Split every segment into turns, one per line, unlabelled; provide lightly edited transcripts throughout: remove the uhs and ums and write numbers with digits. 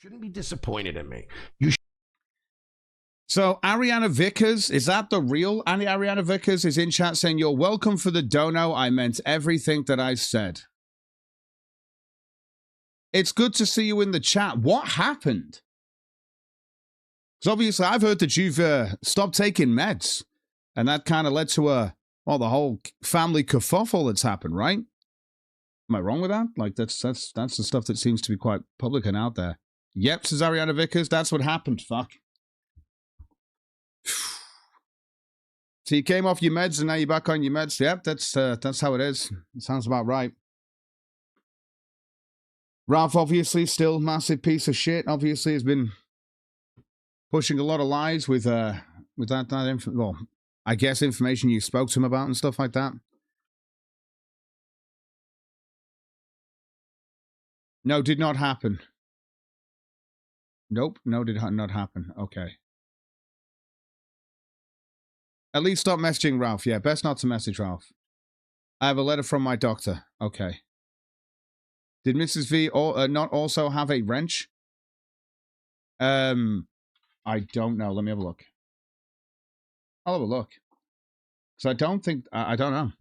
shouldn't be disappointed in me. You
So Arianna Vickers, is that the real Arianna Vickers? Is in chat saying, "You're welcome for the dono. I meant everything that I said." It's good to see you in the chat. What happened? Because obviously I've heard that you've stopped taking meds. And that kind of led to the whole family kerfuffle that's happened, right? Am I wrong with that? Like, that's the stuff that seems to be quite public and out there. Yep, says Arianna Vickers, that's what happened. Fuck. So you came off your meds and now you're back on your meds. Yep, that's how it is. It sounds about right. Ralph, obviously, still massive piece of shit. Obviously, has been pushing a lot of lies with that well, I guess information you spoke to him about and stuff like that. No, did not happen. Nope, no, did not happen. Okay. At least stop messaging Ralph. Yeah, best not to message Ralph. I have a letter from my doctor. Okay. Did Mrs. V not also have a wrench? I don't know. Let me have a look. I'll have a look. So I don't know.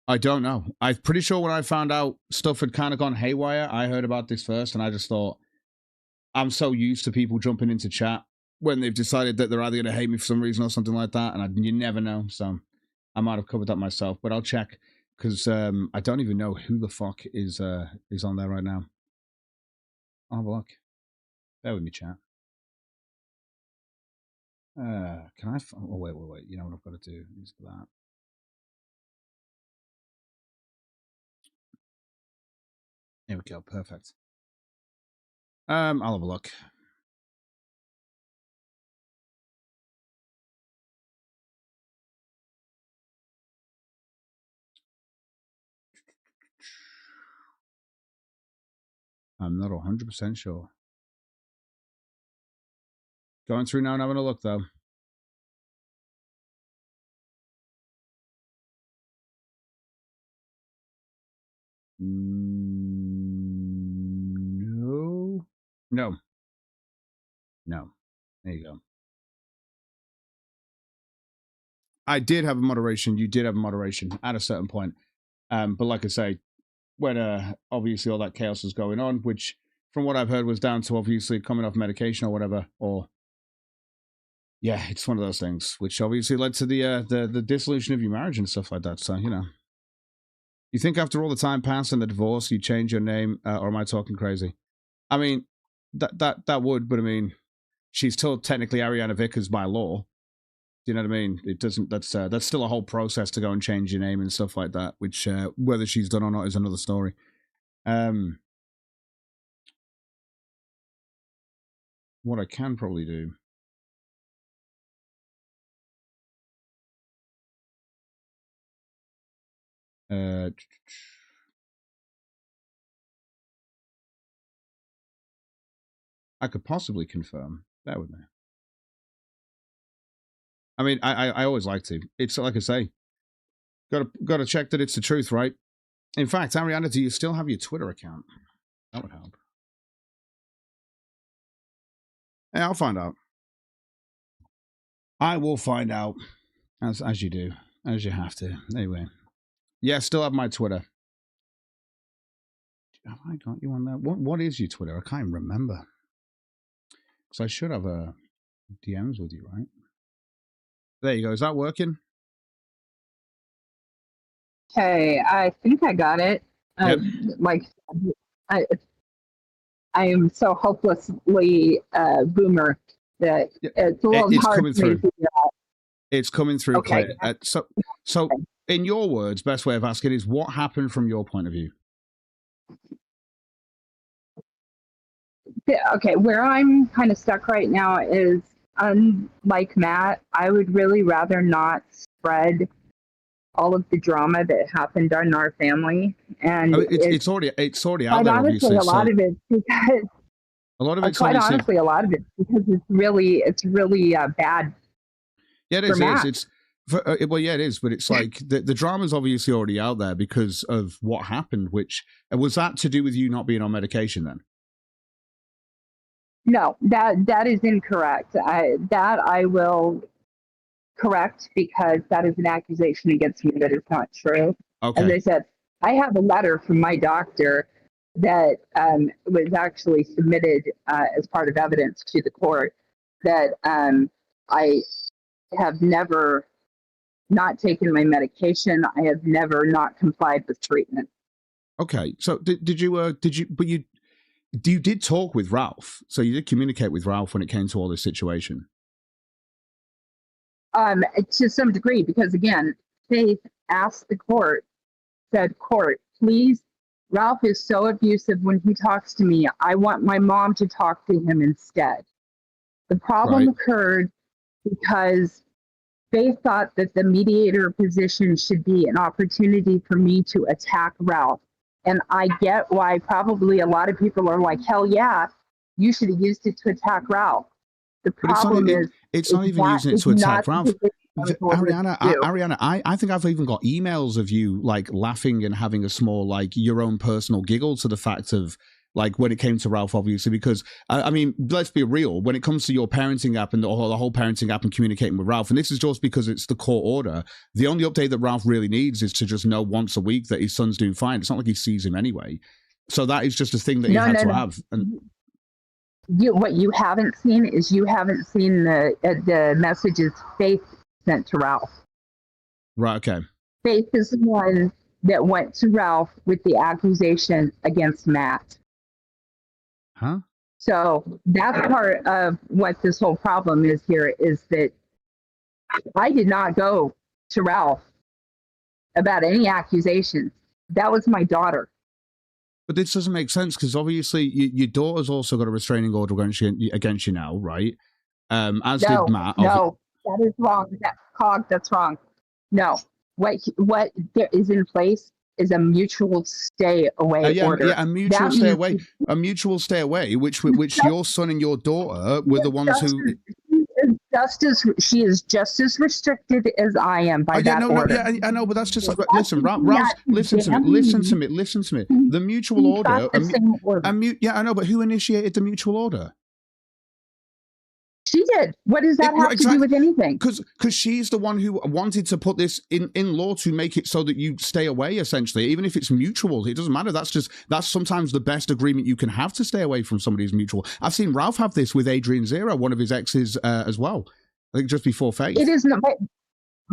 I don't know. I'm pretty sure when I found out stuff had kind of gone haywire, I heard about this first, and I just thought, I'm so used to people jumping into chat when they've decided that they're either going to hate me for some reason or something like that, and you never know. So I might have covered that myself, but I'll check, because I don't even know who the fuck is on there right now. I'll have a look. Bear with me, chat. Can I? Oh, wait. You know what I've got to do is that. Here we go. Perfect. I'll have a look. I'm not 100% sure. Going through now and having a look, though. No. There you go. I did have a moderation. You did have a moderation at a certain point. But like I say, when obviously all that chaos was going on, which from what I've heard was down to obviously coming off medication or whatever, or yeah, it's one of those things, which obviously led to the dissolution of your marriage and stuff like that. So, you know. You think after all the time passed and the divorce, you change your name, or am I talking crazy? I mean, that would, but I mean, she's still technically Arianna Vickers by law. Do you know what I mean? It doesn't. That's still a whole process to go and change your name and stuff like that. Which whether she's done or not is another story. What I can probably do. I could possibly confirm. Bear with me. I mean, I always like to. It's like I say, got to check that it's the truth, right? In fact, Arianna, do you still have your Twitter account? That would help. Yeah, I'll find out. I will find out, as you do, as you have to. Anyway, yeah, still have my Twitter. Have I got you on that? What is your Twitter? I can't even remember. So I should have DMs with you, right? There you go. Is that working?
Okay, I think I got it.
Yep.
I am so hopelessly boomer that it's a little hard for me to figure out.
It's coming through
okay.
Clear. So in your words, best way of asking is, what happened from your point of view?
Okay, where I'm kind of stuck right now is, unlike Matt, I would really rather not spread all of the drama that happened in our family. And
it's already out there.
Honestly, a lot of it because
a lot of it's
quite honestly a lot of it because it's really bad.
Yeah, it is. Well, yeah, it is, but it's like the drama's obviously already out there because of what happened. Which was that to do with you not being on medication then?
No, that is incorrect. I will correct, because that is an accusation against me that is not true.
Okay.
As I said, I have a letter from my doctor that was actually submitted as part of evidence to the court that I have never not taken my medication. I have never not complied with treatment.
Okay. So did you did talk with Ralph? So you did communicate with Ralph when it came to all this situation?
To some degree, because again, Faith asked the court, said, "Court, please, Ralph is so abusive when he talks to me. I want my mom to talk to him instead." The problem occurred because Faith thought that the mediator position should be an opportunity for me to attack Ralph. And I get why probably a lot of people are like, hell yeah, you should have used it to attack Ralph. The problem
it's not even using it to attack Ralph. Arianna, I think I've even got emails of you like laughing and having a small, like, your own personal giggle to the fact of, like, when it came to Ralph, obviously, because I mean, let's be real, when it comes to your parenting app and the whole parenting app and communicating with Ralph, and this is just because it's the court order, the only update that Ralph really needs is to just know once a week that his son's doing fine. It's not like he sees him anyway. So that is just a thing that he had to have. And
what you haven't seen is you haven't seen the messages Faith sent to Ralph.
Right, okay.
Faith is the one that went to Ralph with the accusation against Matt.
Huh?
So that's part of what this whole problem is here, is that I did not go to Ralph about any accusations. That was my daughter.
But this doesn't make sense, because obviously your daughter's also got a restraining order against you now, right? As did Matt.
No, that is wrong. That's wrong. No, what there is in place is a mutual stay away order.
Yeah, a mutual stay away. A mutual stay away, which your son and your daughter were the ones who.
She is just as restricted as I am by that order.
Yeah, I know, but that's just like, listen, Ralph, listen to me. The mutual order. I know, but who initiated the mutual order?
She did. What does that have to do with anything?
Because she's the one who wanted to put this in law to make it so that you stay away, essentially. Even if it's mutual, it doesn't matter. That's sometimes the best agreement you can have, to stay away from somebody who's mutual. I've seen Ralph have this with Adrian Zera, one of his exes, as well. I think just before Faith.
It is not,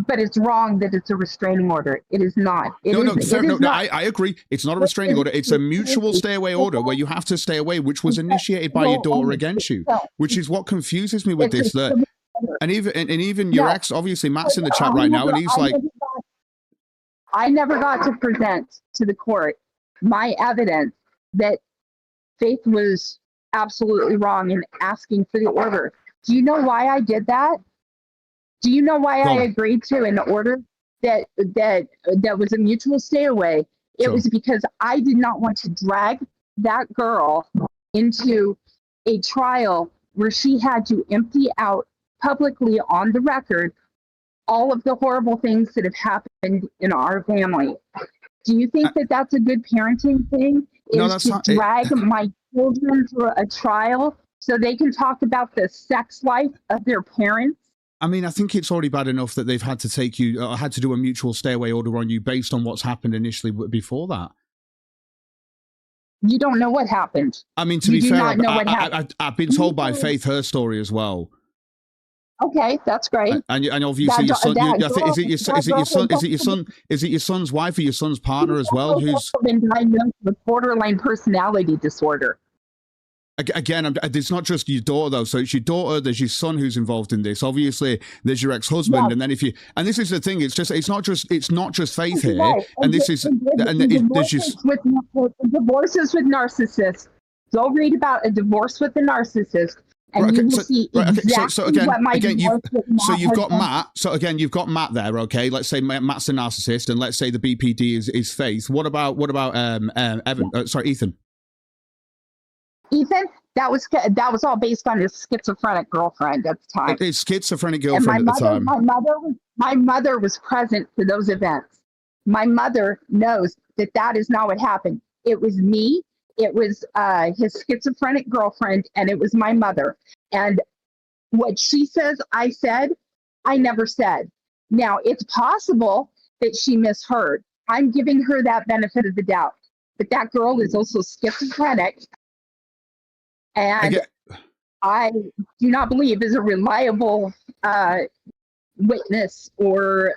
but it's wrong that it's a restraining order. It is not.
I agree. It's not a restraining order. It's a mutual stay away order where you have to stay away, which was initiated by your daughter against you, which is what confuses me with this. And even your ex, obviously, Matt's in the chat right now, and he's like,
I never got to present to the court my evidence that Faith was absolutely wrong in asking for the order. Do you know why I did that? Do you know why I agreed to an order that was a mutual stay away? It was because I did not want to drag that girl into a trial where she had to empty out publicly on the record all of the horrible things that have happened in our family. Do you think that that's a good parenting thing? Drag my children to a trial so they can talk about the sex life of their parents?
I mean, I think it's already bad enough that they've had to take you, had to do a mutual stay away order on you based on what's happened initially before that.
You don't know what happened.
I mean, to be fair, I've been told by Faith her story as well.
Okay, that's great.
And obviously your son. Is it your son's wife or your son's partner as well? Who's
been diagnosed with borderline personality disorder.
Again, it's not just your daughter though. So it's your daughter. There's your son who's involved in this. Obviously, there's your ex-husband, and then and this is the thing. It's not just Faith here, and this is there's just
divorces with narcissists. Go read about a divorce with a narcissist, and you will see exactly what my divorce with Matt
you've got Matt. So again, you've got Matt there. Okay, let's say Matt's a narcissist, and let's say the BPD is Faith. What about Evan? Sorry, Ethan.
Ethan, that was all based on his schizophrenic girlfriend at the time.
His schizophrenic girlfriend at the time.
My mother was present for those events. My mother knows that is not what happened. It was me it was his schizophrenic girlfriend, and it was my mother. And what she says I said, I never said. Now, it's possible that she misheard. I'm giving her that benefit of the doubt. But that girl is also schizophrenic. And I do not believe is a reliable witness or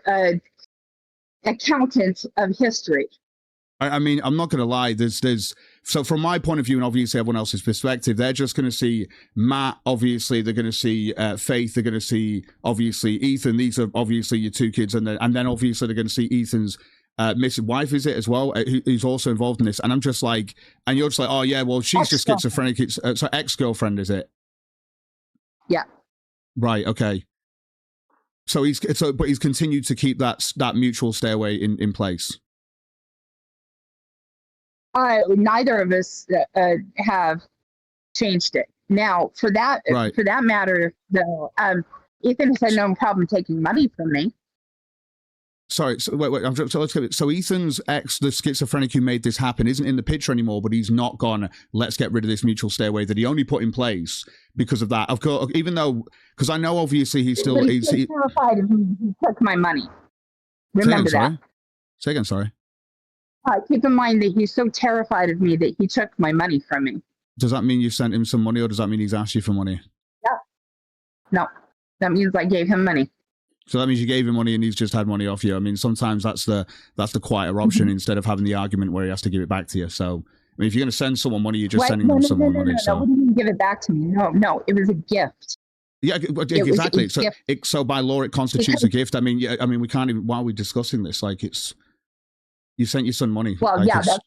accountant of history.
I mean, I'm not going to lie. So from my point of view, and obviously everyone else's perspective, they're just going to see Matt. Obviously, they're going to see Faith. They're going to see obviously Ethan. These are obviously your two kids, and then obviously they're going to see Ethan's missing wife, is it as well, who's also involved in this. And I'm just like, and you're just like, oh yeah, well she's just schizophrenic. It's so ex-girlfriend, is it?
Yeah. Right.
Okay. So but he's continued to keep that mutual stairway in place.
Neither of us have changed it. Now, for that matter, though, Ethan has had no problem taking money from me.
Sorry, so wait. So let's get it. So Ethan's ex, the schizophrenic who made this happen, isn't in the picture anymore, but he's not gone, let's get rid of this mutual stairway that he only put in place because of that. Of course, even though, because I know obviously he's still
terrified of me. He took my money. Remember that.
Say again, sorry.
Keep in mind that he's so terrified of me that he took my money from me.
Does that mean you sent him some money, or does that mean he's asked you for money?
Yeah. No, that means I gave him money.
So that means you gave him money and he's just had money off you. I mean, sometimes that's the quieter option instead of having the argument where he has to give it back to you. So, I mean, if you're going to send someone money, you're just sending them someone money.
No, what do you mean give it back to me? No, it was a gift.
Yeah, exactly. So by law, it constitutes a gift. I mean, we can't even, why are we discussing this? Like, you sent your son money.
Well,
like
that's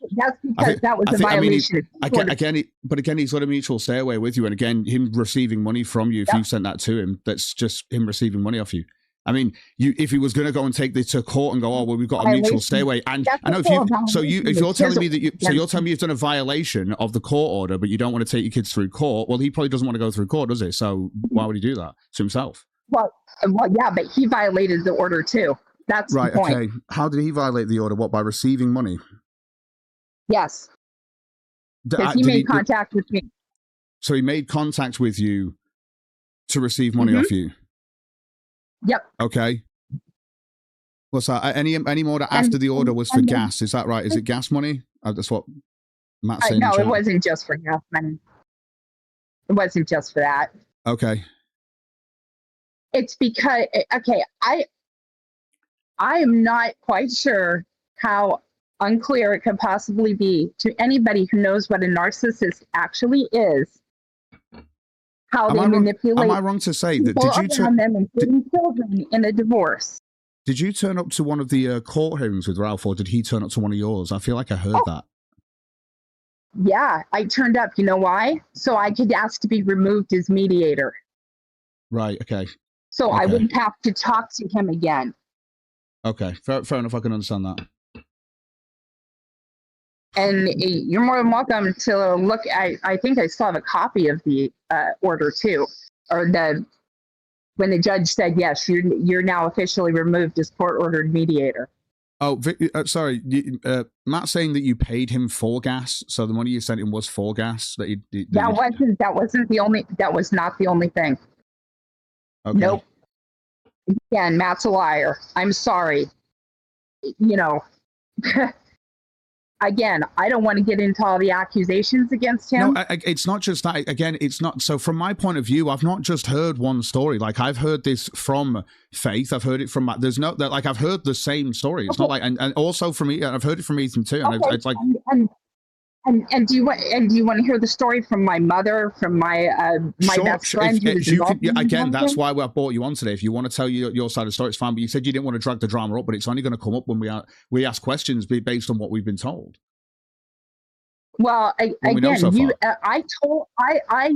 because that was a violation.
But again, he's got a mutual stairway with you. And again, him receiving money from you, if you sent that to him, that's just him receiving money off you. I mean, if he was going to go and take this to court and go, oh well, we've got a mutual stairway, and I know if you're telling me that you're telling me you've done a violation of the court order, but you don't want to take your kids through court, well, he probably doesn't want to go through court, does he? So why would he do that to himself?
Well, yeah, but he violated the order too. That's
right.
The point.
Okay. How did he violate the order? What, by receiving money?
Yes. Because he made contact with me.
So he made contact with you to receive money off you.
Yep.
Okay. What's that? Any more that after the order was for gas? Is that right? Is it gas money? That's what Matt's saying.
No, it wasn't just for gas money. It wasn't just for that.
Okay.
It's because I am not quite sure how unclear it could possibly be to anybody who knows what a narcissist actually is. How they manipulate.
Am I wrong to say that?
Did you turn them including children in a divorce?
Did you turn up to one of the court hearings with Ralph, or did he turn up to one of yours? I feel like I heard that.
Yeah, I turned up. You know why? So I could ask to be removed as mediator.
Right. Okay.
So I wouldn't have to talk to him again.
Okay. Fair enough. I can understand that.
And you're more than welcome to look. I think I still have a copy of the order too, or when the judge said yes, you're now officially removed as court-ordered mediator.
Oh, sorry, Matt's saying that you paid him for gas, so the money you sent him was for gas.
That was not the only thing.
Okay.
Nope. Again, Matt's a liar. I'm sorry. You know. Again, I don't want to get into all the accusations against him.
No, it's not just that. Again, it's not. So from my point of view, I've not just heard one story. Like, I've heard this from Faith. I've heard it from Matt. There's no, like, I've heard the same story. It's not like, and also from me, I've heard it from Ethan too. And it's like,
and do you want to hear the story from my mother, from my best friend?
Again, that's why I brought you on today. If you want to tell your side of the story, it's fine. But you said you didn't want to drag the drama up, but it's only going to come up when we ask questions based on what we've been told.
Well, I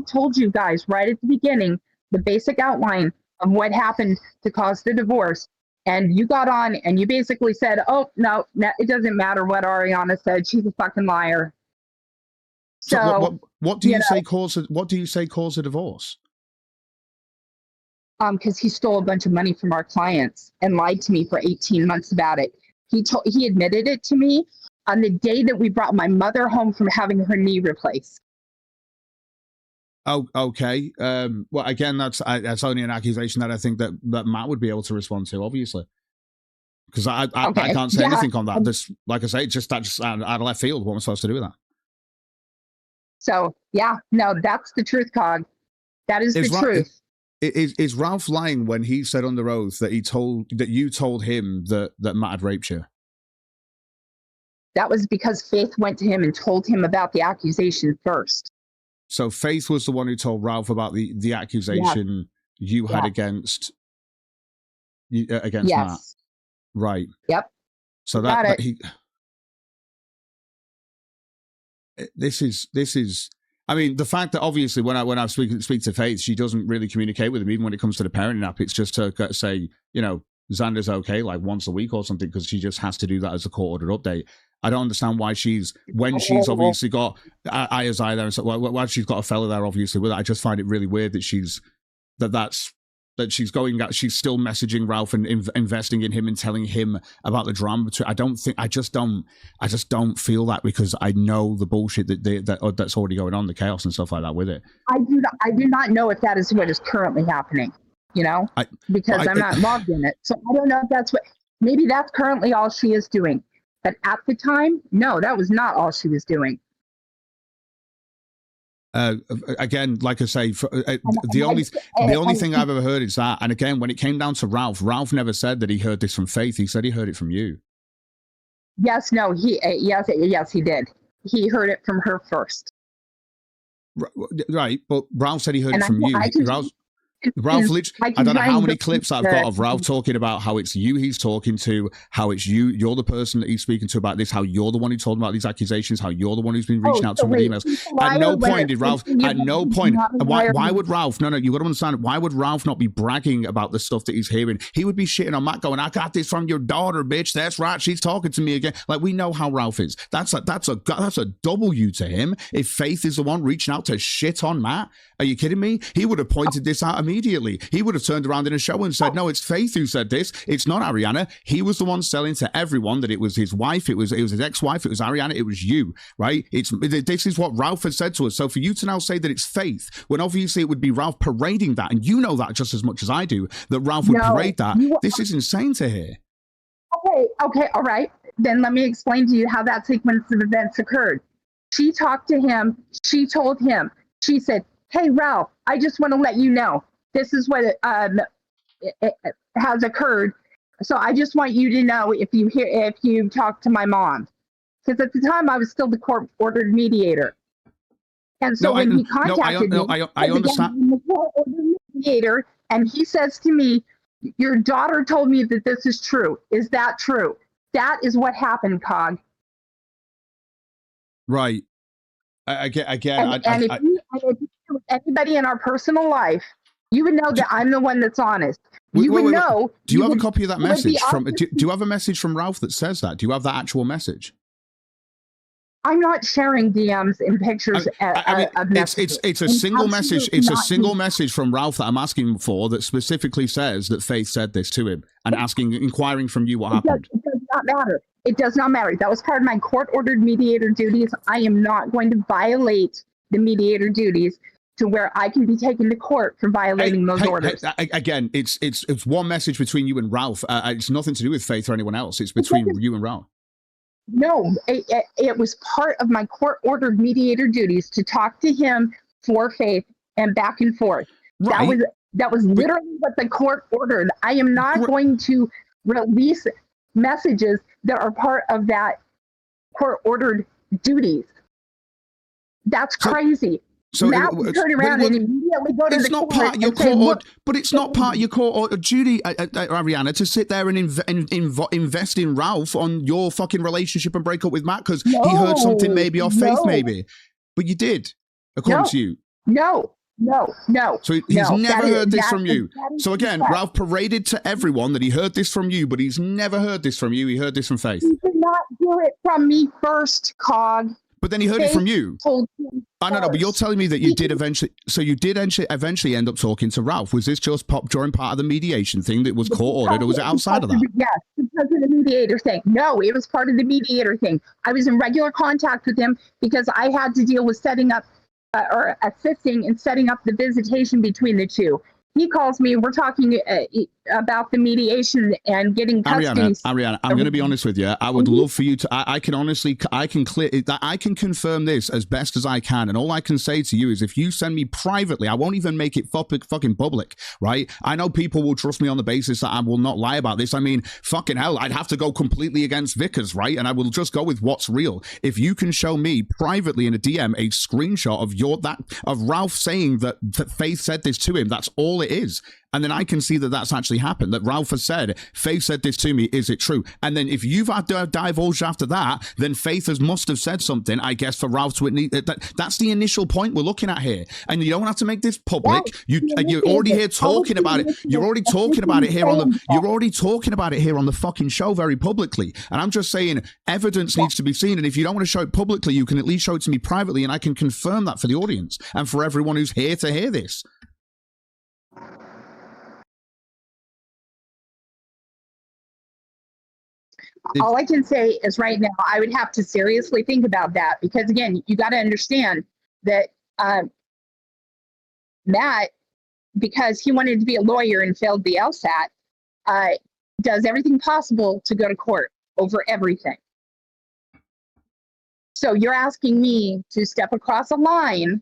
told you guys right at the beginning the basic outline of what happened to cause the divorce. And you got on and you basically said, oh, no, it doesn't matter what Arianna said. She's a fucking liar. So
what do you say caused a divorce?
Because he stole a bunch of money from our clients and lied to me for 18 months about it. He admitted it to me
on the day that we brought my mother home from having her knee replaced.
Oh, okay. Well, again, that's only an accusation that I think that Matt would be able to respond to, obviously, because I can't say anything on that. This, like I say, just out of left field. What am I supposed to do with that?
So yeah, no, that's the truth, Cog. That is the truth.
Is Ralph lying when he said under oath that you told him that Matt had raped you?
That was because Faith went to him and told him about the accusation first.
So Faith was the one who told Ralph about the accusation you had against Matt. Right.
Yep.
So this is I mean, the fact that obviously when I speak to Faith, she doesn't really communicate with him, even when it comes to the parenting app. It's just to say, you know, Xander's okay, like once a week or something, because she just has to do that as a court-ordered update. I don't understand why she's obviously got Aya's eye there, and so why she's got a fella there, obviously, with it. I just find it really weird that she's still messaging Ralph and investing in him and telling him about the drama. I just don't feel that, because I know the bullshit that's already going on, the chaos and stuff like that with it.
I do not know if that is what is currently happening, you know, because I'm not involved in it. So I don't know if maybe that's currently all she is doing. But at the time, no, that was not all she was doing.
Again, like I say, the only thing I've ever heard is that. And again, when it came down to Ralph never said that he heard this from Faith. He said he heard it from you.
Yes, no, yes, he did. He heard it from her first.
Right, but Ralph said he heard it from you. Ralph, I don't know how many clips I've got of Ralph talking about how it's you he's talking to, how it's you're the person that he's speaking to about this, how you're the one who told him about these accusations, how you're the one who's been reaching out to him with emails. At no point did Ralph, why would Ralph, no, you got to understand, why would Ralph not be bragging about the stuff that he's hearing? He would be shitting on Matt going, I got this from your daughter, bitch. That's right. She's talking to me again. Like, we know how Ralph is. That's a W to him. If Faith is the one reaching out to shit on Matt, are you kidding me? He would have pointed this out immediately. He would have turned around in a show and said, no, it's Faith who said this. It's not Arianna. He was the one selling to everyone that it was his wife, it was his ex-wife, it was Arianna, it was you, right? This is what Ralph has said to us. So for you to now say that it's Faith, when obviously it would be Ralph parading that, and you know that just as much as I do, that Ralph would parade that. This is insane to hear.
Okay, all right. Then let me explain to you how that sequence of events occurred. She talked to him. She told him. She said, hey, Ralph, I just want to let you know this is what it has occurred. So I just want you to know if you talk to my mom, because at the time I was still the court-ordered mediator. And so when he contacted me,
I understand.
I'm the court-ordered mediator, and he says to me, your daughter told me that this is true. Is that true? That is what happened, Cog.
Right. Again,
if anybody in our personal life, you would know that I'm the one that's honest. You would know.
Do you have a copy of that message from? Do you have a message from Ralph that says that? Do you have that actual message?
I'm not sharing DMs and pictures of messages.
It's a single message. It's a single message from Ralph that I'm asking for that specifically says that Faith said this to him and inquiring from you what happened.
It does not matter. It does not matter. That was part of my court-ordered mediator duties. I am not going to violate the mediator duties to where I can be taken to court for violating those orders.
Again, it's one message between you and Ralph. It's nothing to do with Faith or anyone else. It's between you and Ralph.
No, it was part of my court-ordered mediator duties to talk to him for Faith and back and forth. Right. That was literally what the court ordered. I am not going to release messages that are part of that court-ordered duties. That's crazy.
So
Matt would turn around and immediately go to the court.
Part of your court, but it's not part of your court order, Judy, Arianna, to sit there and invest in Ralph on your fucking relationship and break up with Matt because he heard something maybe off Faith, maybe. But you did, according to you.
No.
So he's never heard this from you. So again, Ralph paraded to everyone that he heard this from you, but he's never heard this from you. He heard this from Faith.
He did not hear it from me first, Cog.
But then he heard it from you. I don't know, but you're telling me that you did eventually. So you did eventually end up talking to Ralph. Was this just pop during part of the mediation thing that was court ordered, or was it outside of that?
Yes, because of the mediator thing. No, it was part of the mediator thing. I was in regular contact with him because I had to deal with setting up or assisting in setting up the visitation between the two. He calls me. We're talking about the mediation and getting custody.
Arianna, I'm going to be honest with you. I would love for you to. I can honestly, I can confirm this as best as I can, and all I can say to you is, if you send me privately, I won't even make it fucking public, right? I know people will trust me on the basis that I will not lie about this. I mean, fucking hell, I'd have to go completely against Vickers, right? And I will just go with what's real. If you can show me privately in a DM a screenshot of Ralph saying that Faith said this to him, that's all it is. And then I can see that that's actually happened, that Ralph has said, Faith said this to me, is it true? And then if you've had to divulge after that, then Faith must have said something, I guess, for Ralph to admit that's the initial point we're looking at here. And you don't have to make this public. You're already here talking about it. You're already talking about it here on the fucking show very publicly. And I'm just saying evidence needs to be seen. And if you don't want to show it publicly, you can at least show it to me privately, and I can confirm that for the audience and for everyone who's here to hear this.
All I can say is right now, I would have to seriously think about that, because again, you got to understand that Matt, because he wanted to be a lawyer and failed the LSAT, does everything possible to go to court over everything. So you're asking me to step across a line,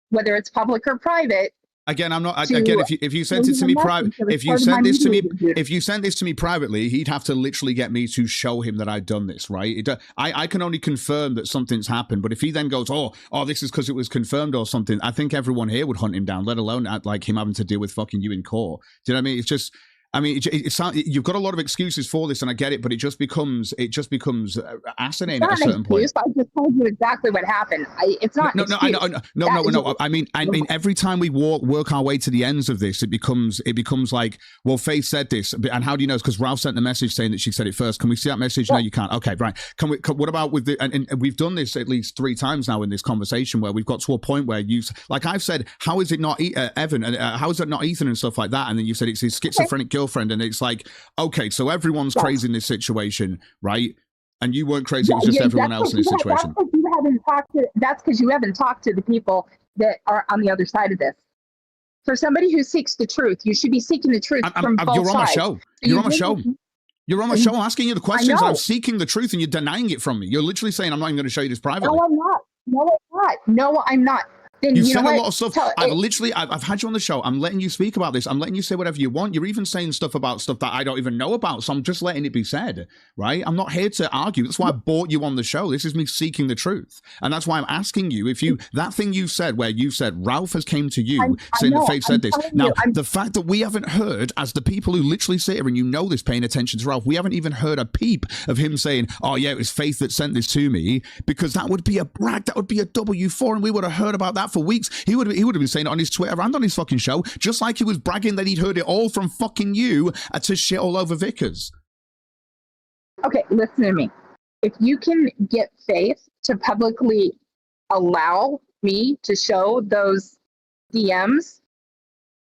whether it's public or private.
Again, I'm not. Again, if you sent it to me private, if you sent this to me privately, he'd have to literally get me to show him that I'd done this, right? I can only confirm that something's happened. But if he then goes, oh, this is because it was confirmed or something, I think everyone here would hunt him down, let alone like him having to deal with fucking you in court. Do you know what I mean? It's just. I mean, you've got a lot of excuses for this, and I get it, but it just becomes asinine at a certain point.
I just told you exactly what happened. It's not.
No. I mean, every time we work our way to the ends of this, it becomes like, well, Faith said this, and how do you know? Because Ralph sent the message saying that she said it first. Can we see that message? No, you can't. Okay, right. What about with the? And we've done this at least 3 times now in this conversation, where we've got to a point where like I've said, how is it not Evan? And how is it not Ethan and stuff like that? And then you said it's his schizophrenic girlfriend, and it's like, okay, so everyone's crazy in this situation, right? And you weren't crazy, it was just everyone else in this situation.
That's because you haven't talked to the people that are on the other side of this. For somebody who seeks the truth, you should be seeking the truth from both sides. You're on my show.
You're on my show. I'm asking you the questions. I'm seeking the truth, and you're denying it from me. You're literally saying, I'm not even going to show you this privately.
No, I'm not. No, I'm not. Then
You've said a lot of stuff. I've had you on the show. I'm letting you speak about this. I'm letting you say whatever you want. You're even saying stuff about stuff that I don't even know about. So I'm just letting it be said, right? I'm not here to argue. That's why I brought you on the show. This is me seeking the truth. And that's why I'm asking you, that thing you said where you said Ralph has came to you saying that Faith said this. Now, the fact that we haven't heard, as the people who literally sit here and you know this, paying attention to Ralph, we haven't even heard a peep of him saying, oh yeah, it was Faith that sent this to me, because that would be a brag. That would be a W4, and we would have heard about that for weeks. He would have been saying it on his Twitter and on his fucking show, just like he was bragging that he'd heard it all from fucking you to shit all over Vickers.
Okay, listen to me. If you can get Faith to publicly allow me to show those DMs,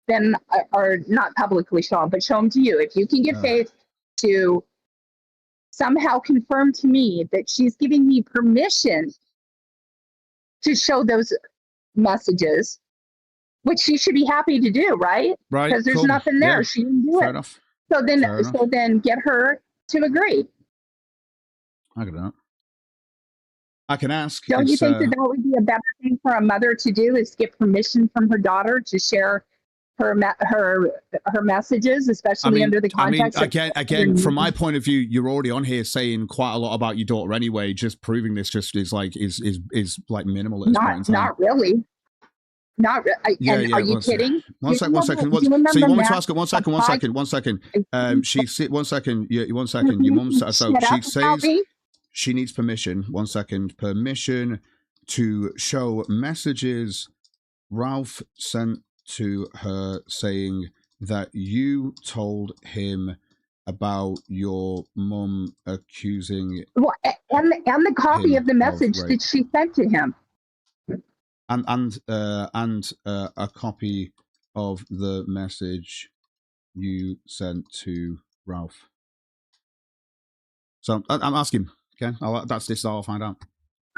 then, or not publicly show them, but show them to you. If you can get Faith to somehow confirm to me that she's giving me permission to show those messages, which she should be happy to do, right?
Right.
Because there's nothing there. Yeah. She didn't do
Fair
it.
Enough.
So then get her to agree.
I can do that. I can ask.
Don't you think that would be a better thing for a mother to do, is get permission from her daughter to share her messages, especially under the context.
Again, from my point of view, you're already on here saying quite a lot about your daughter anyway. Just proving this just is like minimal at this point in time.
Not really. Are you kidding?
One second. So you want me to ask her? One second. Your mum. So she says she needs permission. 1 second. Permission to show messages Ralph sent to her saying that you told him about your mum accusing
and the copy of the message that she sent to him.
and a copy of the message you sent to Ralph. So I'm asking. Okay, this is all I'll find out.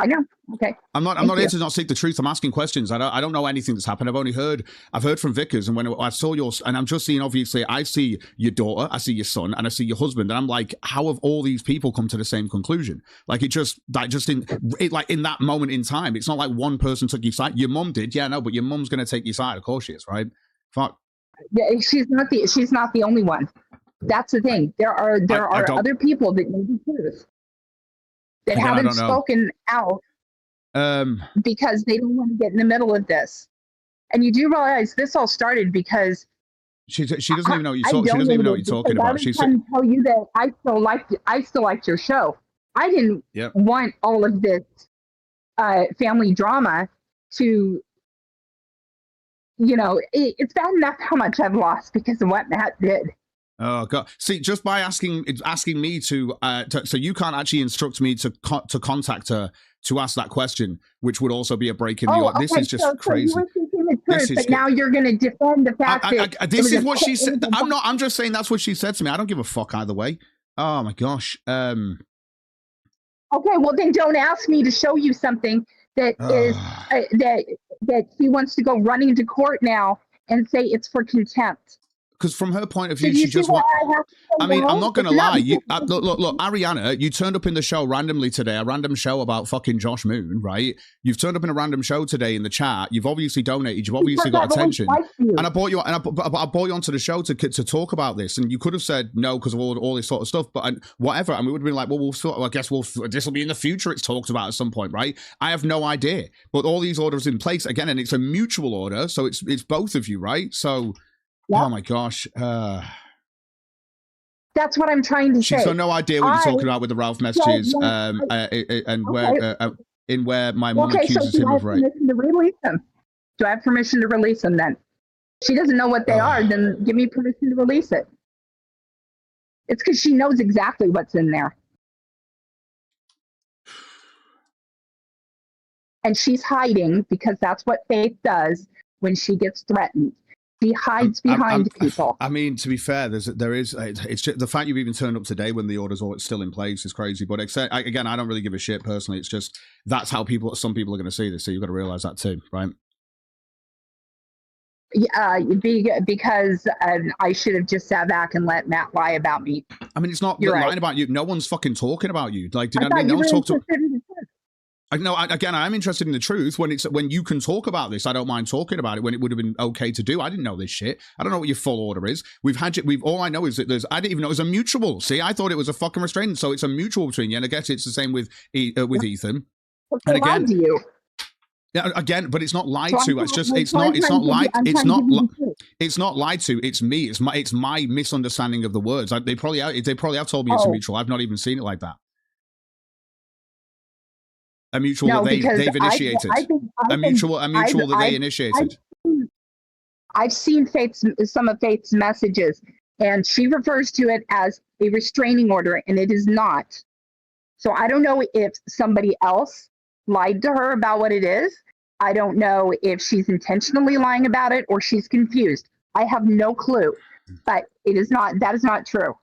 I know. Okay.
I'm not here to not seek the truth. I'm asking questions. I don't know anything that's happened. I've heard from Vickers, and when I saw yours, and I'm just seeing, obviously, I see your daughter, I see your son, and I see your husband, and I'm like, how have all these people come to the same conclusion? Like, in that moment in time, it's not like one person took your side. Your mum did, yeah, no, but your mum's gonna take your side, of course she is, right? Fuck.
Yeah, she's not the only one. That's the thing. There are other people that know the truth that haven't spoken out because they don't want to get in the middle of this. And you do realize this all started because
she doesn't even know what you're talking. She doesn't even know what you're talking about.
She's trying to tell you that I still liked your show. I didn't want all of this family drama to. You know, it's bad enough how much I've lost because of what Matt did.
Oh God! See, just by asking me to so you can't actually instruct me to contact her to ask that question, which would also be a break in the order. This is just crazy.
So you were thinking the truth, but now you're going to defend the fact that
this is what she said. I'm just saying that's what she said to me. I don't give a fuck either way. Oh my gosh. Okay,
well then don't ask me to show you something that is that she wants to go running to court now and say it's for contempt.
Because from her point of view, she just wants. I mean, I'm not going to lie. Look, Arianna, you turned up in the show randomly today, a random show about fucking Josh Moon, right? You've turned up in a random show today in the chat. You've obviously donated. You've obviously got attention. And I brought you, I brought you onto the show to talk about this. And you could have said no because of all this sort of stuff, but whatever. And we would have been like, well, I guess this will be in the future. It's talked about at some point, right? I have no idea. But all these orders in place again, and it's a mutual order, so it's both of you, right? So. Yep. Oh my gosh.
That's what I'm trying to say.
She's got no idea what you're talking about with the Ralph messages where my mum accuses him of rape.
Do I have permission to release them then? She doesn't know what they are, then give me permission to release it. It's because she knows exactly what's in there. And she's hiding because that's what Faith does when she gets threatened. She hides behind people.
I mean, to be fair, it's just, the fact you've even turned up today when the order's all still in place is crazy. But again, I don't really give a shit personally. It's just that's how some people are going to see this. So you've got to realize that too, right?
Yeah, because I should have just sat back and let Matt lie about me.
I mean, it's not lying about you. No one's fucking talking about you. Like, do you know what I mean? No one's talking. I'm interested in the truth. When you can talk about this, I don't mind talking about it. When it would have been okay to do, I didn't know this shit. I don't know what your full order is. All I know is that I didn't even know it was a mutual. See, I thought it was a fucking restraint. So it's a mutual between you, and I guess it's the same with Ethan.
And again, to you.
Yeah, again, but it's not lied to. It's not lied to. It's me. It's my misunderstanding of the words. They probably have told me it's a mutual. I've not even seen it like that. A mutual that they've initiated. A mutual that they initiated.
I've seen some of Faith's messages, and she refers to it as a restraining order, and it is not. So I don't know if somebody else lied to her about what it is. I don't know if she's intentionally lying about it or she's confused. I have no clue, but that is not true.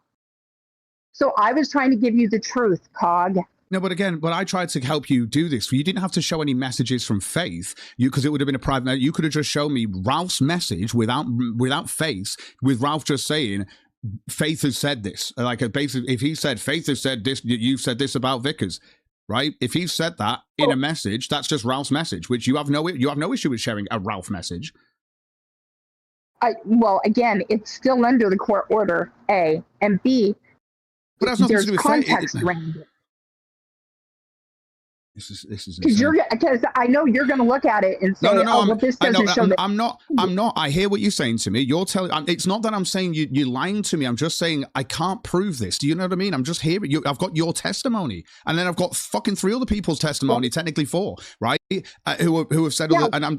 So I was trying to give you the truth, COG.
No, but again, I tried to help you do this. You didn't have to show any messages from Faith, because it would have been a private. You could have just shown me Ralph's message without Faith, with Ralph just saying, Faith has said this. Like, basically, if he said, Faith has said this, you've said this about Vickers, right? If he said that in a message, that's just Ralph's message, which you have no issue with sharing a Ralph message.
Well, again, it's still under the court order, A, and B.
But that's nothing to do with
context around it.
This is
because I know you're going to look at it and say, this doesn't show that.
I'm not. I hear what you're saying to me. You're telling. It's not that I'm saying you're lying to me. I'm just saying I can't prove this. Do you know what I mean? I'm just hearing you. I've got your testimony, and then I've got fucking 3 other people's testimony, technically 4, right? Who have said, do you know what I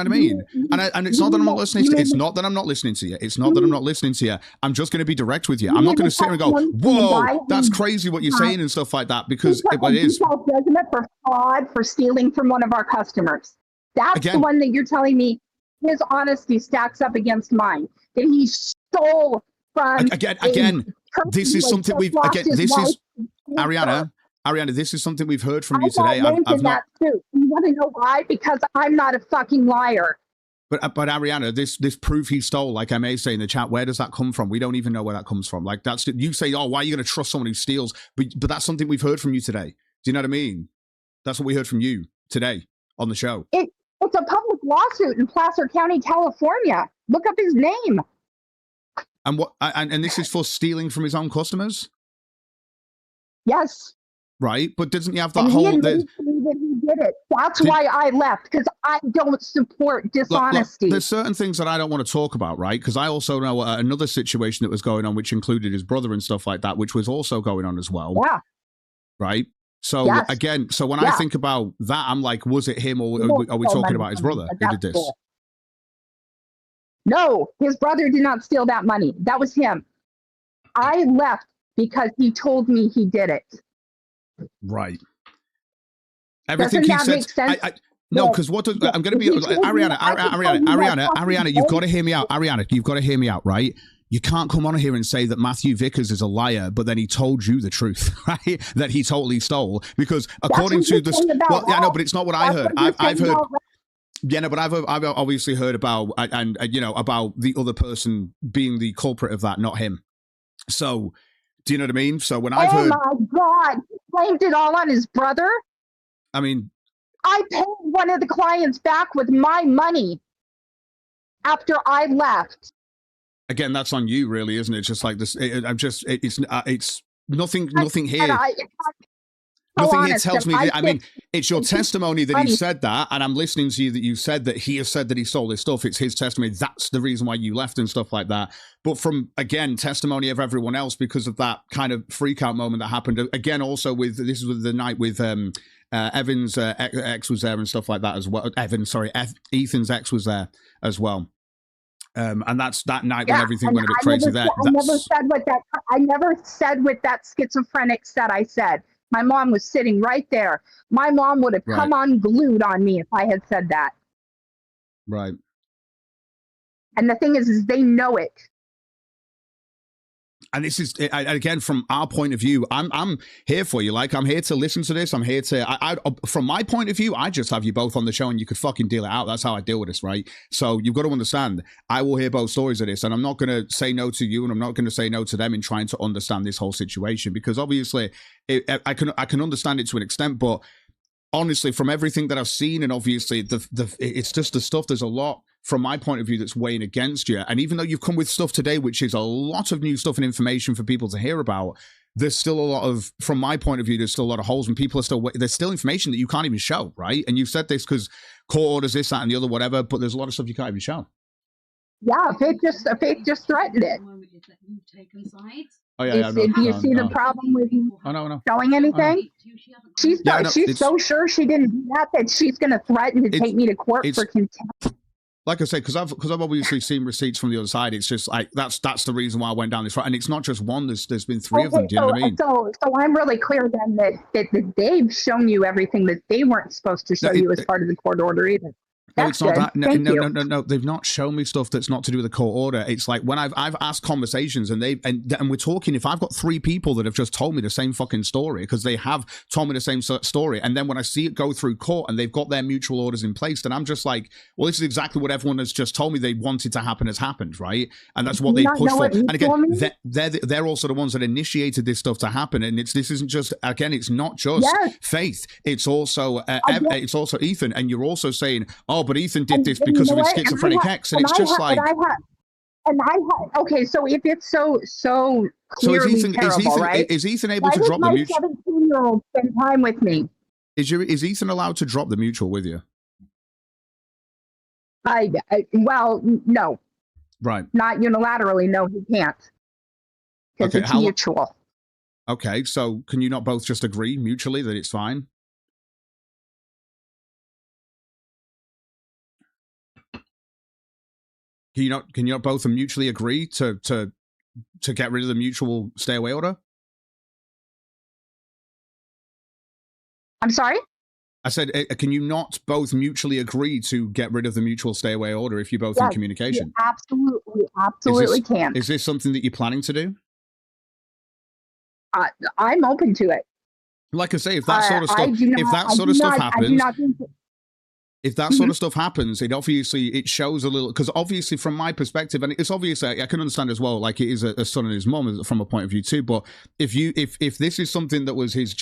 mean? And it's not that I'm not listening. It's not that I'm not listening to you. It's not that I'm not listening to you. I'm just going to be direct with you. I'm not going to sit here and go, whoa, that's crazy what you're saying and stuff like that, because it is.
For stealing from one of our customers. That's
Again.
the one that you're telling me his honesty stacks up against mine. That he stole from
again. This is something we've Arianna, this is something we've heard from you today. I've not.
Too. You want to know why? Because I'm not a fucking liar.
But Arianna, this proof he stole, like I may say in the chat, where does that come from? We don't even know where that comes from. Like that's you say, oh, why are you going to trust someone who steals? But that's something we've heard from you today. Do you know what I mean? That's what we heard from you today on the show.
It's a public lawsuit in Placer County, California. Look up his name.
And what? And this is for stealing from his own customers.
Yes.
Right, but doesn't he have that
and
whole?
He admitted to me that he did it. That's why I left, because I don't support dishonesty.
Look, there's certain things that I don't want to talk about, right? Because I also know another situation that was going on, which included his brother and stuff like that, which was also going on as well.
Yeah.
Right. So again, so when I think about that, I'm like, was it him or are we talking about his brother who did this?
Cool. No, his brother did not steal that money. That was him. I left because he told me he did it.
Right. Everything he said. No, because what does I'm going to be Arianna, you've got to hear me out. Arianna, you've got to hear me out, right? You can't come on here and say that Matthew Vickers is a liar, but then he told you the truth, right? That he totally stole, because according to this, well, yeah, no, but it's not what I heard. I've heard. Yeah, no, but I've obviously heard about and you know about the other person being the culprit of that, not him. So, do you know what I mean? So when I've heard,
oh my God, he blamed it all on his brother.
I mean,
I paid one of the clients back with my money after I left.
Again, that's on you, really, isn't it? Just like this, it's nothing here. Nothing here tells me that, I mean, it's your testimony that he said that, and I'm listening to you that you said that he has said that he stole this stuff. It's his testimony. That's the reason why you left and stuff like that. But from, again, testimony of everyone else because of that kind of freak out moment that happened. Again, also with, this was the night with Evan's ex was there and stuff like that as well. Ethan's ex was there as well. And that's that night when everything went a bit crazy there.
I never said what that schizophrenic said I said. My mom was sitting right there. My mom would have come unglued on me if I had said that.
Right.
And the thing is they know it.
And this is, again, from our point of view, I'm here for you. Like, I'm here to listen to this. I'm here to, from my point of view, I just have you both on the show and you could fucking deal it out. That's how I deal with this, right? So you've got to understand, I will hear both stories of this, and I'm not going to say no to you and I'm not going to say no to them in trying to understand this whole situation, because obviously I can understand it to an extent, but honestly, from everything that I've seen, and obviously it's just the stuff, there's a lot from my point of view that's weighing against you. And even though you've come with stuff today, which is a lot of new stuff and information for people to hear about, there's still a lot of, from my point of view, there's still a lot of holes, and people are still, there's still information that you can't even show, right? And you've said this because court orders, this, that, and the other, whatever, but there's a lot of stuff you can't even show.
Yeah, Faith just threatened it.
Oh yeah,
do you see the problem with showing anything? She's so sure she didn't do that she's going to threaten to take me to court for contempt.
Like I say, because I've obviously seen receipts from the other side. It's just like that's the reason why I went down this road, and it's not just one. There's been three of them. Do you know what I mean?
So I'm really clear then that they've shown you everything that they weren't supposed to show you as part of the court order either.
No, it's not that. No. They've not shown me stuff that's not to do with the court order. It's like when I've asked conversations and we're talking, if I've got three people that have just told me the same fucking story, because they have told me the same story, and then when I see it go through court and they've got their mutual orders in place, then I'm just like, well, this is exactly what everyone has just told me they wanted to happen has happened, right? And that's what they pushed for. And again, they're also the ones that initiated this stuff to happen. And this isn't just, again, it's not just Faith. It's also Ethan. And you're also saying, oh, but Ethan did this because of his schizophrenic ex, and it's just like. Okay,
so if it's so clearly terrible, right?
Is Ethan able to drop the mutual?
My 17-year-old spend time with me.
Is Ethan allowed to drop the mutual with you?
Well, no.
Right.
Not unilaterally. No, he can't. Because it's mutual.
Okay, so can you not both just agree mutually that it's fine? Can you not both mutually agree to get rid of the mutual stay away order?
I'm sorry?
I said, can you not both mutually agree to get rid of the mutual stay away order if you're both in communication?
Absolutely can.
Is this something that you're planning to do?
I'm open to it.
Like I say, if that sort of stuff, if that sort of stuff happens, if that sort of stuff happens, it shows a little, because obviously from my perspective, and it's obviously, I can understand as well, like it is a son and his mom from a point of view too, but if this is something that was his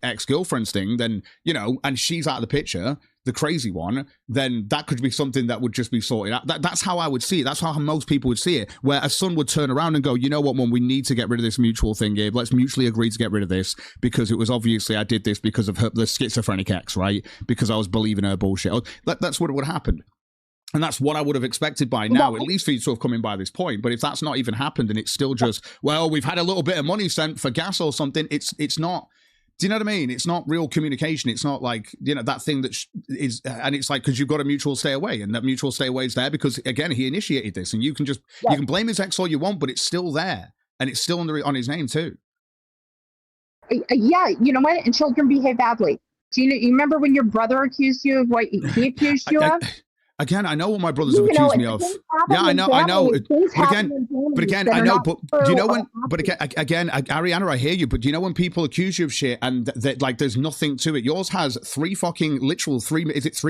ex-girlfriend's thing, then, you know, and she's out of the picture, the crazy one, then that could be something that would just be sorted out. That's how I would see it. That's how most people would see it, where a son would turn around and go, you know what, Mum, we need to get rid of this mutual thing, Gabe. Let's mutually agree to get rid of this, because it was obviously I did this because of the schizophrenic ex, right? Because I was believing her bullshit. That's what would have happened. And that's what I would have expected by now, at least for you to have come in by this point. But if that's not even happened and it's still just, well, we've had a little bit of money sent for gas or something, it's not. Do you know what I mean? It's not real communication. It's not like, you know, that thing that is, and it's like, because you've got a mutual stay away, and that mutual stay away is there because, again, he initiated this, and you can just, you can blame his ex all you want, but it's still there, and it's still on his name too.
Yeah, you know what? And children behave badly. Do you remember when your brother accused you of what he accused you of?
Again, I know what my brothers have accused me of. Yeah, I know. But again, I know. But do you know when? But again, Arianna, I hear you. But do you know when people accuse you of shit and that, like, there's nothing to it? Yours has is it three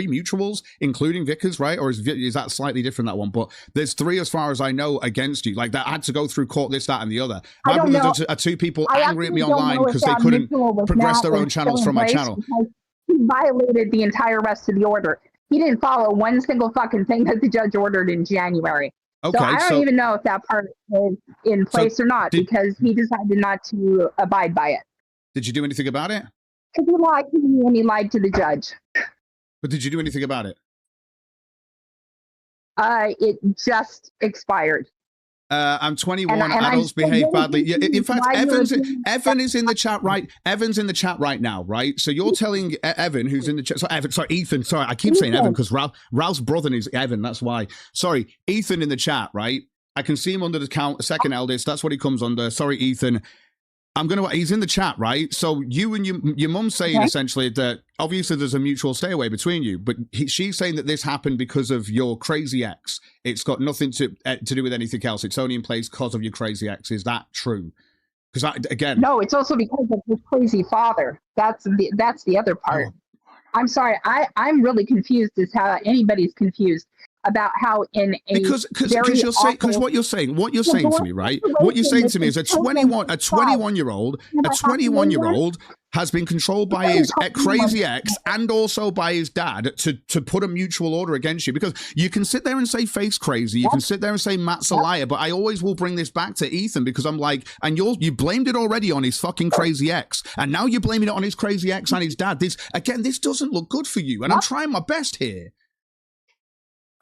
mutuals, including Vickers, right? Or is that slightly different, that one? But there's three, as far as I know, against you. Like, that had to go through court, this, that, and the other. My brothers are two people angry at me online because they couldn't progress their own channels from my channel.
He violated the entire rest of the order. He didn't follow one single fucking thing that the judge ordered in January. Okay, so I don't even know if that part is in place or not, because he decided not to abide by it.
Did you do anything about it?
Because he lied to me and he lied to the judge.
But did you do anything about it?
It just expired.
I'm 21. Adults behave badly. Yeah, in fact, Evan is in the chat, right? Evan's in the chat right now, right? So you're telling Evan, who's in the chat. Ethan. Sorry, I keep saying Evan because Ralph's brother is Evan. That's why. Sorry, Ethan in the chat, right? I can see him under the second eldest. That's what he comes under. Sorry, Ethan. He's in the chat, right? So you and your mum's saying essentially that obviously there's a mutual stay away between you, but she's saying that this happened because of your crazy ex. It's got nothing to do with anything else. It's only in place because of your crazy ex. Is that true? Because again,
no, it's also because of his crazy father. That's the other part. Oh. I'm sorry, I'm really confused as how anybody's confused about how in a because
what you're saying to me, right? What you're saying to me is a 21-year-old has been controlled by his crazy ex and also by his dad to put a mutual order against you. Because you can sit there and say Faith's crazy, you can sit there and say Matt's a liar, but I always will bring this back to Ethan, because I'm like, and you blamed it already on his fucking crazy ex, and now you're blaming it on his crazy ex and his dad. This doesn't look good for you, and I'm trying my best here.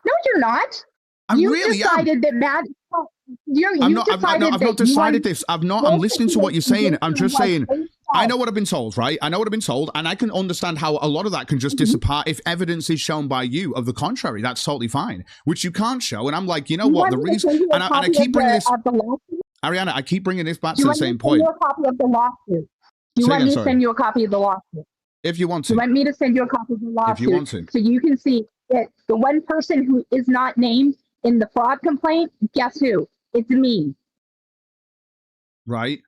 No, you're not.
I really
decided that Matt.
I've not decided this. I'm listening to what you're saying. I'm just saying. I know what I've been told, right? I know what I've been told, and I can understand how a lot of that can just dissipate if evidence is shown by you of the contrary. That's totally fine, which you can't show. And I'm like, you know what? The reason, and I keep bringing this, Arianna, I keep bringing this back to the same point.
Do you want me to send you a copy of the lawsuit? Do you want me to send you a copy of the lawsuit?
If you want to.
Do you want me to send you a copy of the lawsuit?
If you want to.
So you can see that the one person who is not named in the fraud complaint, guess who? It's me.
Right.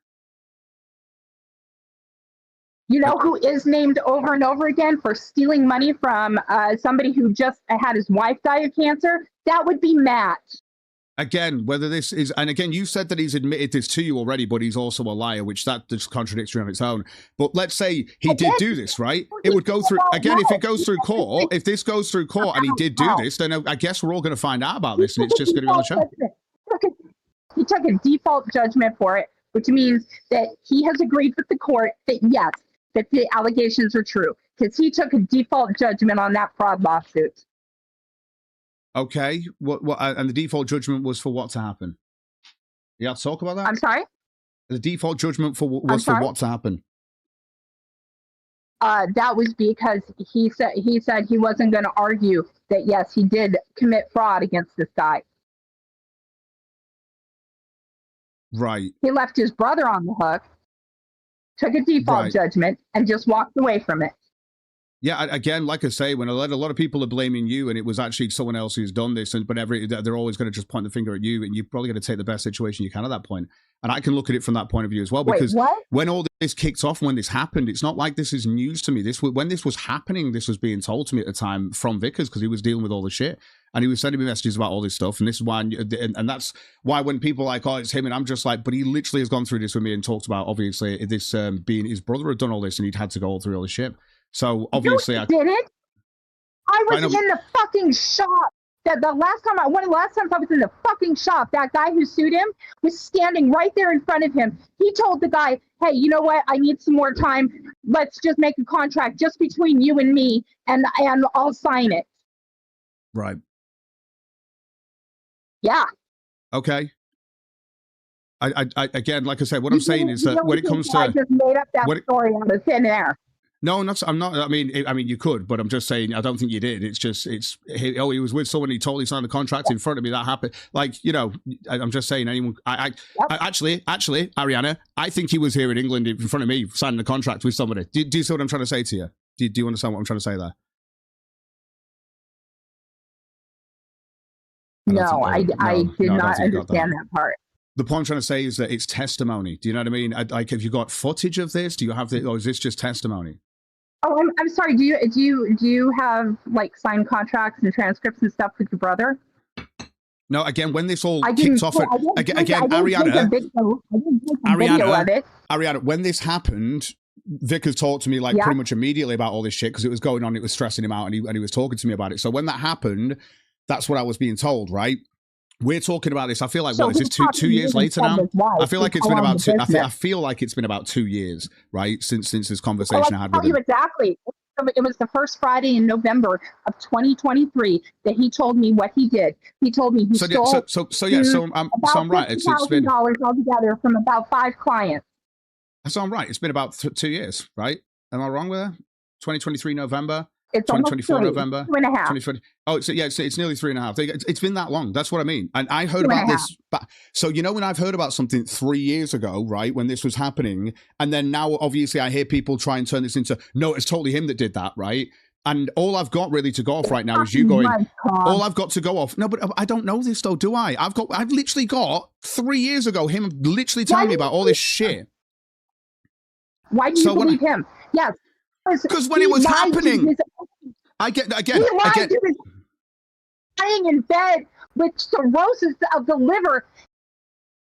You know who is named over and over again for stealing money from somebody who just had his wife die of cancer? That would be Matt.
Again, whether this is, and again, you said that he's admitted this to you already, but he's also a liar, which that just contradicts you on its own. But let's say he did do this, right? It would go through, again, if it goes through court, if this goes through court and he did do this, then I guess we're all going to find out about this, and it's just going to be on the show.
He took a default judgment for it, which means that he has agreed with the court that yes, that the allegations are true, because he took a default judgment on that fraud lawsuit.
Okay, what, and the default judgment was for what to happen? You have to talk about that?
I'm sorry?
The default judgment was for what to happen?
That was because he said he wasn't going to argue that, yes, he did commit fraud against this guy.
Right.
He left his brother on the hook, took a default judgment, and just walked away from it.
Yeah, again, like I say, when a lot of people are blaming you, and it was actually someone else who's done this, but they're always going to just point the finger at you, and you're probably going to take the best situation you can at that point. And I can look at it from that point of view as well, because when all this kicked off, when this happened, it's not like this is news to me. When this was happening, this was being told to me at the time from Vickers, because he was dealing with all the shit, and he was sending me messages about all this stuff. And this is why, and that's why when people are like, oh, it's him, and I'm just like, but he literally has gone through this with me and talked about, obviously, this being his brother had done all this, and he'd had to go all through all this shit. So obviously,
I did it. I was in the fucking shop. One of the last times I was in the fucking shop, that guy who sued him was standing right there in front of him. He told the guy, hey, you know what? I need some more time. Let's just make a contract just between you and me, and I'll sign it.
Right.
Yeah.
Okay. I again, like I said, what I'm saying is that when it comes to,
I just made up that story out of thin air.
No, I'm not. I mean, you could, but I'm just saying, I don't think you did. It's just, he was with someone, he totally signed the contract in front of me. That happened. Like, you know, I'm just saying, anyone. I actually, Arianna, I think he was here in England in front of me signing the contract with somebody. Do you see what I'm trying to say to you? Do you understand what I'm trying to say there?
No, I did not understand that part.
The point I'm trying to say is that it's testimony. Do you know what I mean? Like, have you got footage of this? Do you have or is this just testimony?
Oh, I'm sorry. Do you have like signed contracts and transcripts and stuff with your brother?
No. Again, when this all kicked off, Arianna, when this happened, Vickers talked to me like pretty much immediately about all this shit because it was going on. It was stressing him out, and he was talking to me about it. So when that happened, that's what I was being told, right? We're talking about this. I feel like, what is this, two years later now? I feel like it's been about two. I feel like it's been about 2 years, right, since this conversation I had with him.
Exactly. It was the first Friday in November of 2023 that he told me what he did. He told me he stole.
So I'm right. It's been
$50,000 altogether from about 5 clients.
So I'm right. It's been about 2 years, right? Am I wrong with that? 2023 November.
It's
2024 November.
2.5.
2020. Oh, so yeah, it's nearly 3.5. It's been that long. That's what I mean. And I heard about this. So, you know, when I've heard about something 3 years ago, right, when this was happening, and then now obviously I hear people try and turn this into, no, it's totally him that did that, right? And all I've got really to go off right now is you going, all I've got to go off. No, but I don't know this though, do I? I've literally got 3 years ago, him literally telling me about all this shit.
Why do you believe him? Yes.
Because when it was happening, I get
he was lying in bed with cirrhosis of the liver.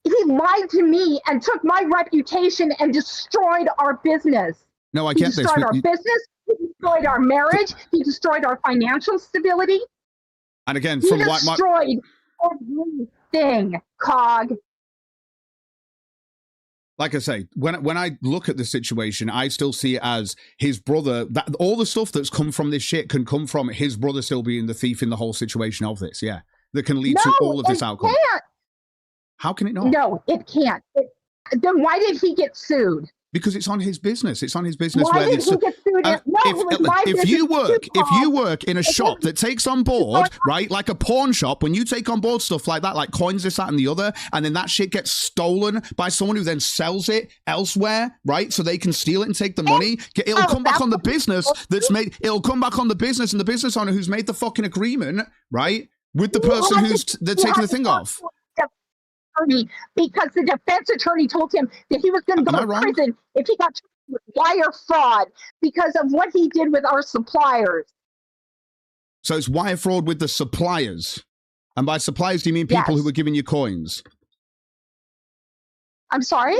He lied to me and took my reputation and destroyed our business.
No, I get this.
He destroyed our business. He destroyed our marriage. He destroyed our financial stability.
And again,
he destroyed everything, COG.
Like I say, when I look at the situation, I still see it as his brother. That all the stuff that's come from this shit can come from his brother still being the thief in the whole situation of this. Yeah, that can lead to all of this outcome.
Can't.
How can it not?
No, it can't. Then why did he get sued?
Because it's on his business. It's on his business.
Why did he get sued?
If you work in a shop that takes on board, right, like a pawn shop, when you take on board stuff like that, like coins, this, that, and the other, and then that shit gets stolen by someone who then sells it elsewhere, right, so they can steal it and take the money, it'll come back on the business that's made. It'll come back on the business and the business owner who's made the fucking agreement, right, with the person who's taking the thing off.
Because the defense attorney told him that he was going to go to prison if he got with wire fraud because of what he did with our suppliers.
So it's wire fraud with the suppliers. And by suppliers, do you mean people who were giving you coins?
I'm sorry?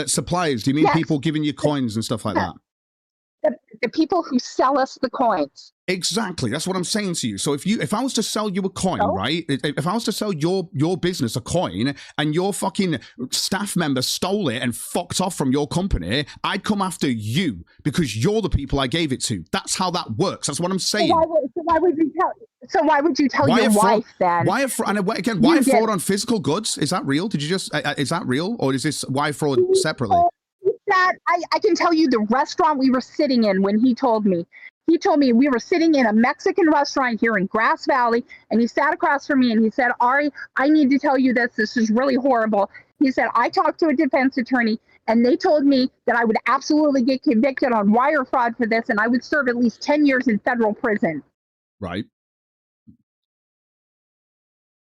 Suppliers, do you mean people giving you coins and stuff like that?
The people who sell us the coins.
Exactly. That's what I'm saying to you. So if I was to sell you a coin, right? If I was to sell your business a coin and your fucking staff member stole it and fucked off from your company, I'd come after you because you're the people I gave it to. That's how that works. That's what I'm saying.
So why would you tell your wife then?
Wire fraud on physical goods? Is that real? Did you just, is that real? Or is this wire fraud separately?
That I can tell you the restaurant we were sitting in when he told me. He told me we were sitting in a Mexican restaurant here in Grass Valley, and he sat across from me and he said, Ari, I need to tell you this. This is really horrible. He said, I talked to a defense attorney and they told me that I would absolutely get convicted on wire fraud for this and I would serve at least 10 years in federal prison.
Right.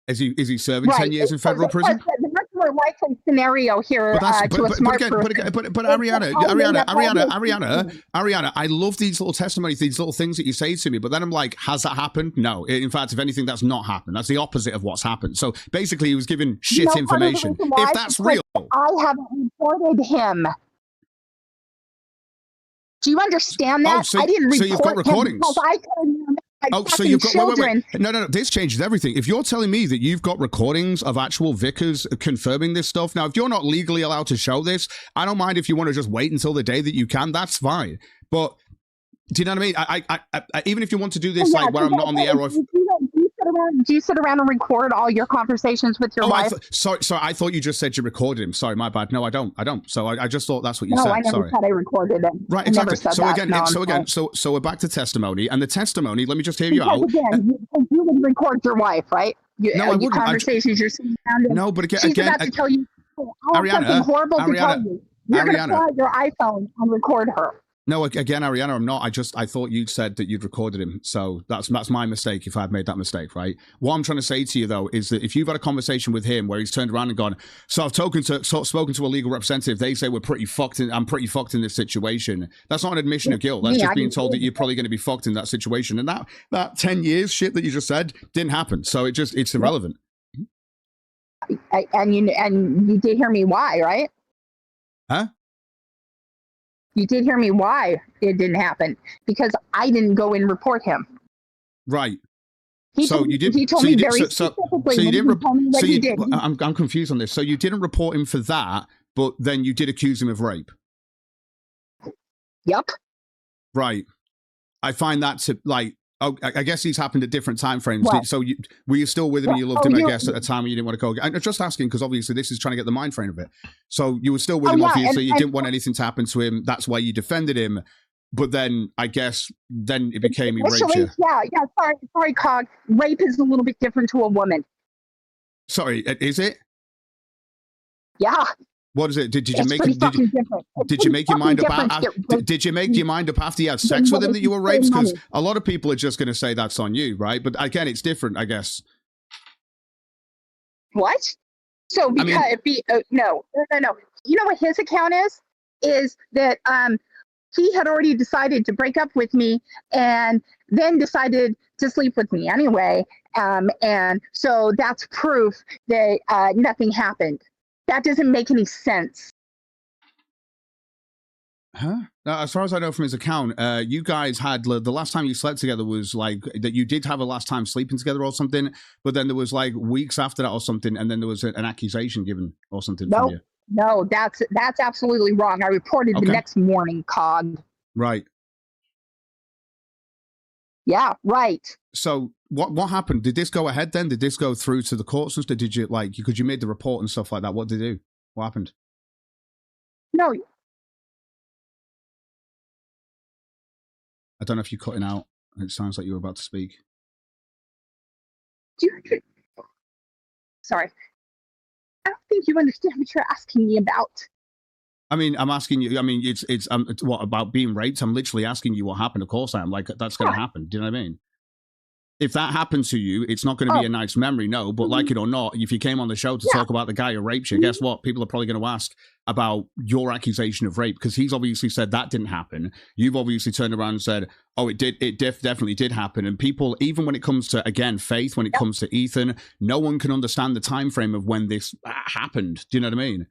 Is he serving 10 years in federal prison?
The much more likely scenario here to a smart person.
But Arianna, I love these little testimonies, these little things that you say to me, but then I'm like, has that happened? No. In fact, if anything, that's not happened. That's the opposite of what's happened. So basically, he was given shit information. If that's real.
I haven't reported him. Do you understand that?
I didn't report him. So you've got recordings.
Because I told him
so you've got wait. No. This changes everything. If you're telling me that you've got recordings of actual Vickers confirming this stuff, now if you're not legally allowed to show this, I don't mind if you want to just wait until the day that you can. That's fine. But do you know what I mean? I even if you want to do this where I'm not on the air.
Do you sit around and record all your conversations with your wife?
Sorry, I thought you just said you recorded him. Sorry, my bad. No, I don't. So I just thought that's what you said.
No, I never said I recorded him.
Right, exactly. So we're back to testimony, and the testimony. Let me just hear you out.
Again, you would record your wife, right?
No, I wouldn't.
Conversations you're sitting around.
No, but
she's about to tell you. I have something horrible to tell you. You're going to pull out your iPhone and record her.
No, again, Arianna, I'm not. I thought you'd said that you'd recorded him. So that's my mistake if I've made that mistake, right? What I'm trying to say to you, though, is that if you've had a conversation with him where he's turned around and gone, so I've spoken to a legal representative, they say we're pretty fucked I'm pretty fucked in this situation. That's not an admission of guilt. That's just being told that you're probably going to be fucked in that situation. And that 10 years shit that you just said didn't happen. So it's irrelevant.
And you did hear me why, right?
Huh?
You did hear me why it didn't happen, because I didn't go and report him.
Right.
He told me very specifically. So you didn't.
I'm confused on this. So you didn't report him for that, but then you did accuse him of rape.
Yep.
Right. I find that to Oh, I guess these happened at different time frames.
What?
So were you still with him? You loved him, I guess, at the time when you didn't want to go. I'm just asking because obviously this is trying to get the mind frame of it. So you were still with him, obviously. You didn't want anything to happen to him. That's why you defended him. But then I guess then it became he raped you.
Yeah. Sorry, Cog. Rape is a little bit different to a woman.
Sorry, is it?
Yeah.
What is it? Did you make your mind up after you had sex with him that you were raped? Because a lot of people are just going to say that's on you, right? But again, it's different, I guess.
What? So no. You know what his account is? Is that he had already decided to break up with me and then decided to sleep with me anyway. And so that's proof that nothing happened. That doesn't make any sense.
Huh? Now, as far as I know from his account, you guys had the last time you slept together was like that you did have a last time sleeping together or something, but then there was like weeks after that or something, and then there was an accusation given or something from you.
No, that's absolutely wrong. I reported the next morning, Cog.
Right.
Yeah, right.
So what happened? Did this go ahead then? Did this go through to the courts and stuff? Did you because you made the report and stuff like that? What did they do? What happened?
No.
I don't know if you're cutting out. It sounds like you were about to speak.
Sorry. I don't think you understand what you're asking me about.
I mean, I'm asking you. I mean, it's what about being raped? I'm literally asking you what happened. Of course, I am. Like that's going to happen. Do you know what I mean? If that happened to you, it's not going to be a nice memory, no. But like it or not, if you came on the show to talk about the guy who raped you, guess what? People are probably going to ask about your accusation of rape because he's obviously said that didn't happen. You've obviously turned around and said, "Oh, it did. It definitely did happen." And people, even when it comes to Faith, when it comes to Ethan, no one can understand the time frame of when this happened. Do you know what I mean?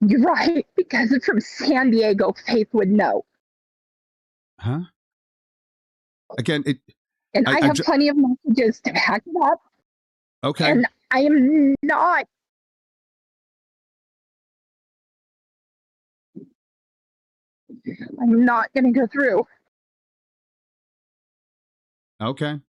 You're right, because it's from San Diego. Faith would know.
Huh? Again,
I have plenty of messages to back it up.
Okay.
And I am not. I'm not going to go through.
Okay.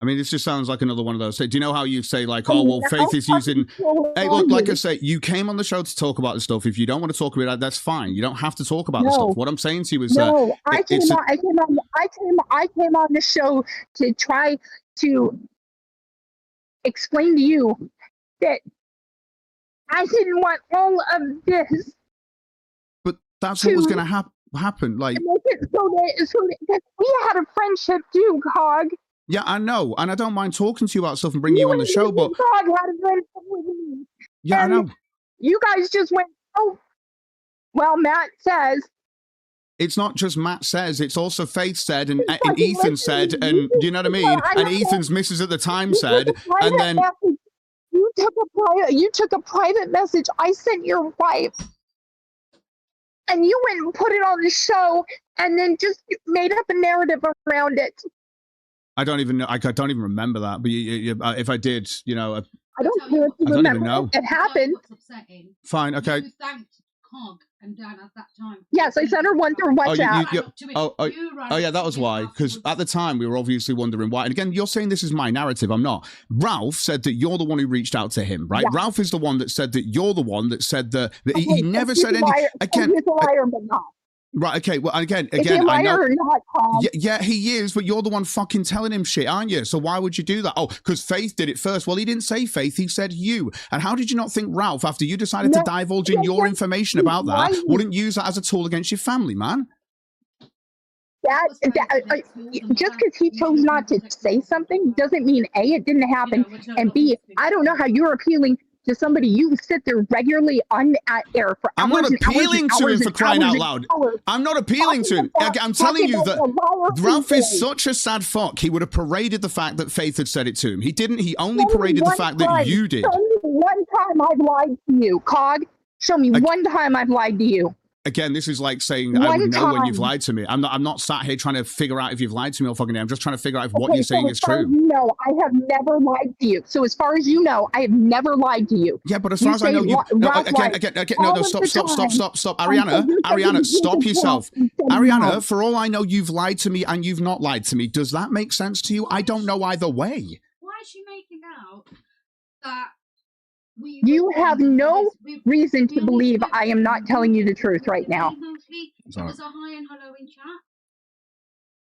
I mean, this just sounds like another one of those. Do you know how you say, like, oh, well, Faith is using... Hey, look, like I say, you came on the show to talk about this stuff. If you don't want to talk about it, that's fine. You don't have to talk about this stuff. What I'm saying to you is...
No, I came on the show to try to explain to you that I didn't want all of this.
But that's what was going to happen. Like,
so that we had a friendship too, Cog.
Yeah, I know, and I don't mind talking to you about stuff and bringing you on the show, but
Cog had a friendship with me.
Yeah,
and
I know.
You guys just went, oh, well, Matt says.
It's not just Matt says, it's also Faith said, and Ethan said, and you know what I mean? And Ethan's missus at the time said, and then...
You took a private message I sent your wife, and you went and put it on the show, and then just made up a narrative around it.
I don't even know. I don't even remember that. But if I did, you know,
I don't care if you remember. Know. It happened.
Fine. Okay.
You thanked Cog and Dan at that time.
Yes, I sent her one through WhatsApp.
Oh, yeah, that was why. Because at the time we were obviously wondering why. And again, you're saying this is my narrative. I'm not. Ralph said that you're the one who reached out to him, right? Yeah. Ralph is the one that said that you're the one that said that he never said anything. Again,
he's a liar, but not.
Right, okay, well, again,
is he a liar
I know.
Or not, Tom?
Yeah, he is, but you're the one fucking telling him shit, aren't you? So why would you do that? Oh, because Faith did it first. Well, he didn't say Faith, he said you. And how did you not think Ralph, after you decided to divulge in your information about that, wouldn't use that as a tool against your family, man?
Just because he chose not to say something doesn't mean A, it didn't happen, and B, I don't know how you're appealing to somebody you sit there regularly on air for hours.
I'm not appealing to him for crying out loud. I'm not appealing to him. I'm telling you that Ralph is such a sad fuck. He would have paraded the fact that Faith had said it to him. He didn't. He only paraded the fact that you did.
Show me one time I've lied to you, Cog. Show me one time I've lied to you.
Again, this is like saying I would know when you've lied to me. I'm not sat here trying to figure out if you've lied to me all fucking day. I'm just trying to figure out if what you're saying is true.
No, I have never lied to you. So as far as you know, I have never lied to you.
Yeah, but as far as I know, you stop. Arianna, stop yourself. Arianna, for all I know, you've lied to me and you've not lied to me. Does that make sense to you? I don't know either way.
Why is she making out that?
You have no reason to believe I am not telling you the truth right now.
It was a hi and hello in chat.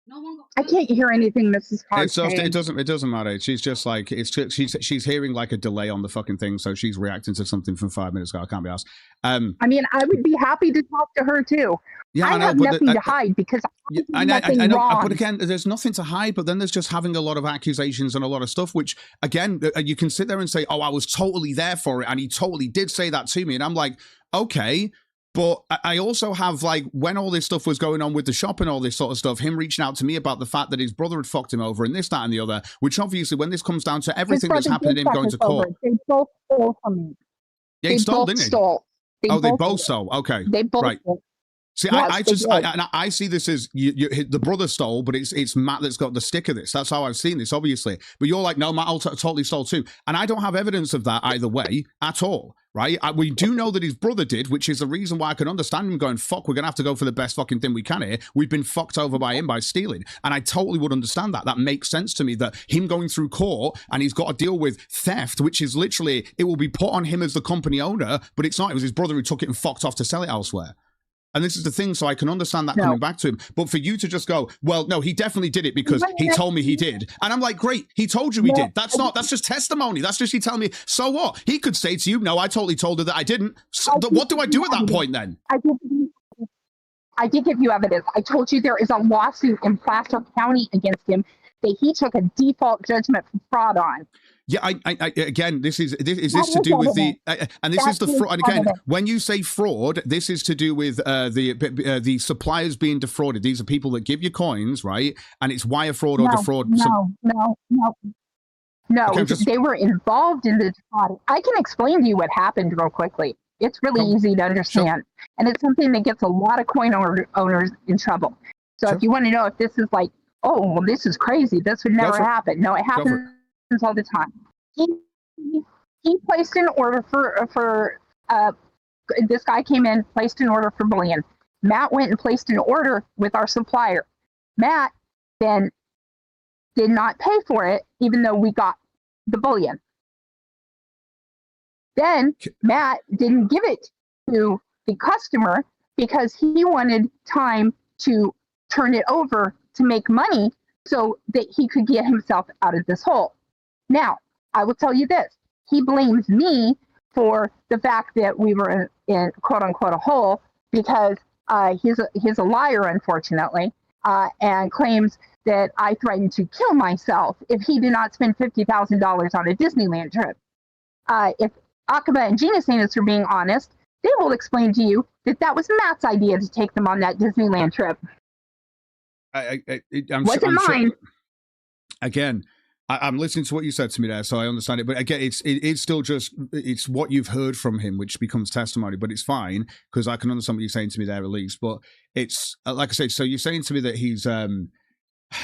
No one got
I can't hear anything Mrs. Carr saying.
It doesn't matter. She's just like she's hearing like a delay on the fucking thing, so she's reacting to something from 5 minutes ago. I can't be asked.
I mean, I would be happy to talk to her too.
Yeah,
I have nothing to hide because I know.
Wrong. But again, there's nothing to hide. But then there's just having a lot of accusations and a lot of stuff, which again, you can sit there and say, "Oh, I was totally there for it," and he totally did say that to me, and I'm like, okay. But I also have, like, when all this stuff was going on with the shop and all this sort of stuff, him reaching out to me about the fact that his brother had fucked him over and this, that, and the other, which obviously, when this comes down to everything that's happened to him going to court.
They both stole from me.
Yeah, he stole, didn't he? They both stole. Okay.
They both stole.
See, yes, I see this as the brother stole, but it's Matt that's got the stick of this. That's how I've seen this, obviously. But you're like, no, Matt totally stole too. And I don't have evidence of that either way at all, right? We do know that his brother did, which is the reason why I can understand him going, fuck, we're going to have to go for the best fucking thing we can here. We've been fucked over by him by stealing. And I totally would understand that. That makes sense to me, that him going through court and he's got to deal with theft, which is literally, it will be put on him as the company owner, but it's not. It was his brother who took it and fucked off to sell it elsewhere. And this is the thing, so I can understand that coming back to him. But for you to just go, well, no, he definitely did it because he told me he did. And I'm like, great, he told you he did. That's just testimony. That's just you telling me, so what? He could say to you, no, I totally told her that I didn't. So what do I do at that point then?
I did give you evidence. I told you there is a lawsuit in Placer County against him that he took a default judgment for fraud on.
Yeah, again, this is to do with the and this is the fraud. And again, when you say fraud, this is to do with the suppliers being defrauded. These are people that give you coins, right? And it's wire fraud or defraud.
No. Okay, they were involved in the defraud. I can explain to you what happened real quickly. It's really easy to understand, and it's something that gets a lot of coin owners in trouble. So if you want to know if this is like, oh, well, this is crazy, this would never happen. No, it happens all the time. He placed an order for this guy came in, placed an order for bullion. Matt went and placed an order with our supplier. Matt then did not pay for it, even though we got the bullion. Then Matt didn't give it to the customer because he wanted time to turn it over to make money so that he could get himself out of this hole. Now, I will tell you this. He blames me for the fact that we were in quote unquote a hole because he's a liar, unfortunately, and claims that I threatened to kill myself if he did not spend $50,000 on a Disneyland trip. If Aqaba and Gina Sanis are being honest, they will explain to you that that was Matt's idea to take them on that Disneyland trip.
I'm
mine.
Sure, again, I'm listening to what you said to me there, so I understand it. But again, it's still just, it's what you've heard from him, which becomes testimony. But it's fine, because I can understand what you're saying to me there, at least. But it's, like I said, so you're saying to me that he's,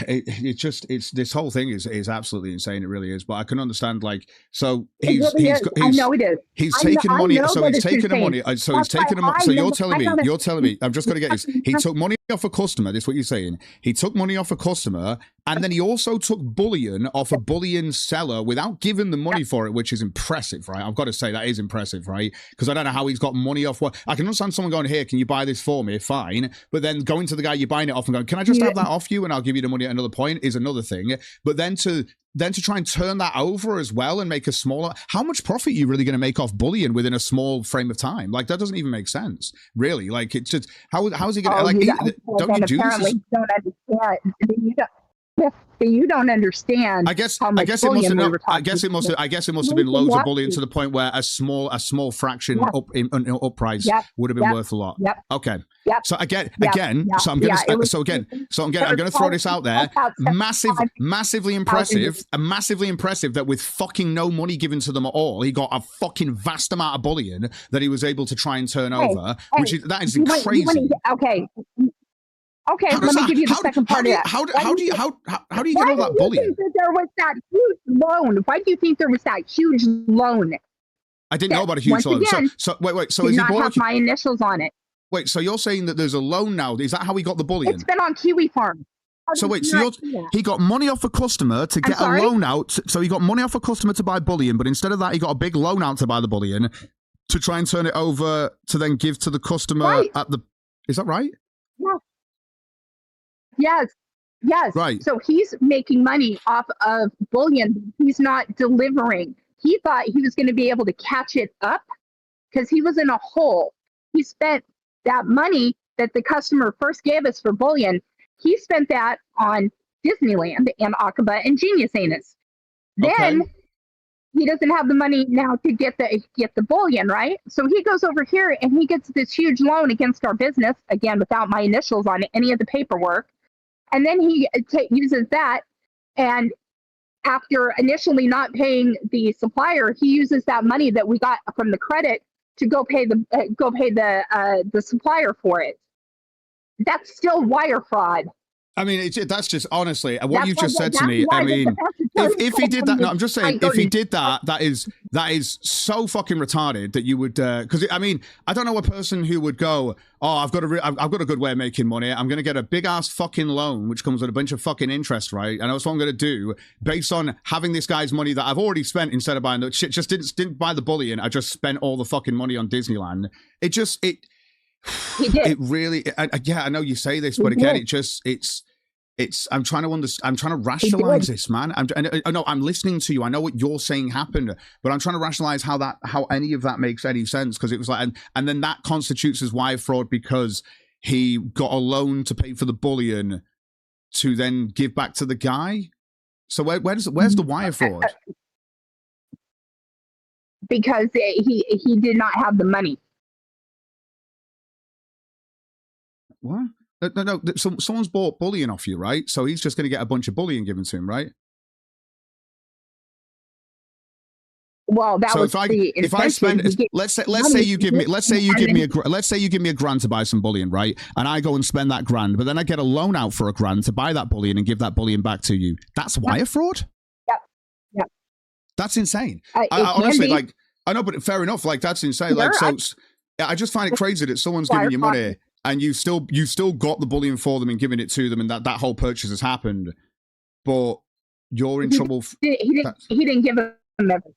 it's this whole thing is absolutely insane. It really is. But I can understand, like, so he's
I know it is.
He's taking money. So he's taking the money. So he's taking the. So you're telling me. I'm just going to get this. He took money off a customer. That's what you're saying. He took money off a customer, and then he also took bullion off a bullion seller without giving the money for it, which is impressive, right? I've got to say that is impressive, right? Because I don't know how he's got money off. What I can understand someone going, here, can you buy this for me? Fine, but then going to the guy you're buying it off and going, can I just have that off you and I'll give you the money at another point is another thing. But then to try and turn that over as well and make a smaller, how much profit are you really going to make off bullion within a small frame of time? Like, that doesn't even make sense, really. Like, it's just, how is he going to, don't you do this?
Don't understand. You don't understand.
I guess it must have been loads of bullion to the point where a small fraction up price would have been worth a lot. Okay. So I'm gonna throw this out there. Massively impressive that with fucking no money given to them at all, he got a fucking vast amount of bullion that he was able to try and turn over, that is crazy.
Okay, let me give you the second part of that.
How do you get all that bullion?
Why do you think that there was that huge loan? Why do you think there was that huge loan?
I didn't know about a huge loan. So wait. So is
not have my initials on it?
Wait. So you're saying that there's a loan now? Is that how he got the bullion?
It's been on Kiwi Farm.
So wait. So he got money off a customer to get a loan out. So he got money off a customer to buy bullion, but instead of that, he got a big loan out to buy the bullion to try and turn it over to then give to the customer at the. Is that right?
Yeah. Yes.
Right.
So he's making money off of bullion. He's not delivering. He thought he was going to be able to catch it up because he was in a hole. He spent that money that the customer first gave us for bullion. He spent that on Disneyland and Aqaba and Genius Anus. Then he doesn't have the money now to get the bullion, right? So he goes over here and he gets this huge loan against our business, again, without my initials on any of the paperwork. And then he uses that, and after initially not paying the supplier, he uses that money that we got from the credit to go pay the supplier for it. That's still wire fraud.
I mean, that's just honestly what you just said to me. I mean, if he did that, no, I'm just saying, if he did that, that is so fucking retarded that you would, because I mean, I don't know a person who would go, oh, I've got a good way of making money. I'm going to get a big ass fucking loan, which comes with a bunch of fucking interest, right? And that's what I'm going to do based on having this guy's money that I've already spent instead of buying the shit. Just didn't buy the bullion. I just spent all the fucking money on Disneyland. It really, I know you say this, but again, I'm trying to rationalize this, man. I'm listening to you. I know what you're saying happened, but I'm trying to rationalize how any of that makes any sense. Because it was like, and then that constitutes as wire fraud because he got a loan to pay for the bullion to then give back to the guy. So where's the wire fraud?
Because he did not have the money.
What? No. Someone's bought bullion off you, right? So he's just going to get a bunch of bullion given to him, right?
Well, that was
if I spend, let's say you give me a grand to buy some bullion, right? And I go and spend that grand, but then I get a loan out for a grand to buy that bullion and give that bullion back to you. That's wire fraud.
Yep.
That's insane. I honestly, like, I know, but fair enough. Like, that's insane. Like, so I just find it crazy that someone's giving you money. And you still got the bullion for them and giving it to them, and that whole purchase has happened. But you're in trouble.
He didn't give him everything.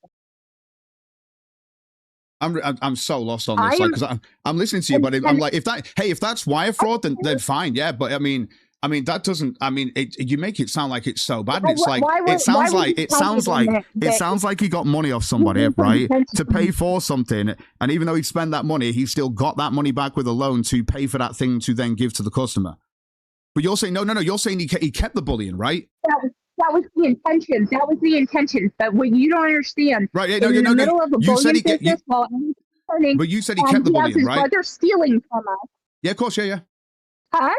I'm so lost on this, like, because I'm listening to you, but I'm like, if that's wire fraud, then fine, yeah. But I mean, that doesn't. I mean, you make it sound like it's so bad. And it's like it sounds like he got money off somebody, right, to pay for something, and even though he spent that money, he still got that money back with a loan to pay for that thing to then give to the customer. But you're saying no. You're saying he kept the bullion, right?
That was the intention. That was the intention. But what you don't understand,
right?
in the middle of a bullion business,
but you said he kept the bullion, right?
Brother stealing from us.
Yeah, of course, yeah.
Huh?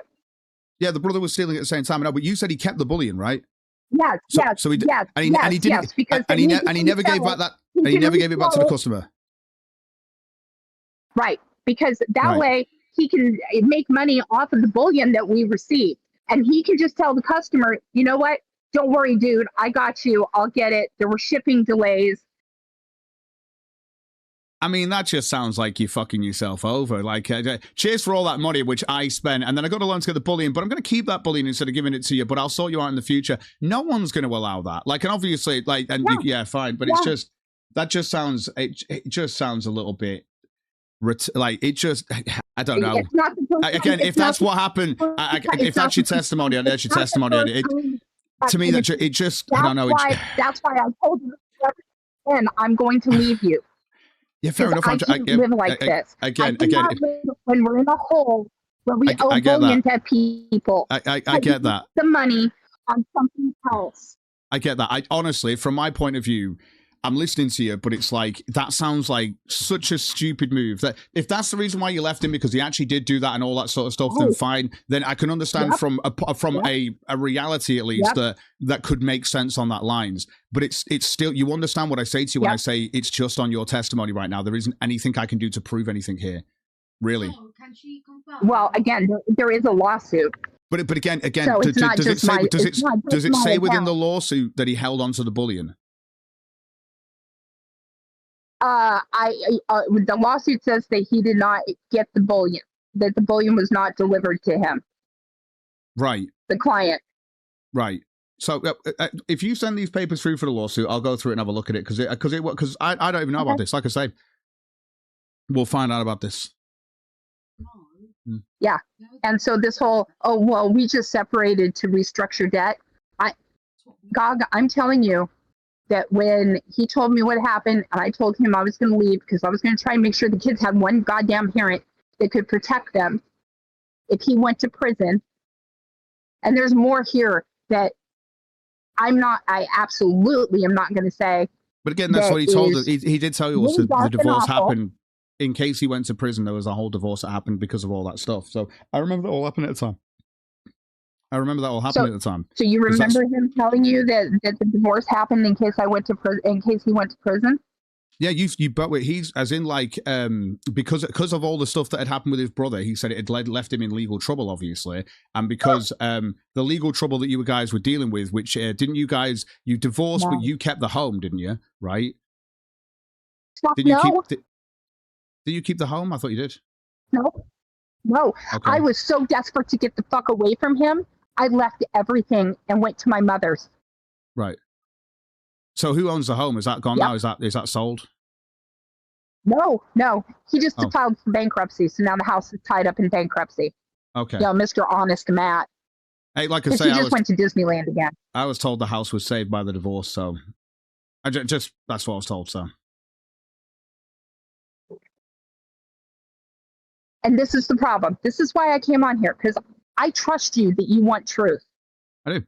Yeah, the brother was stealing at the same time. No, but you said he kept the bullion, right?
Yes,
so he did, and he didn't,
yes, because
and he never gave back that, and he never gave it back to the customer.
Right, because that way he can make money off of the bullion that we receive, and he can just tell the customer, you know what? Don't worry, dude. I got you. I'll get it. There were shipping delays.
I mean, that just sounds like you're fucking yourself over. Like, cheers for all that money, which I spent, and then I got a loan to get the bullion, but I'm going to keep that bullion instead of giving it to you, but I'll sort you out in the future. No one's going to allow that. Like, and obviously, like, and yeah fine, but it's just, it just sounds a little bit, like, it just, I don't know. Again, if that's what happened, if that's your testimony, that's your testimony. To me, I don't know.
That's why I told you, and I'm going to leave you.
Yeah, fair enough.
I can't live like this.
Again,
when we're in a hole where we owe bullion to people.
I get that.
The money on something else.
I get that. I honestly, from my point of view, I'm listening to you, but it's like, that sounds like such a stupid move. That if that's the reason why you left him, because he actually did do that and all that sort of stuff, then fine. Then I can understand from a reality, at least, that could make sense on that lines. But it's still, you understand what I say to you when I say it's just on your testimony right now. There isn't anything I can do to prove anything here. Really.
Oh, can she confirm?
Well, again, there is a lawsuit.
But again,
so
does it say within the lawsuit that he held onto the bullion?
The lawsuit says that he did not get the bullion, that the bullion was not delivered to him.
Right.
The client.
Right. So if you send these papers through for the lawsuit, I'll go through it and have a look at it because I don't even know about this. Like I say, we'll find out about this.
Yeah. And so this whole, we just separated to restructure debt. I'm telling you, that when he told me what happened, and I told him I was going to leave because I was going to try and make sure the kids had one goddamn parent that could protect them if he went to prison. And there's more here that I absolutely am not going to say.
But again, that's what he told us. He did tell you also the divorce happened in case he went to prison. There was a whole divorce that happened because of all that stuff. So I remember that all happened at the time. At the time. So you
remember him telling you that the divorce happened in case in case he went to prison?
Yeah, but he's as in like because of all the stuff that had happened with his brother, he said it had left him in legal trouble, obviously, and because the legal trouble that you guys were dealing with, which didn't you guys divorced, but you kept the home, didn't you? Right? Did you keep the home? I thought you did.
No. Okay. I was so desperate to get the fuck away from him. I left everything and went to my mother's.
Right. So who owns the home? Is that gone now? Is that sold?
No. He just filed for bankruptcy. So now the house is tied up in bankruptcy.
Okay.
Mr. Honest Matt.
Hey, like I say,
he just went to Disneyland again.
I was told the house was saved by the divorce, so I just that's what I was told. So.
And this is the problem. This is why I came on here, because I trust you that you want truth.
I do.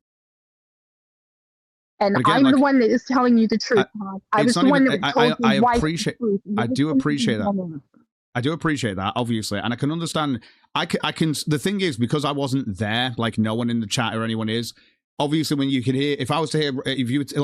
And again, I'm the one that is telling you the truth. I was the one that told you why.
I do appreciate that. I do appreciate that, obviously. And I can understand. I can. The thing is, because I wasn't there, like no one in the chat or anyone is, obviously, when you can hear, if I was to hear,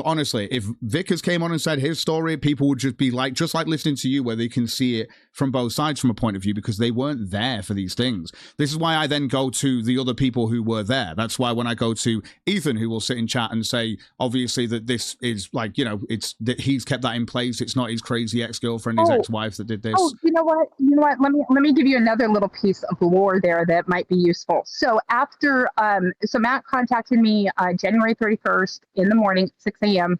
honestly, if Vickers came on and said his story, people would just be like, just like listening to you, where they can see it from both sides from a point of view, because they weren't there for these things. This is why I then go to the other people who were there. That's why when I go to Ethan, who will sit in chat and say, obviously, that this is like, it's that he's kept that in place. It's not his crazy ex-girlfriend, his ex-wife that did this.
Oh, you know what? Let me give you another little piece of lore there that might be useful. So after, so Matt contacted me January 31st in the morning, 6 a.m.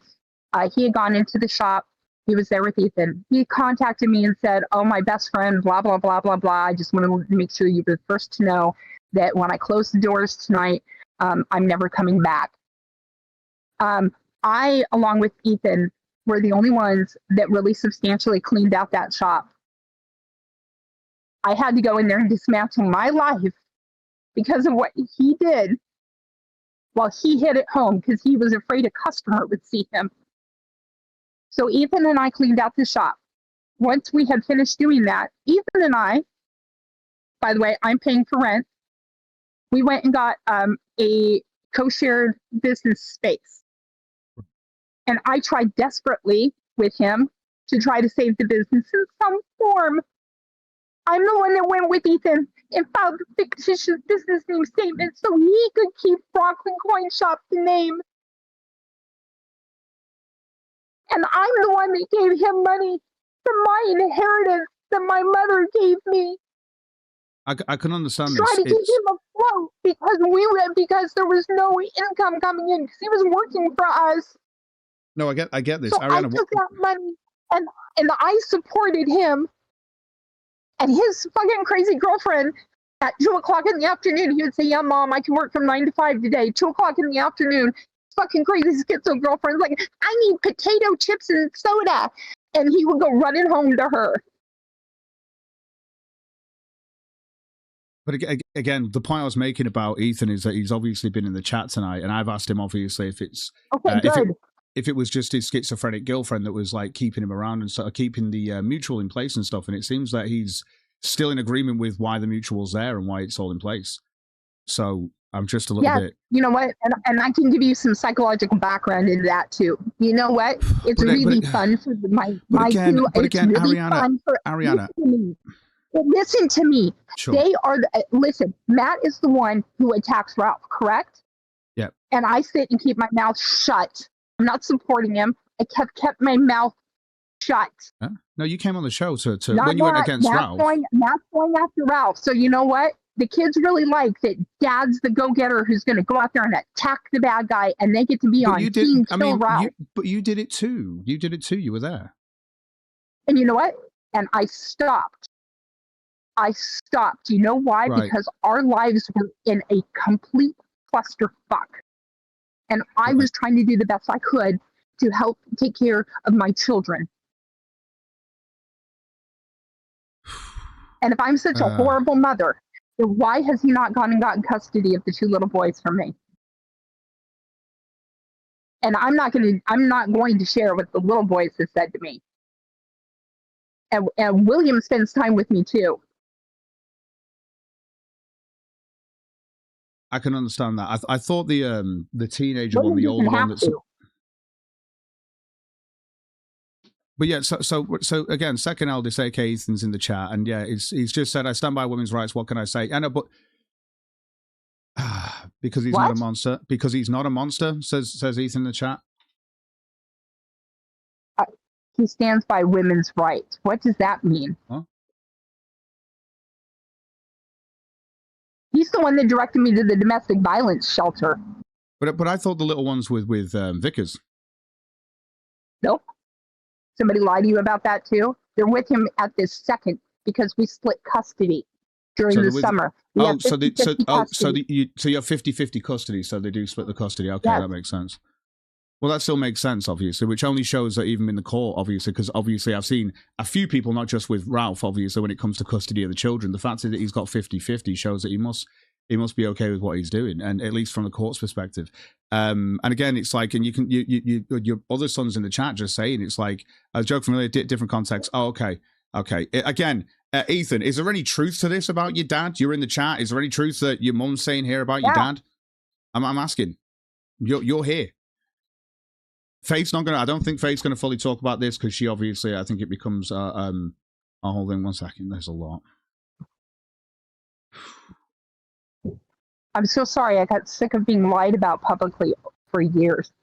He had gone into the shop. He was there with Ethan. He contacted me and said, oh, my best friend, blah, blah, blah, blah, blah. I just wanted to make sure you were the first to know that when I close the doors tonight, I'm never coming back. I, along with Ethan, were the only ones that really substantially cleaned out that shop. I had to go in there and dismantle my life because of what he did while he hid at home because he was afraid a customer would see him. So Ethan and I cleaned out the shop. Once we had finished doing that, Ethan and I, by the way, I'm paying for rent. We went and got a co-shared business space. And I tried desperately with him to try to save the business in some form. I'm the one that went with Ethan and filed the fictitious business name statement so he could keep Franklin Coin Shop the name. And I'm the one that gave him money for my inheritance that my mother gave me.
I can understand this.
Try to keep him afloat because there was no income coming in because he was working for us.
No, I get this.
So
Arianna,
I took that money and I supported him. And his fucking crazy girlfriend at 2 o'clock in the afternoon, he would say, yeah, Mom, I can work from 9 to 5 today. 2 o'clock in the afternoon, fucking crazy schizo girlfriend, like, I need potato chips and soda. And he would go running home to her.
But again, the point I was making about Ethan is that he's obviously been in the chat tonight, and I've asked him, obviously, if it's...
Okay, good.
If it was just his schizophrenic girlfriend that was like keeping him around and sort of keeping the mutual in place and stuff, and it seems that he's still in agreement with why the mutual's there and why it's all in place. So I'm just a little bit...
You know what? And I can give you some psychological background into that too. You know what? It's really fun for my two. It's really fun for
Arianna.
Listen to me.
Sure.
They are listen. Matt is the one who attacks Ralph, correct?
Yeah.
And I sit and keep my mouth shut. I'm not supporting him. I kept my mouth shut.
Huh? No, you came on the show to when you went against Ralph.
Matt's going after Ralph. So you know what? The kids really like that Dad's the go-getter who's going to go out there and attack the bad guy, and they get to be on Team Kill Ralph.
But you did it too. You did it too. You were there.
And you know what? And I stopped. You know why?
Right.
Because our lives were in a complete clusterfuck. And I was trying to do the best I could to help take care of my children. And if I'm such a horrible mother, then why has he not gone and gotten custody of the 2 little boys from me? And I'm not going to share what the little boys have said to me. And William spends time with me too.
I can understand that. I thought the teenager one, the older one, that's... But yeah, so again, second eldest, aka Ethan's in the chat, and yeah, he's just said, "I stand by women's rights. What can I say?" I know, but because he's not a monster. Because he's not a monster, says Ethan in the chat.
He stands by women's rights. What does that mean?
Huh?
He's the one that directed me to the domestic violence shelter.
But I thought the little ones with Vickers.
Nope. Somebody lied to you about that too? They're with him at this second because we split custody during the summer. So you have 50-50 custody, so they do split the custody. Okay, yes. That makes sense. Well, that still makes sense, obviously, which only shows that even in the court, obviously, because obviously I've seen a few people, not just with Ralph, obviously, when it comes to custody of the children, the fact that he's got 50-50 shows that he must be okay with what he's doing, and at least from the court's perspective. And again, it's like, and your other son's in the chat just saying, it's like, a joke from really different context. Oh, okay. Again, Ethan, is there any truth to this about your dad? You're in the chat. Is there any truth that your mum's saying here about your dad? I'm asking. You're here. Faith's not gonna. I don't think Faith's gonna fully talk about this because she obviously. I think it becomes a whole thing. 1 second. There's a lot. I'm so sorry. I got sick of being lied about publicly for years.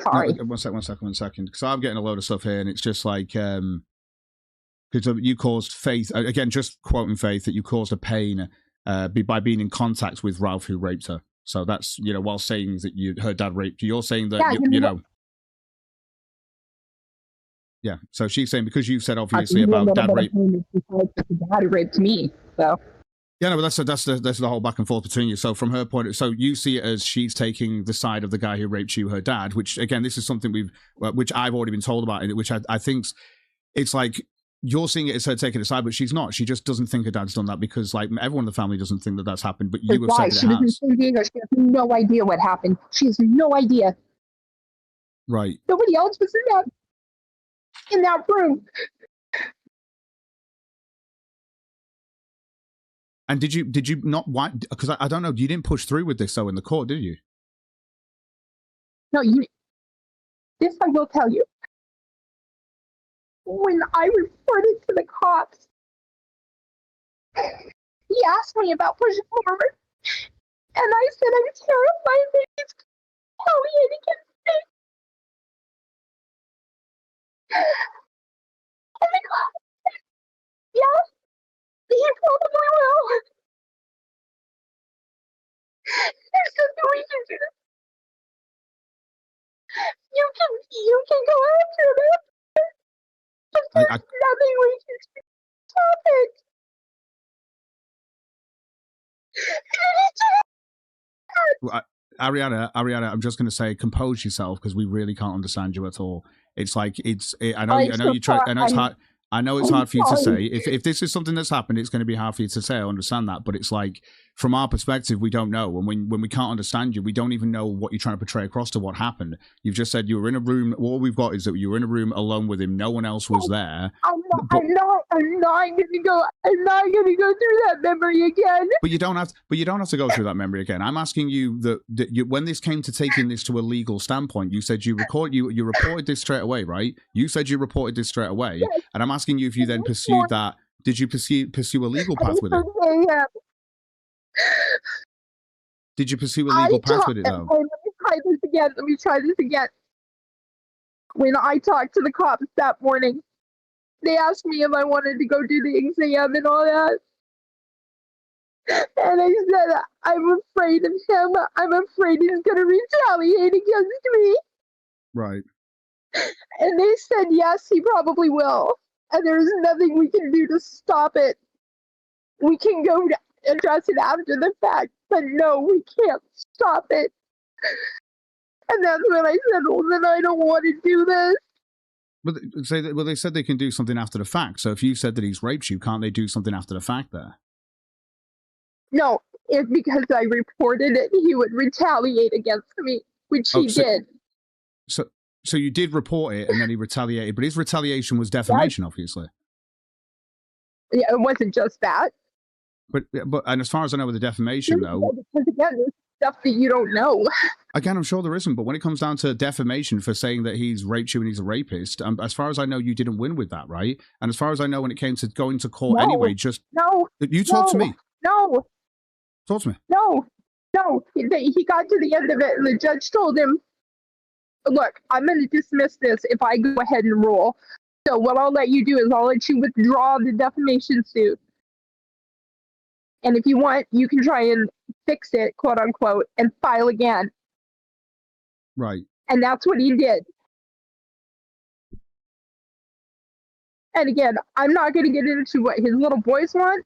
Sorry.
No, one second. Because I'm getting a load of stuff here, and it's just like because you caused Faith again. Just quoting Faith that you caused her pain by being in contact with Ralph, who raped her. So that's, you know, while saying that her dad raped you, you're saying that,
Yeah,
you know. Yeah, so she's saying because you said obviously
about
about dad rape.
Dad raped me, so.
Yeah, no, but that's the whole back and forth between you. So from her point, so you see it as she's taking the side of the guy who raped you, her dad. Which again, this is something which I've already been told about, which I think it's like you're seeing it as her taking a side, but she's not. She just doesn't think her dad's done that because like everyone in the family doesn't think that that's happened. But you have said that
she was in San Diego. She has no idea what happened. She has no idea.
Right.
Nobody else was in that room.
And did you not? Why? Because I don't know. You didn't push through with this though in the court, did you?
No, this I will tell you. When I reported to the cops, he asked me about pushing forward, and I said I'm terrified that he's retaliating against me. Oh my God! Yeah, he probably will. There's nothing we can do. You can go after him. But there's nothing we can do. Stop it.
Well, Arianna, I'm just going to say, compose yourself because we really can't understand you at all. It's like I know you try. I know it's hard. I know it's hard for you to say. If this is something that's happened, it's going to be hard for you to say. I understand that, but it's like from our perspective, we don't know. And when we can't understand you, we don't even know what you're trying to portray across to what happened. You've just said you were in a room. All we've got is that you were in a room alone with him. No one else was there.
I'm not going to go. I'm not going to go through that memory again.
But you don't have. But you don't have to go through that memory again. I'm asking you that when this came to taking this to a legal standpoint, you said you reported this straight away, right? You said you reported this straight away, yes. And I'm asking you if you then pursued that. Did you pursue a legal path with it? Did you pursue a legal path with it though?
Let me try this again. When I talked to the cops that morning, they asked me if I wanted to go do the exam and all that. And I said, I'm afraid of him. I'm afraid he's going to retaliate against me.
Right.
And they said, yes, he probably will. And there's nothing we can do to stop it. We can go address it after the fact, but no, we can't stop it. And that's when I said, well, then I don't want to do this.
But they said they can do something after the fact. So if you said that he's raped you, can't they do something after the fact there?
No, it's because I reported it, he would retaliate against me, which he did.
So you did report it, and then he retaliated, but his retaliation was defamation, obviously.
Yeah, it wasn't just that.
But and as far as I know with the defamation, though,
because again, there's stuff that you don't know.
Again, I'm sure there isn't, but when it comes down to defamation for saying that he's raped you and he's a rapist, as far as I know, you didn't win with that, right? And as far as I know, when it came to going to court anyway, you talk to me.
No.
Talk to me.
No. He got to the end of it, and the judge told him, look, I'm going to dismiss this if I go ahead and rule. So what I'll let you do is I'll let you withdraw the defamation suit. And if you want, you can try and fix it, quote unquote, and file again.
Right.
And that's what he did. And again, I'm not going to get into what his little boys want.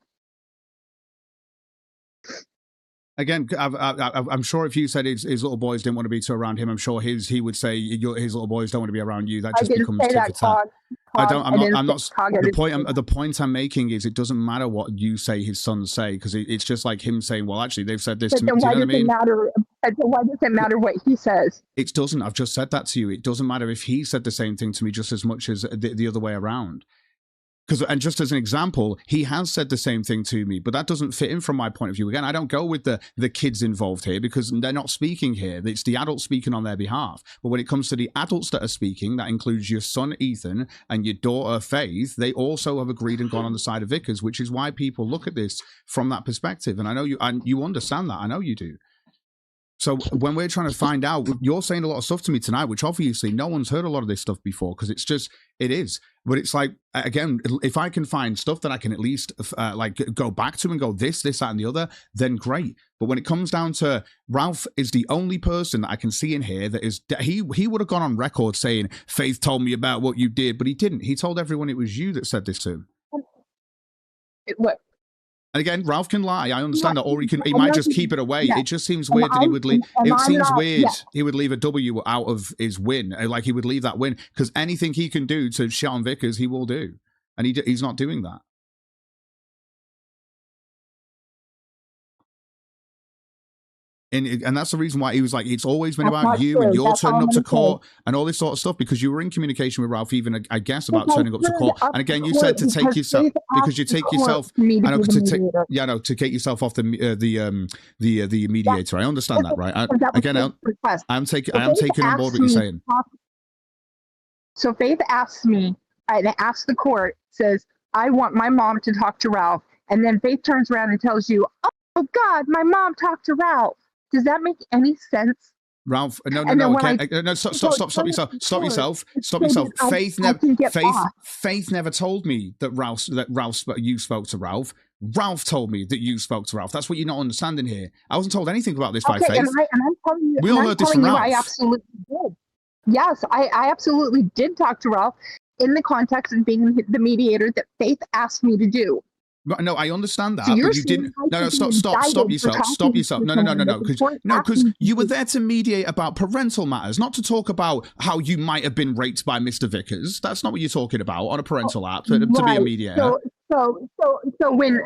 Again, I'm sure if you said his little boys didn't want to be around him, I'm sure he would say his little boys don't want to be around you. That just becomes tit for tat. I'm not. The point I'm making is it doesn't matter what you say his sons say, because it's just like him saying, well, actually, they've said this to me.
Why does it matter? Why does it matter what he says?
It doesn't. I've just said that to you. It doesn't matter if he said the same thing to me just as much as the other way around. And just as an example, he has said the same thing to me, but that doesn't fit in from my point of view. Again, I don't go with the kids involved here because they're not speaking here. It's the adults speaking on their behalf. But when it comes to the adults that are speaking, that includes your son, Ethan, and your daughter, Faith, they also have agreed and gone on the side of Vickers, which is why people look at this from that perspective. And I know you understand that. I know you do. So when we're trying to find out, you're saying a lot of stuff to me tonight, which obviously no one's heard a lot of this stuff before, because it is. But it's like, again, if I can find stuff that I can at least like go back to and go this, that, and the other, then great. But when it comes down to Ralph is the only person that I can see in here that is, he would have gone on record saying, Faith told me about what you did, but he didn't. He told everyone it was you that said this to him.
What?
And again, Ralph can lie. I understand that, or he might just keep it away.
Yeah.
It just seems weird that he would leave. It seems weird
yeah.
he would leave a W out of his win. Like he would leave that win because anything he can do to shit on Vickers, he will do, and he's not doing that. And that's the reason why he was like, it's always been about you and you're turning up to court and all this sort of stuff because you were in communication with Ralph, even I guess about turning up to court. And again, you said to take yourself because you take yourself. I know to get yourself off the mediator. I understand that, right? I'm taking on board what you're saying.
So Faith asks me, and asks the court, says, I want my mom to talk to Ralph, and then Faith turns around and tells you, oh God, my mom talked to Ralph. Does that make any sense?
Ralph, no, stop yourself. Faith never told me that you spoke to Ralph. Ralph told me that you spoke to Ralph. That's what you're not understanding here. I wasn't told anything about this by Faith.
And I'm telling you,
we all heard this from Ralph.
I absolutely did. Yes, I absolutely did talk to Ralph in the context of being the mediator that Faith asked me to do.
No, I understand that, so but you didn't. No, stop yourself. No, because you were there to mediate about parental matters, not to talk about how you might have been raped by Mr. Vickers. That's not what you're talking about on a parental app to be a mediator.
So when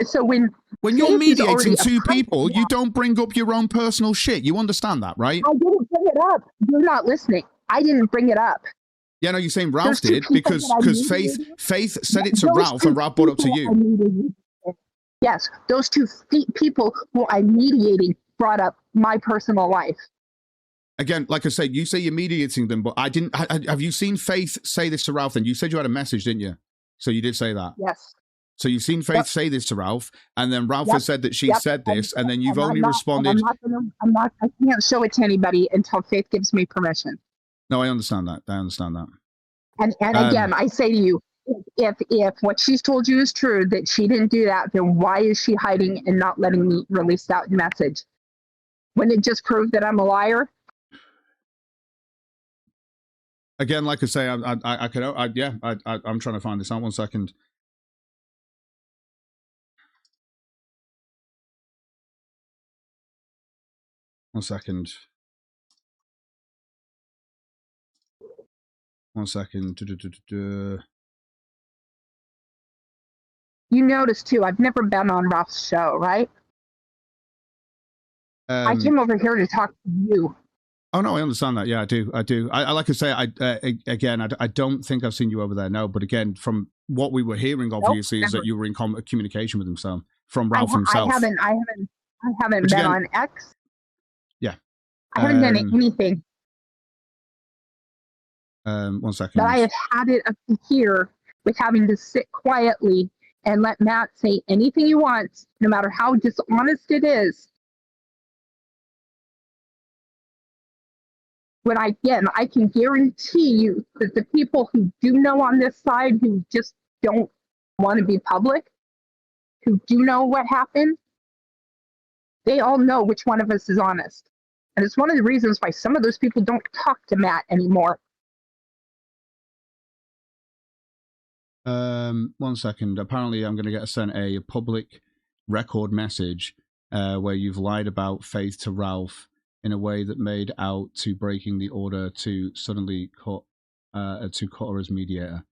you're mediating two people, you don't bring up your own personal shit. You understand that, right?
I didn't bring it up. You're not listening. I didn't bring it up.
Yeah, no, you're saying Ralph did because Faith said it to Ralph and Ralph brought it up to you.
Yes, those two people who I'm mediating brought up my personal life.
Again, like I said, you say you're mediating them, but I didn't. Have you seen Faith say this to Ralph? Then you said you had a message, didn't you? So you did say that.
Yes.
So you've seen Faith say this to Ralph, and then Ralph has said that she said this, and then you've only responded.
I can't show it to anybody until Faith gives me permission.
No, I understand that.
And again, I say to you, if what she's told you is true, that she didn't do that, then why is she hiding and not letting me release that message? Wouldn't it just prove that I'm a liar?
Again, like I say, I'm trying to find this out. 1 second. One second.
You notice too, I've never been on Ralph's show, right? I came over here to talk to you.
Oh no, I understand that. Yeah, I do. I like I say, I don't think I've seen you over there. No, but again, from what we were hearing, obviously, is that you were in communication with him. So from Ralph himself.
I haven't been on X.
Yeah.
I haven't done anything.
1 second.
But I have had it up to here with having to sit quietly and let Matt say anything he wants, no matter how dishonest it is. When I can guarantee you that the people who do know on this side, who just don't want to be public, who do know what happened, they all know which one of us is honest. And it's one of the reasons why some of those people don't talk to Matt anymore.
1 second. Apparently, I'm going to get sent a public record message where you've lied about Faith to Ralph in a way that made out to breaking the order to suddenly cut her as mediator.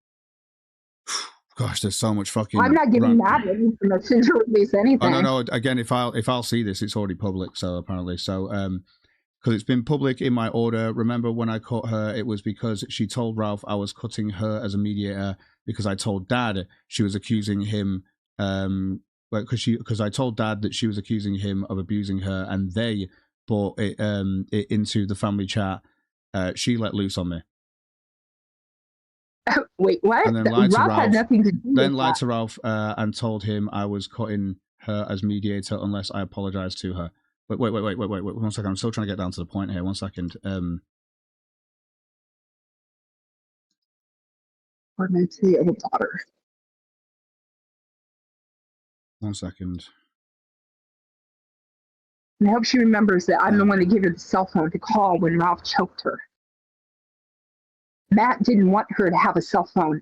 Gosh, there's so much fucking.
I'm not giving Matt any permission to release anything.
Oh no. Again, if I'll see this, it's already public. So apparently, because it's been public in my order. Remember when I caught her, it was because she told Ralph I was cutting her as a mediator because I told Dad she was accusing him, because I told Dad that she was accusing him of abusing her, and they brought it into the family chat. She let loose on me.
Wait, what?
And then lied to Ralph.
Had nothing to do
then
with
lied
that.
to Ralph and told him I was cutting her as mediator unless I apologized to her. Wait, 1 second. I'm still trying to get down to the point here. 1 second.
Or mentally ill daughter.
1 second.
And I hope she remembers that I'm the one that gave her the cell phone to call when Ralph choked her. Matt didn't want her to have a cell phone.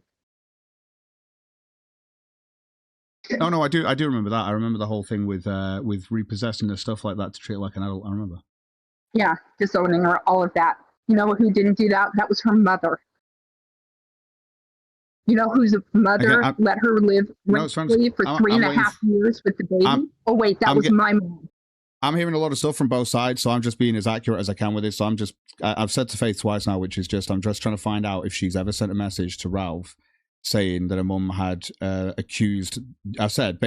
Oh no, I do remember that. I remember the whole thing with repossessing the stuff like that to treat it like an adult. I remember.
Yeah, disowning her, all of that. You know who didn't do that? That was her mother. You know whose mother let her live rent-free for 3.5 years with the baby? Oh wait, that was my mom.
I'm hearing a lot of stuff from both sides, so I'm just being as accurate as I can with this. So I've said to Faith twice now, which is I'm just trying to find out if she's ever sent a message to Ralph saying that her mum had accused. I've said,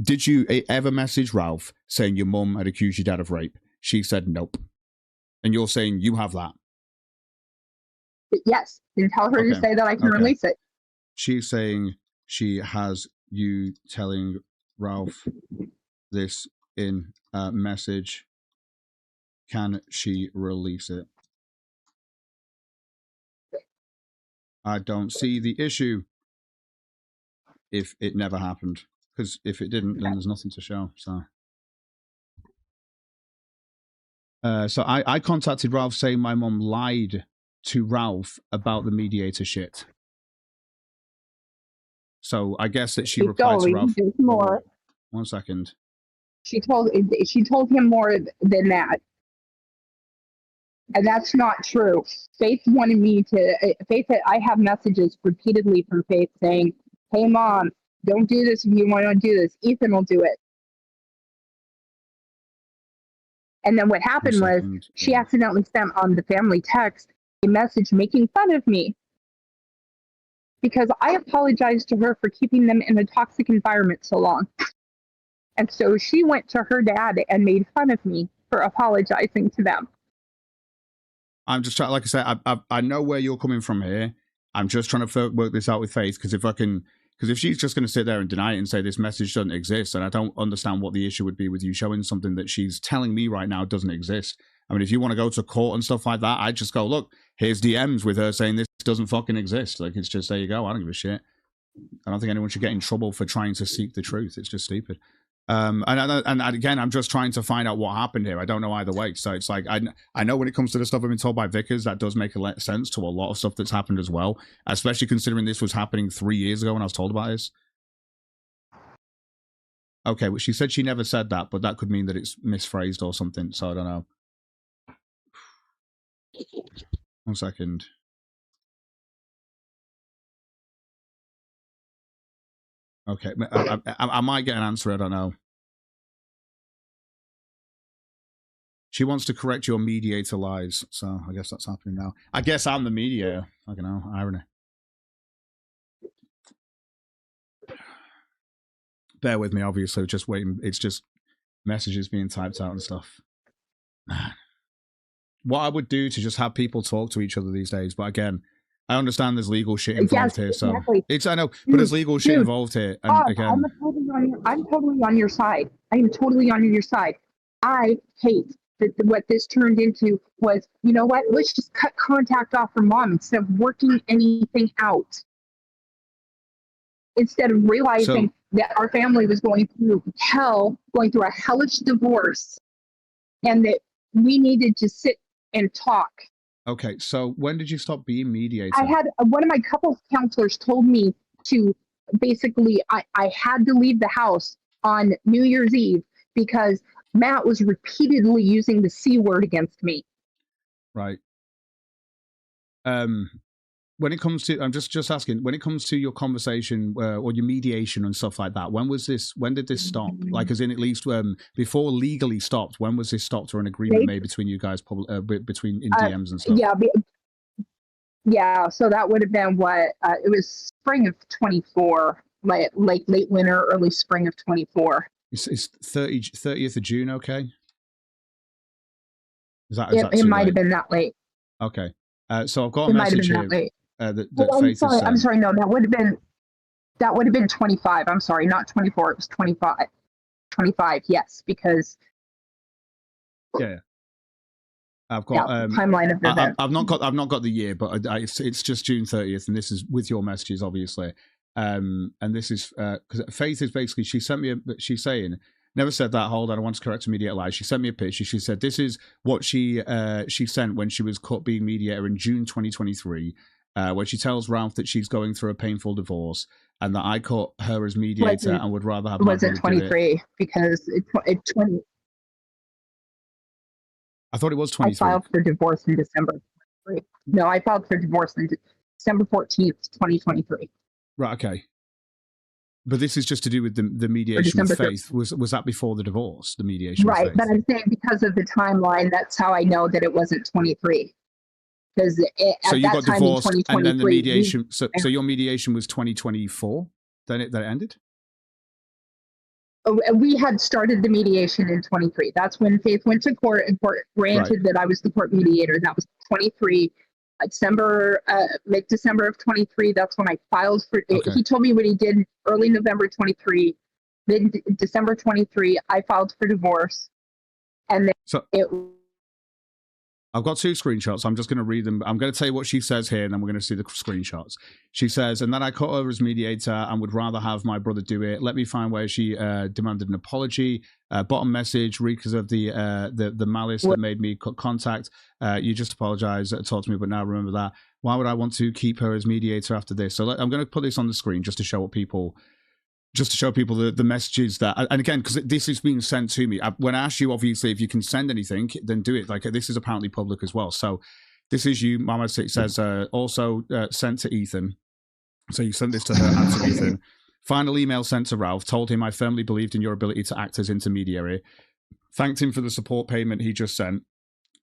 did you ever message Ralph saying your mum had accused your dad of rape? She said nope, and you're saying you have that.
Yes, and tell her to say that I can release it.
She's saying she has you telling Ralph this in a message. Can she release it? I don't see the issue if it never happened, because if it didn't, then there's nothing to show. So I contacted Ralph saying my mom lied to Ralph about the mediator shit. So I guess that she replied to Ralph.
More.
1 second.
She told him more than that. And that's not true. Faith wanted me to, I have messages repeatedly from Faith saying, hey mom, don't do this if you want to do this. Ethan will do it. And then what happened was she accidentally sent on the family text a message making fun of me. Because I apologized to her for keeping them in a toxic environment so long. And so she went to her dad and made fun of me for apologizing to them.
I'm just trying, like I said, I know where you're coming from here. I'm just trying to work this out with Faith, because if she's just going to sit there and deny it and say this message doesn't exist, then I don't understand what the issue would be with you showing something that she's telling me right now doesn't exist. I mean, if you want to go to court and stuff like that, I'd just go, look, here's DMs with her saying this doesn't fucking exist. Like, it's just, there you go. I don't give a shit. I don't think anyone should get in trouble for trying to seek the truth. It's just stupid. And again, I'm just trying to find out what happened here. I don't know either way. So it's like, I know when it comes to the stuff I've been told by Vickers, that does make sense to a lot of stuff that's happened as well, especially considering this was happening 3 years ago when I was told about this. Okay, well, she said she never said that, but that could mean that it's misphrased or something. So I don't know. 1 second. Okay, I might get an answer. I don't know. She wants to correct your mediator lies, so I guess that's happening now. I guess I'm the mediator. I don't know. Irony. Bear with me, obviously. Just waiting. It's just messages being typed out and stuff. What I would do to just have people talk to each other these days, but again, I understand there's legal shit involved here, so I know, but there's legal shit involved here. And again,
I'm totally on your side. I am totally on your side. I hate that what this turned into was, you know what? Let's just cut contact off from mom instead of working anything out. Instead of realizing that our family was going through hell, going through a hellish divorce, and that we needed to sit and talk.
Okay, so when did you stop being mediator?
I had one of my couples counselors told me to basically, I had to leave the house on New Year's Eve because Matt was repeatedly using the C word against me.
Right. When it comes to, I'm just asking, when it comes to your conversation or your mediation and stuff like that, when did this stop? Like, as in at least before legally stopped, when was this stopped or an agreement made between you guys, between in DMs and stuff?
Yeah, so that would have been what, it was spring of 24, like late winter, early spring of 24.
Is 30th of June okay?
It might have been that late.
Okay. So I've got a message here.
That late. I'm sorry. No, that would have been 25. I'm sorry, not 24. It was 25. 25. Yes, because.
Yeah. I've got
timeline of the event.
I've not got the year, but it's just June 30th, and this is with your messages, obviously. And this is because Faith is basically, she's saying, never said that. Hold on, I want to correct a mediator lie. She sent me a picture. She said this is what she sent when she was cut being mediator in June 2023, where she tells Ralph that she's going through a painful divorce and that I cut her as mediator and would rather have.
Was it 23? Because it 20.
I thought it was 23.
I filed for divorce in December. No, I filed for divorce in December 14th, 2023.
Right. Okay. But this is just to do with the mediation with Faith. Was that before the divorce, the mediation?
Right, but I'm saying because of the timeline, that's how I know that it wasn't 23. Because
so you got divorced, and then the mediation. So your mediation was 2024. Then it ended.
We had started the mediation in 23. That's when Faith went to court, and court granted that I was the court mediator. That was 23. Mid-December of 23, that's when I filed for it. He told me what he did early November 23. Mid-December 23, I filed for divorce. And then
I've got two screenshots. I'm just going to read them. I'm going to tell you what she says here, and then we're going to see the screenshots. She says, and then I cut over as mediator and would rather have my brother do it. Let me find where she demanded an apology. Bottom message, because of the malice that made me cut contact. You just apologize, talk to me, but now remember that. Why would I want to keep her as mediator after this? So I'm going to put this on the screen just to show what people... Just to show people the messages that, and again, because this is being sent to me. When I asked you, obviously, if you can send anything, then do it. Like, this is apparently public as well. So this is you. Mama says, also sent to Ethan. So you sent this to her and to Ethan. Final email sent to Ralph. Told him I firmly believed in your ability to act as intermediary. Thanked him for the support payment he just sent.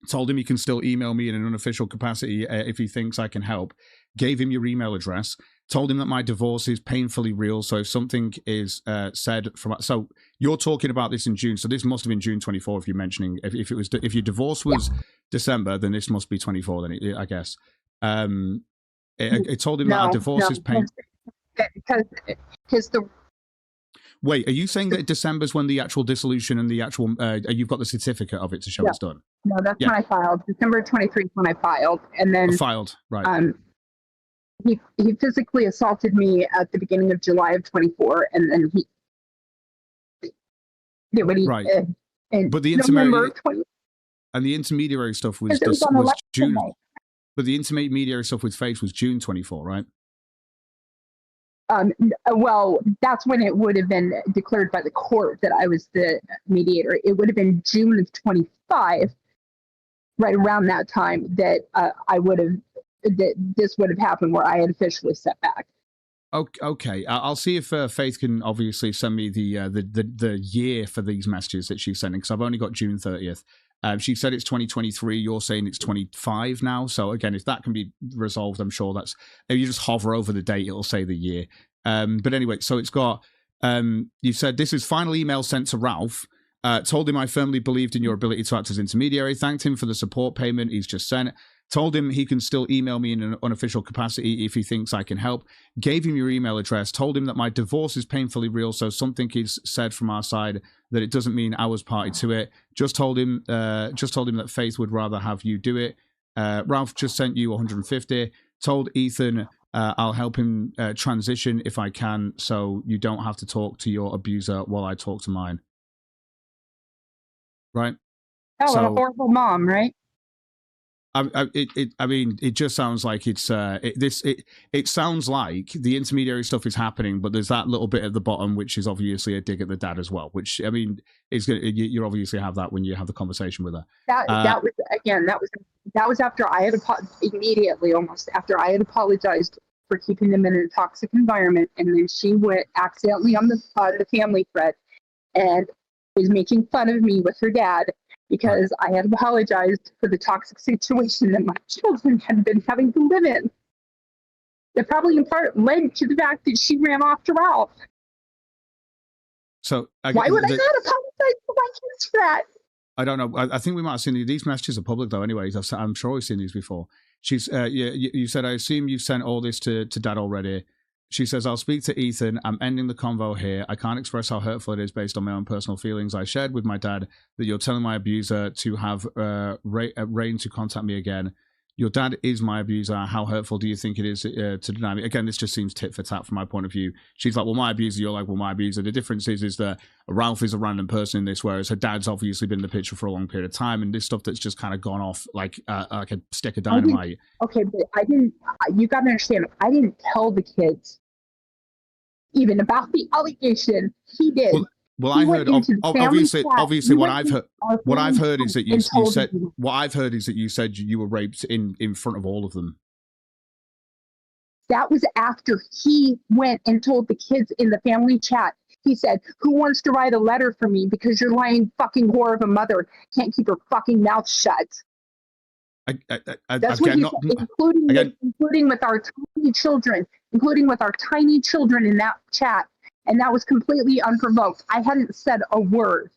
Told him he can still email me in an unofficial capacity if he thinks I can help. Gave him your email address. Told him that my divorce is painfully real. So if something is said from... So you're talking about this in June. So this must have been June 24 if you're mentioning... If your divorce was December, then this must be 24 then, I guess. It told him that our divorce is painful...
Because the...
Wait, are you saying that December's when the actual dissolution and the actual... you've got the certificate of it to show it's done?
No, that's when I filed. December 23 is when I filed. And then...
Filed, right.
He physically assaulted me at the beginning of July of 24, and then he did what he
but the intermediary stuff was June. Night. But the intermediary stuff with Faith was June 24, right?
Well, that's when it would have been declared by the court that I was the mediator. It would have been June of 25, right around that time, that this would have happened, where I had officially stepped back.
Okay. I'll see if Faith can obviously send me the year for these messages that she's sending, because I've only got June 30th. She said it's 2023. You're saying it's 25 now. So again, if that can be resolved, I'm sure that's... If you just hover over the date, it'll say the year. But anyway, so it's got... you said this is final email sent to Ralph. Told him I firmly believed in your ability to act as intermediary. Thanked him for the support payment he's just sent. Told him he can still email me in an unofficial capacity if he thinks I can help. Gave him your email address. Told him that my divorce is painfully real, so something is said from our side that it doesn't mean I was party to it. Just told him that Faith would rather have you do it. Ralph just sent you 150. Told Ethan I'll help him transition if I can, so you don't have to talk to your abuser while I talk to mine. Right?
Oh, so, what a horrible mom, right?
I mean, it just sounds like it sounds like the intermediary stuff is happening, but there's that little bit at the bottom, which is obviously a dig at the dad as well, which, I mean, is going you obviously have that when you have the conversation with her.
That was after I had almost after I had apologized for keeping them in a toxic environment. And then she went accidentally on the family thread and was making fun of me with her dad, because I had apologized for the toxic situation that my children had been having to live in. That probably in part led to the fact that she ran off to Ralph.
So
why would I not apologize for my kids for that?
I don't know. I think we might have seen these messages are public though. Anyways, I'm sure we've seen these before. She's you said, I assume you've sent all this to Dad already. She says, I'll speak to Ethan. I'm ending the convo here. I can't express how hurtful it is based on my own personal feelings. I shared with my dad that you're telling my abuser to have Rain to contact me again. Your dad is my abuser. How hurtful do you think it is to deny me? Again, this just seems tit for tat from my point of view. She's like, well, my abuser. You're like, well, my abuser. The difference is that Ralph is a random person in this, whereas her dad's obviously been in the picture for a long period of time. And this stuff that's just kind of gone off like a stick of dynamite.
Okay, but I didn't, you got to understand, I didn't tell the kids even about the allegation. He did.
Well, I heard obviously what I've heard is that you said what I've heard is that you said you were raped in front of all of them.
That was after he went and told the kids in the family chat. He said, "Who wants to write a letter for me because your lying fucking whore of a mother can't keep her fucking mouth shut." That's what he said, including with our tiny children, in that chat. And that was completely unprovoked. I hadn't said a word.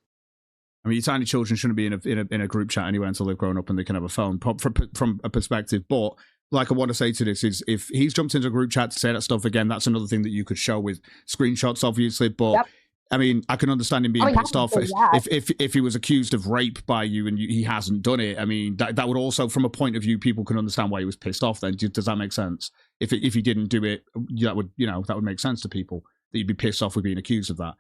I mean, your tiny children shouldn't be in a group chat anyway until they've grown up and they can have a phone from a perspective. But like I want to say to this is, if he's jumped into a group chat to say that stuff again, that's another thing that you could show with screenshots, obviously. But
yep.
I mean, I can understand him being pissed off if he was accused of rape by you and he hasn't done it. I mean, that would also, from a point of view, people can understand why he was pissed off. Then does that make sense? If he didn't do it, that would make sense to people. That you'd be pissed off with being accused of that.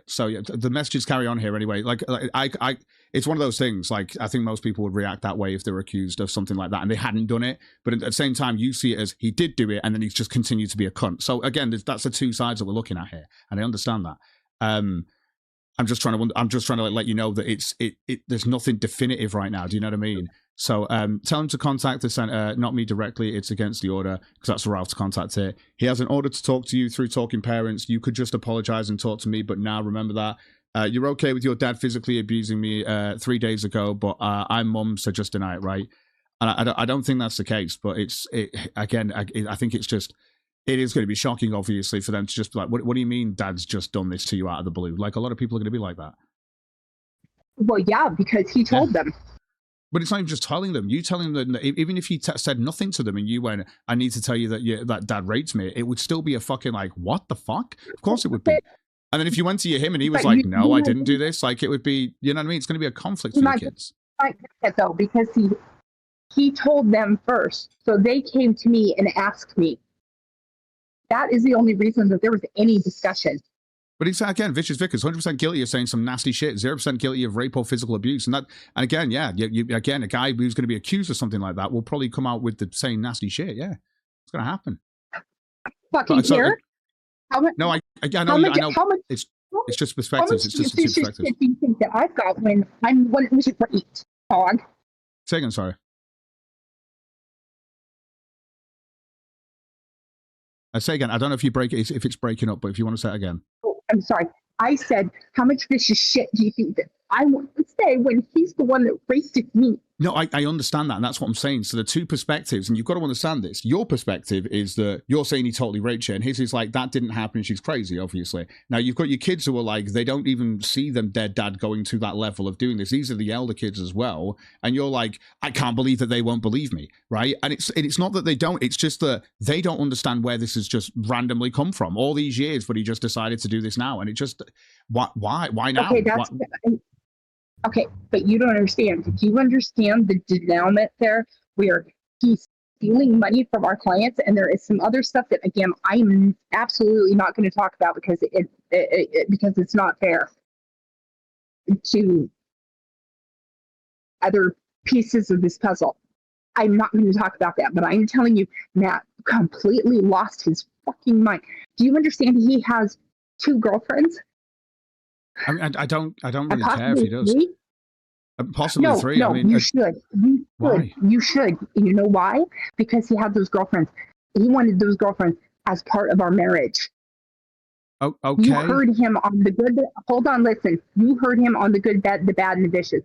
So yeah, the messages carry on here anyway. Like I it's one of those things. Like I think most people would react that way if they were accused of something like that and they hadn't done it. But at the same time, you see it as he did do it, and then he's just continued to be a cunt. So again, that's the two sides that we're looking at here, and I understand that. I'm just trying to let you know that there's nothing definitive right now. Do you know what I mean? So tell him to contact the center, not me directly. It's against the order because that's Ralph to contact it. He has an order to talk to you through Talking Parents. You could just apologize and talk to me, but now remember that you're okay with your dad physically abusing me 3 days ago, but I'm mum, so just deny it, right? And I don't think that's the case, but I think it's just. It is going to be shocking, obviously, for them to just be like, what do you mean dad's just done this to you out of the blue? Like, a lot of people are going to be like that.
Well, yeah, because he told them.
But it's not even just telling them. You telling them that even if he said nothing to them and you went, I need to tell you that dad raped me, it would still be a fucking like, what the fuck? Of course it would be. And then if you went to him and he was like, no, I didn't do this, like it would be, you know what I mean? It's going to be a conflict for the kids.
Though, because he told them first. So they came to me and asked me. That is the only reason that there was any discussion.
But it's, again, Vicious Vickers, 100% guilty of saying some nasty shit, 0% guilty of rape or physical abuse. And again, yeah, again, a guy who's going to be accused of something like that will probably come out with the same nasty shit. Yeah, it's going to happen.
Fucking care?
No, I know. It's just perspectives. It's just perspectives.
Do you think that I've got when it was great, dog?
Say again, sorry. I say again, I don't know if if it's breaking up, but if you want to say it again.
Oh, I'm sorry. I said, how much vicious shit do you think that I want to say when he's the one that raped me?
No, I understand that, and that's what I'm saying. So the two perspectives, and you've got to understand this. Your perspective is that you're saying he totally raped you, and his is like, that didn't happen, she's crazy, obviously. Now, you've got your kids who are like, they don't even see their dad going to that level of doing this. These are the elder kids as well, and you're like, I can't believe that they won't believe me, right? And it's not that they don't, it's just that they don't understand where this has just randomly come from. All these years, but he just decided to do this now, and it just, why now?
Okay, okay, but you don't understand. Do you understand the denouement there where he's stealing money from our clients? And there is some other stuff that, again, I'm absolutely not going to talk about because because it's not fair to other pieces of this puzzle. I'm not going to talk about that, but I'm telling you, Matt completely lost his fucking mind. Do you understand he has 2 girlfriends?
I mean, I don't really care if he does.
3?
Possibly 3.
No,
I mean,
you should.
Why?
You should. You know why? Because he had those girlfriends. He wanted those girlfriends as part of our marriage.
Oh, okay.
You heard him on the good. Hold on, listen. You heard him on the good, the bad, and the vicious.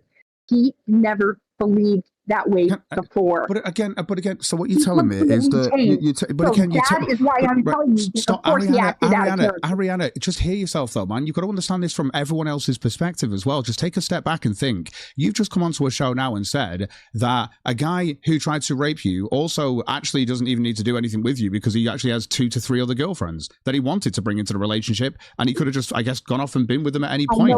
He never believed that way before.
But again, so what you're telling me is that
that is why I'm telling you.
Stop,
of course, he acted out of character.
Arianna, just hear yourself though, man. You've got to understand this from everyone else's perspective as well. Just take a step back and think. You've just come onto a show now and said that a guy who tried to rape you also actually doesn't even need to do anything with you because he actually has 2 to 3 other girlfriends that he wanted to bring into the relationship, and he could have just, I guess, gone off and been with them at any point.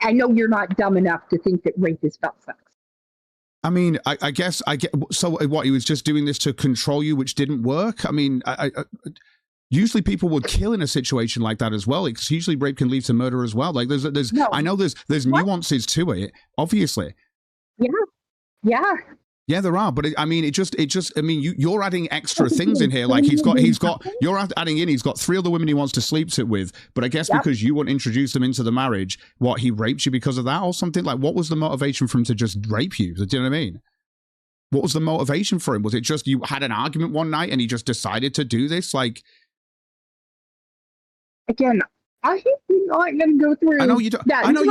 I know you're not dumb enough to think that rape is about sex.
I mean, I guess I get. So what? He was just doing this to control you, which didn't work. I mean, usually people would kill in a situation like that as well. Because usually rape can lead to murder as well. Like there's
no.
I know there's nuances to it, obviously. Yeah, there are, but I mean, I mean, you're adding extra things in here. Like he's got, you're adding in, he's got 3 other women he wants to sleep with, but I guess because you won't introduce them into the marriage, he raped you because of that or something? Like, what was the motivation for him to just rape you? Do you know what I mean? What was the motivation for him? Was it just you had an argument one night and he just decided to do this? Like,
again, I'm not going to go through.
I know you don't. I know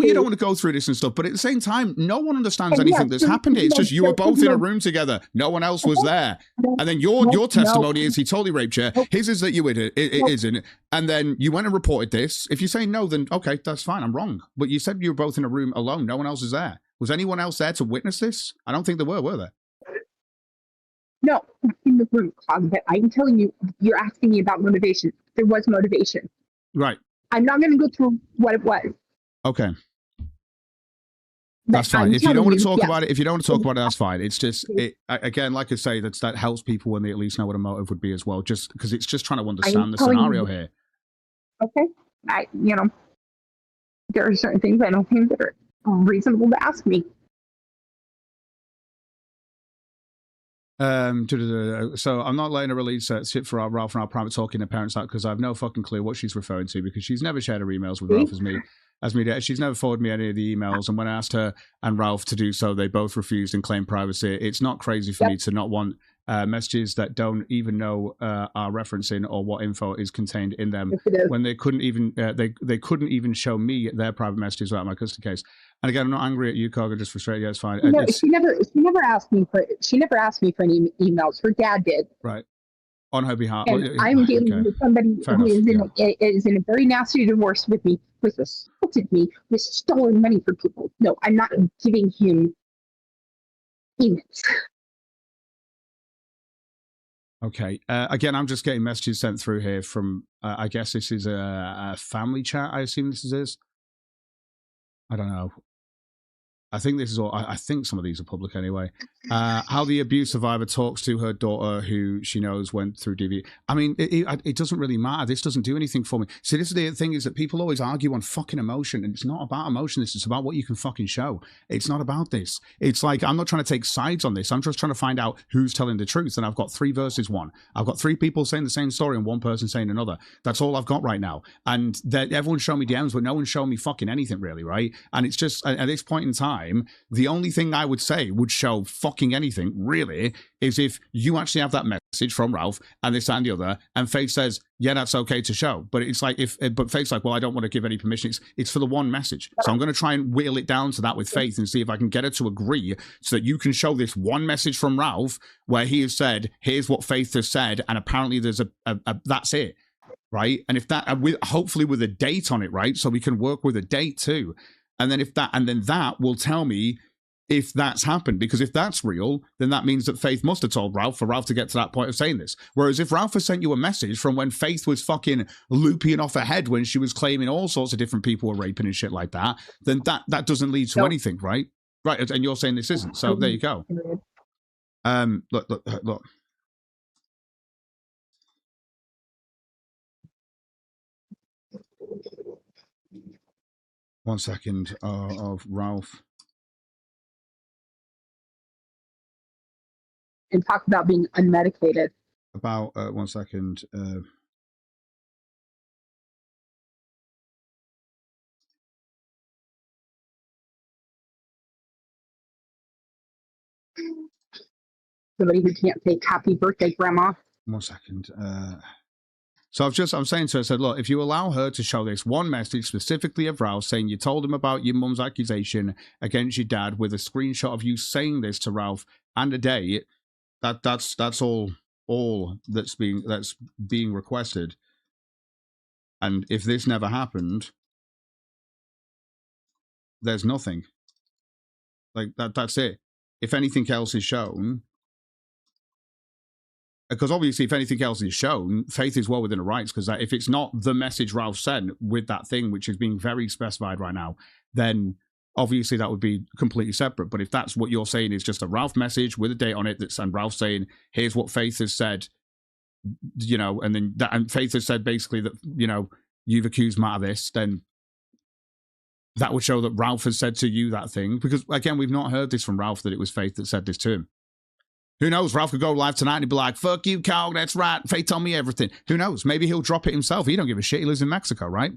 you don't want to go through this and stuff. But at the same time, no one understands anything that's happened. It's just you were both in a room together. No one else was there. And then your testimony is he totally raped you. His is that you it isn't. And then you went and reported this. If you say no, then okay, that's fine. I'm wrong. But you said you were both in a room alone. No one else is there. Was anyone else there to witness this? I don't think there were there?
No, in the room. I'm telling you, you're asking me about motivation. There was motivation.
Right.
I'm not going to go through what it was.
Okay. That's fine. If you don't want to talk about it, that's fine. It's just, again, like I say, that helps people when they at least know what a motive would be as well, just because it's just trying to understand the scenario here.
Okay. There are certain things I don't think that are reasonable to ask me.
So I'm not letting her release shit for Ralph and our private talking to parents out because I have no fucking clue what she's referring to because she's never shared her emails with Ralph as me. She's never forwarded me any of the emails, and when I asked her and Ralph to do so, they both refused and claimed privacy. It's not crazy for me to not want messages that don't even know are referencing or what info is contained in them when they couldn't even they couldn't even show me their private messages without my custody case. And again, I'm not angry at you, COG. I'm just frustrated. Yeah, it's fine.
No, she never asked me for any emails. Her dad did.
Right. On her behalf.
And I'm dealing with somebody who is in a very nasty divorce with me, who assaulted me, who stolen money from people. No, I'm not giving him emails.
Okay. Again, I'm just getting messages sent through here from, I guess this is a family chat, I assume this is. I don't know. I think this is all. I think some of these are public anyway. How the abuse survivor talks to her daughter, who she knows went through DV. I mean, it doesn't really matter. This doesn't do anything for me. See, this is the thing is that people always argue on fucking emotion, and it's not about emotion. This is about what you can fucking show. It's not about this. It's like I'm not trying to take sides on this. I'm just trying to find out who's telling the truth. And I've got 3 versus 1. I've got 3 people saying the same story and 1 person saying another. That's all I've got right now. And everyone's showing me DMs, but no one's showing me fucking anything really, right? And it's just at this point in time, the only thing I would say would show fucking anything, really, is if you actually have that message from Ralph and this, that, and the other, and Faith says, yeah, that's okay to show. But it's like, but Faith's like, well, I don't want to give any permission. It's for the one message. So I'm going to try and whittle it down to that with Faith and see if I can get her to agree so that you can show this one message from Ralph where he has said, here's what Faith has said, and apparently there's a that's it. Right. And if that, hopefully with a date on it, right? So we can work with a date too. And then that will tell me if that's happened, because if that's real, then that means that Faith must have told Ralph for Ralph to get to that point of saying this. Whereas if Ralph has sent you a message from when Faith was fucking looping off her head when she was claiming all sorts of different people were raping and shit like that, then that doesn't lead to anything, right? Right. And you're saying this isn't. So there you go. Look. 1 second of Ralph.
And talk about being unmedicated.
About 1 second.
Somebody who can't say happy birthday, Grandma.
1 second. So I'm saying to her, I said, look, if you allow her to show this one message specifically of Ralph saying you told him about your mum's accusation against your dad with a screenshot of you saying this to Ralph and a date, that's all that's being requested. And if this never happened, there's nothing. Like that's it. If anything else is shown, because obviously if anything else is shown, Faith is well within her rights, because if it's not the message Ralph sent with that thing, which is being very specified right now, then obviously that would be completely separate. But if that's what you're saying is just a Ralph message with a date on it, and Ralph saying, here's what Faith has said, you know, and then and Faith has said basically that, you know, you've accused Matt of this, then that would show that Ralph has said to you that thing. Because again, we've not heard this from Ralph that it was Faith that said this to him. Who knows? Ralph could go live tonight and he'd be like, fuck you, Cog, that's right. Faith told me everything. Who knows? Maybe he'll drop it himself. He don't give a shit. He lives in Mexico, right?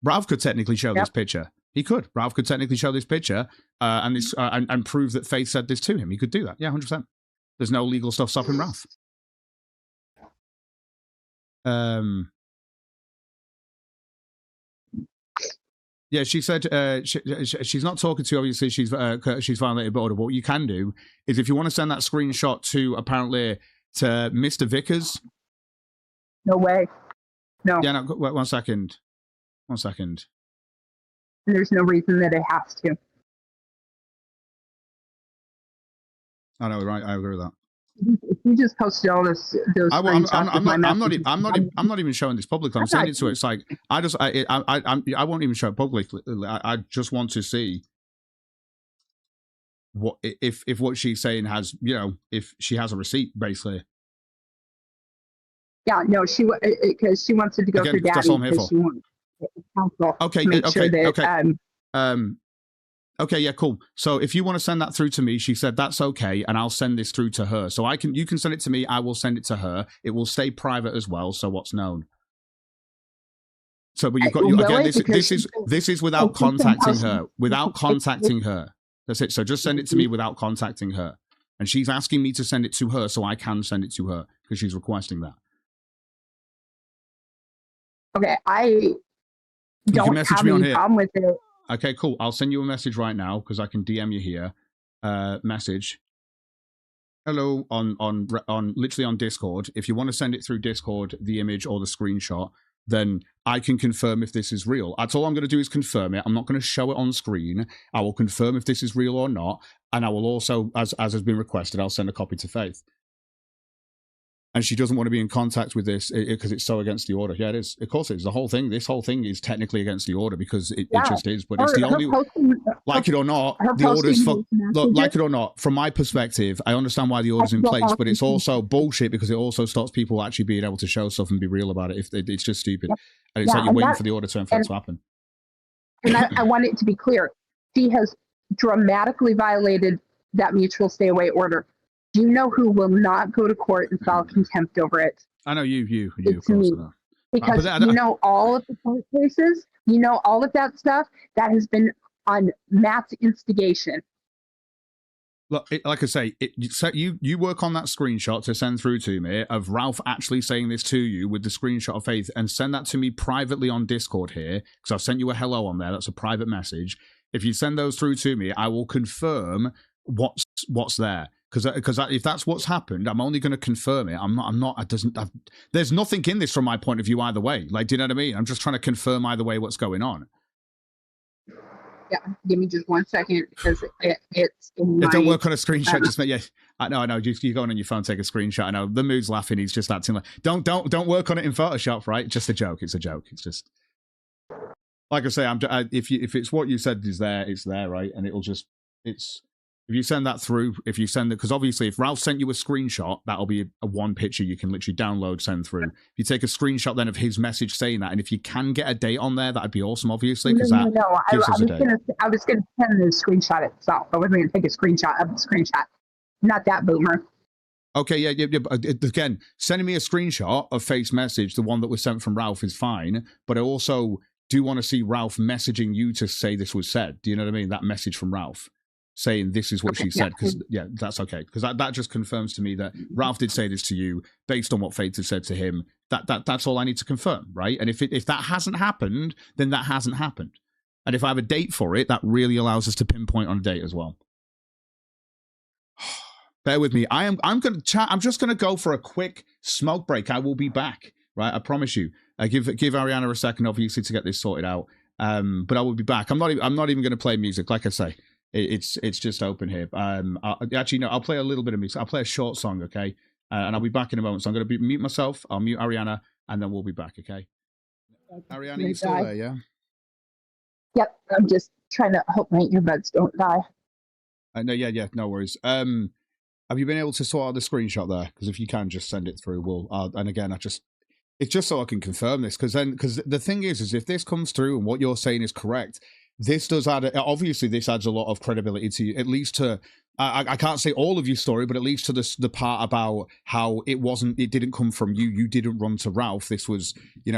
Ralph could technically show this picture. He could. Ralph could technically show this picture and prove that Faith said this to him. He could do that. Yeah, 100%. There's no legal stuff stopping Ralph. Yeah, she said she's not talking to you. Obviously, she's violated order. But what you can do is, if you want to send that screenshot to apparently to Mr. Vickers.
No way. No.
Yeah, no. Wait, 1 second. 1 second.
There's no reason that it has to.
I know, right? I agree with that.
If you just posted all those
I'm not even showing this publicly. I'm sending it to her. It's like I won't even show it publicly. I just want to see what if what she's saying has, you know, if she has a receipt, basically.
Yeah, no, because she wants it to go through Daddy.
That's all I'm here for.
She wants counsel.
Okay, okay, yeah, cool. So if you want to send that through to me, she said that's okay, and I'll send this through to her. So you can send it to me, I will send it to her. It will stay private as well, so what's known. So, but you've got again. This is without contacting her. Without contacting her. That's it. So just send it to me without contacting her. And she's asking me to send it to her, so I can send it to her because she's requesting that.
Okay, I don't have any problem with it.
Okay, cool. I'll send you a message right now because I can DM you here. Message. Hello on literally on Discord. If you want to send it through Discord, the image or the screenshot, then I can confirm if this is real. That's all I'm going to do is confirm it. I'm not going to show it on screen. I will confirm if this is real or not, and I will also, as has been requested, I'll send a copy to Faith. And she doesn't want to be in contact with this because it's so against the order. Yeah, it is. Of course it is. The whole thing, this whole thing is technically against the order because it just is. But it's the only, like it or not, the order's look, like it or not, from my perspective, I understand why the order's in place, but it's also bullshit because it also stops people actually being able to show stuff and be real about it. If it's just stupid. And it's like you're waiting for the order to happen.
And I want it to be clear. She has dramatically violated that mutual stay away order. Do you know who will not go to court and file contempt over it?
I know you.
It's me. Because you know all of the court cases, you know all of that stuff that has been on Matt's instigation.
Look, like I say, you work on that screenshot to send through to me of Ralph actually saying this to you with the screenshot of Faith, and send that to me privately on Discord here, because I've sent you a hello on there. That's a private message. If you send those through to me, I will confirm what's there. Because if that's what's happened, I'm only going to confirm it. There's nothing in this from my point of view either way. Like, do you know what I mean? I'm just trying to confirm either way what's going on.
Yeah, give me just 1 second because it's in my...
Don't work on a screenshot. Just yeah, I know. You go on your phone, take a screenshot. I know the mood's laughing. He's just acting like don't work on it in Photoshop, right? Just a joke. It's a joke. It's just like I say. If it's what you said is there, it's there, right? And if you send that through, because obviously if Ralph sent you a screenshot, that'll be a one picture you can literally download, send through. If you take a screenshot then of his message saying that, and if you can get a date on there, that'd be awesome, obviously, because
I was going to send the screenshot itself. I wasn't going to take a screenshot of the screenshot. Not that boomer.
Okay, yeah. Again, sending me a screenshot of Faith's message, the one that was sent from Ralph, is fine, but I also do want to see Ralph messaging you to say this was said. Do you know what I mean? That message from Ralph. saying this is what
Okay,
she said,
yeah.
because yeah, that's okay, because that just confirms to me that Ralph did say this to you based on what Faith had said to him. That's all I need to confirm, right? And if that hasn't happened, then that hasn't happened. And if I have a date for it, that really allows us to pinpoint on a date as well. Bear with me. I'm going to chat. I'm just going to go for a quick smoke break. I will be back, right? I promise you. Give Arianna a second, obviously, to get this sorted out. But I will be back. I'm not even going to play music. Like I say, it's just open here. Actually, no, I'll play a little bit of music. I'll play a short song, okay? And I'll be back in a moment. So I'm going to mute myself. I'll mute Arianna, and then we'll be back, okay? Arianna, you still there, yeah?
Yep, I'm just trying to hope my earbuds don't die.
No, yeah, no worries. Have you been able to sort out the screenshot there? Because if you can, just send it through. And again, it's just so I can confirm this, because the thing is if this comes through and what you're saying is correct, this does add, obviously this adds a lot of credibility to you, at least to, I can't say all of your story, but at least to the part about how it didn't come from you. You didn't run to Ralph. This was,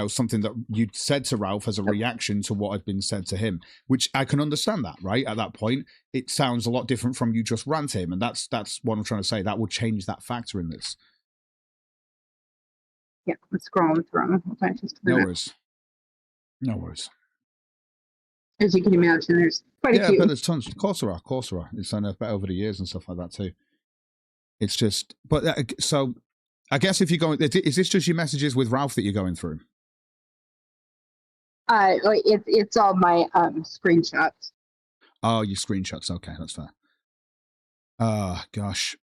something that you'd said to Ralph as a reaction to what had been said to him, which I can understand that, right? At that point, it sounds a lot different from you just ran to him. And that's what I'm trying to say. That would change that factor in this.
Yeah, I'm scrolling through.
No worries.
As you can imagine, there's quite a few.
Yeah, but there's tons. Of course there are. It's done over the years and stuff like that too. It's just, but so I guess if you're going, is this just your messages with Ralph that you're going through?
It's all my screenshots.
Oh, your screenshots. Okay, that's fair. Gosh.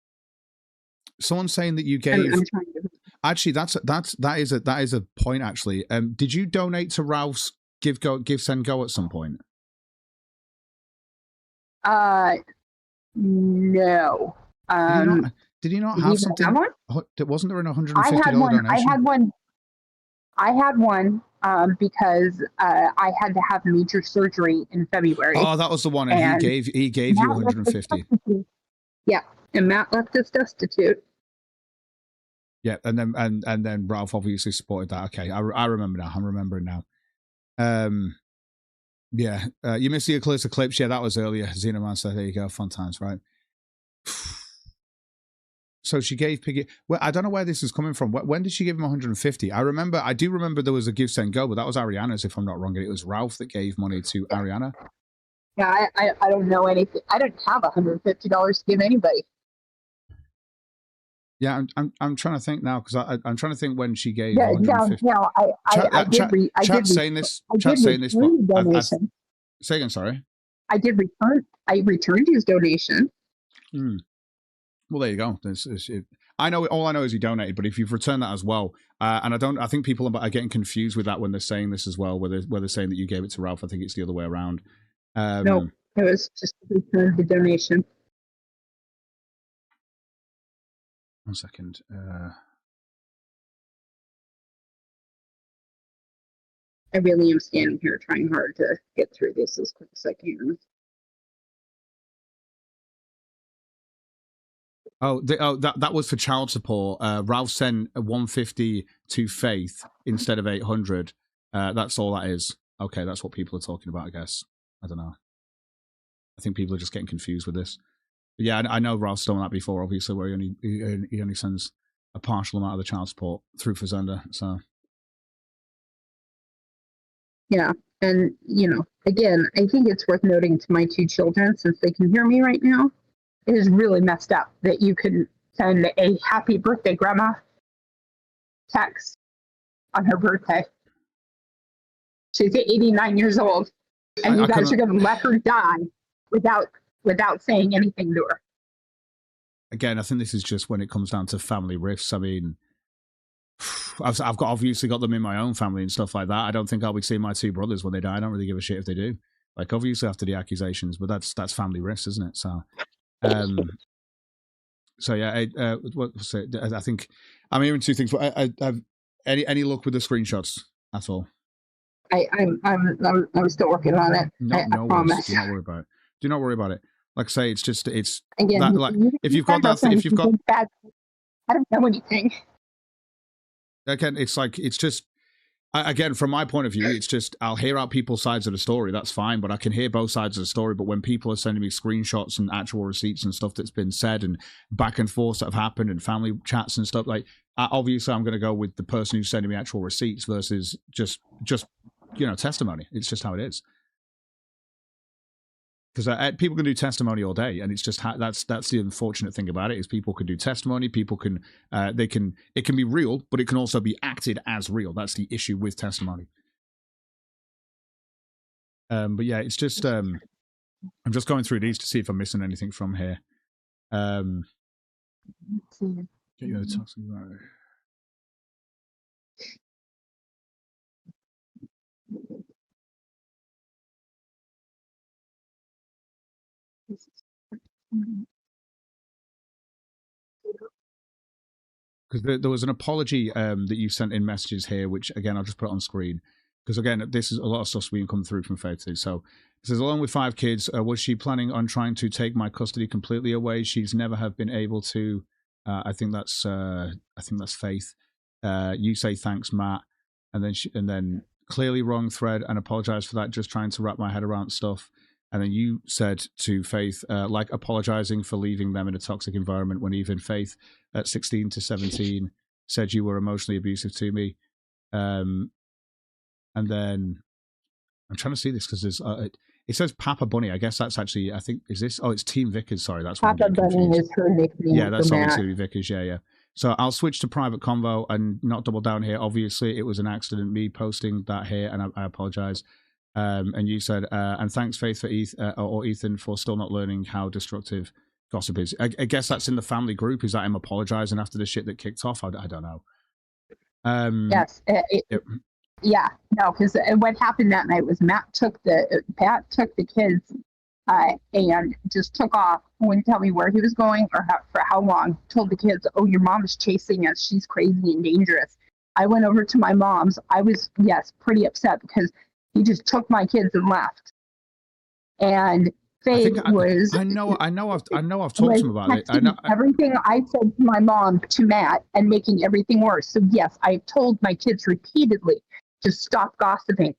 Someone's saying that you gave.
I'm trying to.
Actually, that is a point. Actually, did you donate to Ralph's Give Send Go at some point?
No.
Did you not have something? Wasn't there an $150 donation?
I had one because I had to have major surgery in February.
Oh, that was the one, and he gave you 150.
Yeah, and Matt left us destitute.
Yeah, and then Ralph obviously supported that. Okay, I remember now. I'm remembering now. Yeah, you missed the Eclipse clips. Yeah, that was earlier. Xenomancer, there you go. Fun times, right? So she gave Piggy. Well, I don't know where this is coming from. When did she give him 150? I do remember there was a Give Send Go, but that was Arianna's, if I'm not wrong. And it was Ralph that gave money to Arianna.
Yeah, I don't know anything. I don't have $150 to give anybody.
Yeah, I'm trying to think now, because I'm trying to think when she gave.
Yeah, no, I did
saying this. Say again, sorry.
I returned his donation.
Well, there you go. I know. All I know is he donated, but if you've returned that as well, and I think people are getting confused with that when they're saying this as well, where they're saying that you gave it to Ralph. I think it's the other way around.
No, it was just returned the donation.
1 second.
I really am standing here trying hard to get through this as quick as I can.
That was for child support. Ralph sent 150 to Faith instead of 800. That's all that is. Okay, that's what people are talking about, I guess. I don't know. I think people are just getting confused with this. But yeah, I know Ralph's done that before, obviously, where he only sends a partial amount of the child support through Fazenda. So
yeah, and again, I think it's worth noting to my two children, since they can hear me right now, it is really messed up that you could send a happy birthday grandma text on her birthday. She's 89 years old, and you guys are going to let her die without saying anything to her.
Again, I think this is just when it comes down to family rifts. I mean, I've obviously got them in my own family and stuff like that. I don't think I'll be seeing my two brothers when they die. I don't really give a shit if they do. Like, obviously after the accusations, but that's family rifts, isn't it? So, so yeah. What's it? I think I'm hearing two things. I've any luck with the screenshots at all?
I'm still working on it. I promise.
Do not worry about it. Do not worry about it. Like I say, it's
again.
That, like, if you've got
bad, I don't know anything.
Again, it's just Again, from my point of view, it's just I'll hear out people's sides of the story. That's fine, but I can hear both sides of the story. But when people are sending me screenshots and actual receipts and stuff that's been said and back and forth that have happened and family chats and stuff, like obviously I'm going to go with the person who's sending me actual receipts versus just testimony. It's just how it is. Because people can do testimony all day, and it's just that's the unfortunate thing about it is people can do testimony. People can it can be real, but it can also be acted as real. That's the issue with testimony. But yeah, it's just I'm just going through these to see if I'm missing anything from here. Get you the toxic right. Because there was an apology that you sent in messages here, which again I'll just put on screen. Because again, this is a lot of stuff's been come through from Faith too. So it says, along with 5 kids, was she planning on trying to take my custody completely away? She's never have been able to. I think that's Faith. You say thanks, Matt, and then clearly wrong thread and apologize for that. Just trying to wrap my head around stuff. And then you said to Faith, like apologizing for leaving them in a toxic environment when even Faith at 16 to 17 said you were emotionally abusive to me. And then I'm trying to see this because there's it says Papa Bunny. I guess that's actually, I think, is this? Oh, it's Team Vickers. Sorry, that's what
Papa Bunny is her nickname.
Yeah, that's obviously Vickers. Yeah. So I'll switch to private convo and not double down here. Obviously, it was an accident, me posting that here, and I apologize. And you said, and thanks, Faith, for Ethan for still not learning how destructive gossip is. I guess that's in the family group. Is that him apologizing after the shit that kicked off? I don't know.
Yes. Yeah. No, because what happened that night was Pat took the kids and just took off. Wouldn't tell me where he was going or for how long. Told the kids, "Oh, your mom is chasing us. She's crazy and dangerous." I went over to my mom's. I was pretty upset because he just took my kids and left. And Faith was. I know. I've talked to him about it. I know
everything
I said to my mom to Matt and making everything worse. So yes, I've told my kids repeatedly to stop gossiping.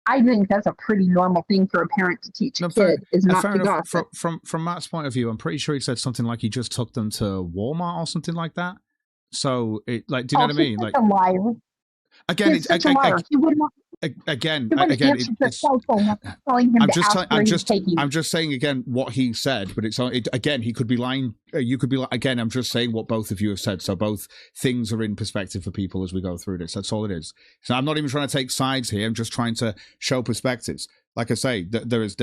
I think that's a pretty normal thing for a parent to teach a kid is not to gossip.
From Matt's point of view, I'm pretty sure he said something like he just took them to Walmart or something like that. So it do you know what I mean? Like
a liar.
Again,
he's such a liar. He would not.
Again,
I'm
just saying again what he said, but again he could be lying. You could be like, again, I'm just saying what both of you have said, so both things are in perspective for people as we go through this. That's all it is. So I'm not even trying to take sides here. I'm just trying to show perspectives. Like I say, there's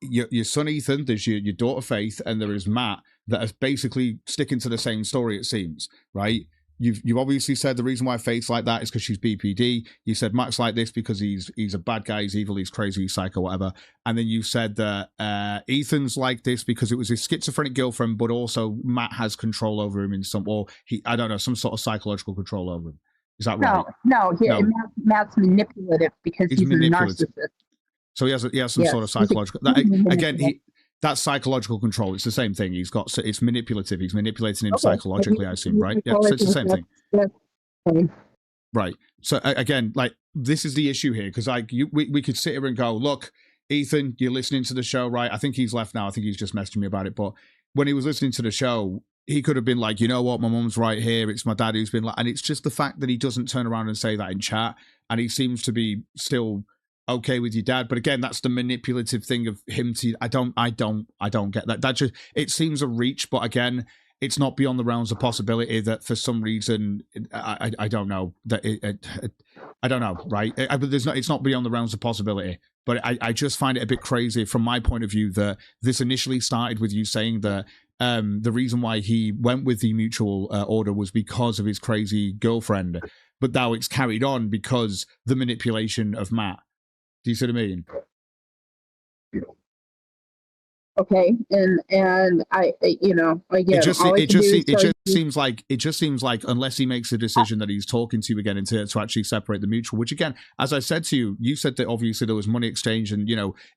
your son Ethan, there's your daughter Faith, and there is Matt that are basically sticking to the same story. It seems, right? You've obviously said the reason why Faith's like that is because she's BPD. You said Matt's like this because he's a bad guy, he's evil, he's crazy, he's psycho, whatever. And then you said that Ethan's like this because it was his schizophrenic girlfriend, but also Matt has control over him in some sort of psychological control over him. Is that right?
No. Matt's manipulative because he's a narcissist.
So he has some sort of psychological. That's psychological control. It's the same thing. It's manipulative. He's manipulating him psychologically, I assume, right? Yeah, so it's the same thing. Right. So again, like this is the issue here because we could sit here and go, look, Ethan, you're listening to the show, right? I think he's left now. I think he's just messaging me about it. But when he was listening to the show, he could have been like, you know what, my mum's right here. It's my dad who's been like, and it's just the fact that he doesn't turn around and say that in chat, and he seems to be still okay with your dad. But again, that's the manipulative thing of him to I don't get that. That just, it seems a reach, but again, it's not beyond the realms of possibility that for some reason I don't know that I don't know, right? It's not beyond the realms of possibility, but I just find it a bit crazy from my point of view that this initially started with you saying that the reason why he went with the mutual order was because of his crazy girlfriend, but now it's carried on because the manipulation of Matt. Do you see what I mean?
Okay, and I, again, it
just seems like unless he makes a decision that he's talking to you again to actually separate the mutual, which again, as I said to you, you said that obviously there was money exchange and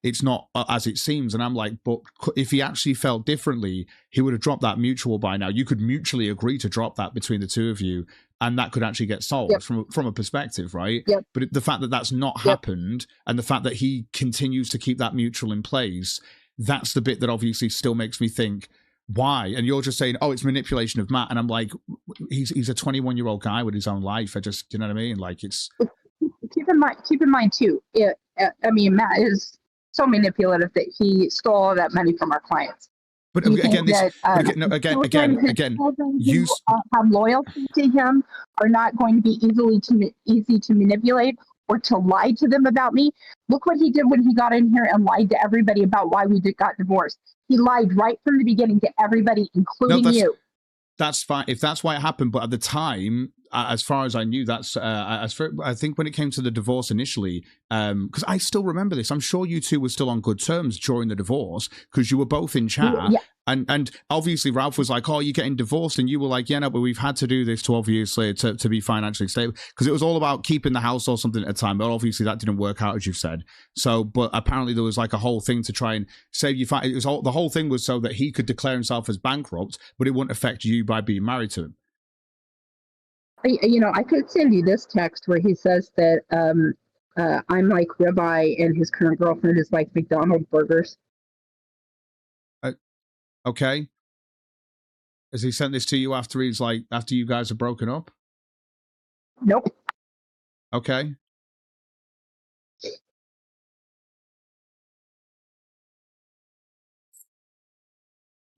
it's not as it seems, and I'm like, but if he actually felt differently, he would have dropped that mutual by now. You could mutually agree to drop that between the two of you, and that could actually get solved
Yep.
from a perspective, right?
Yep.
But the fact that that's not
Yep.
happened, and the fact that he continues to keep that mutual in place, that's the bit that obviously still makes me think, why? And you're just saying, oh, it's manipulation of Matt, and I'm like, he's a 21-year-old guy with his own life. I just, you know what I mean? Like, it's
Keep in mind too. I mean, Matt is so manipulative that he stole all that money from our clients.
but
Do you
again,
think
this
that,
again,
his children who have loyalty to him are not going to be easy to manipulate or to lie to them about me? Look what he did when he got in here and lied to everybody about why we got divorced. He lied right from the beginning to everybody, including you.
That's fine if that's why it happened. But at the time, as far as I knew, that's I think when it came to the divorce initially, because I still remember this. I'm sure you two were still on good terms during the divorce because you were both in chat.
Yeah.
And obviously Ralph was like, oh, you're getting divorced. And you were like, yeah, no, but we've had to do this 12 years later to be financially stable. Because it was all about keeping the house or something at a time. But obviously that didn't work out, as you've said. So, but apparently there was like a whole thing to try and save you. It was the whole thing was so that he could declare himself as bankrupt, but it wouldn't affect you by being married to him.
I could send you this text where he says that I'm like ribeye and his current girlfriend is like McDonald's burgers.
Okay. Has he sent this to you after after you guys are broken up?
Nope.
Okay.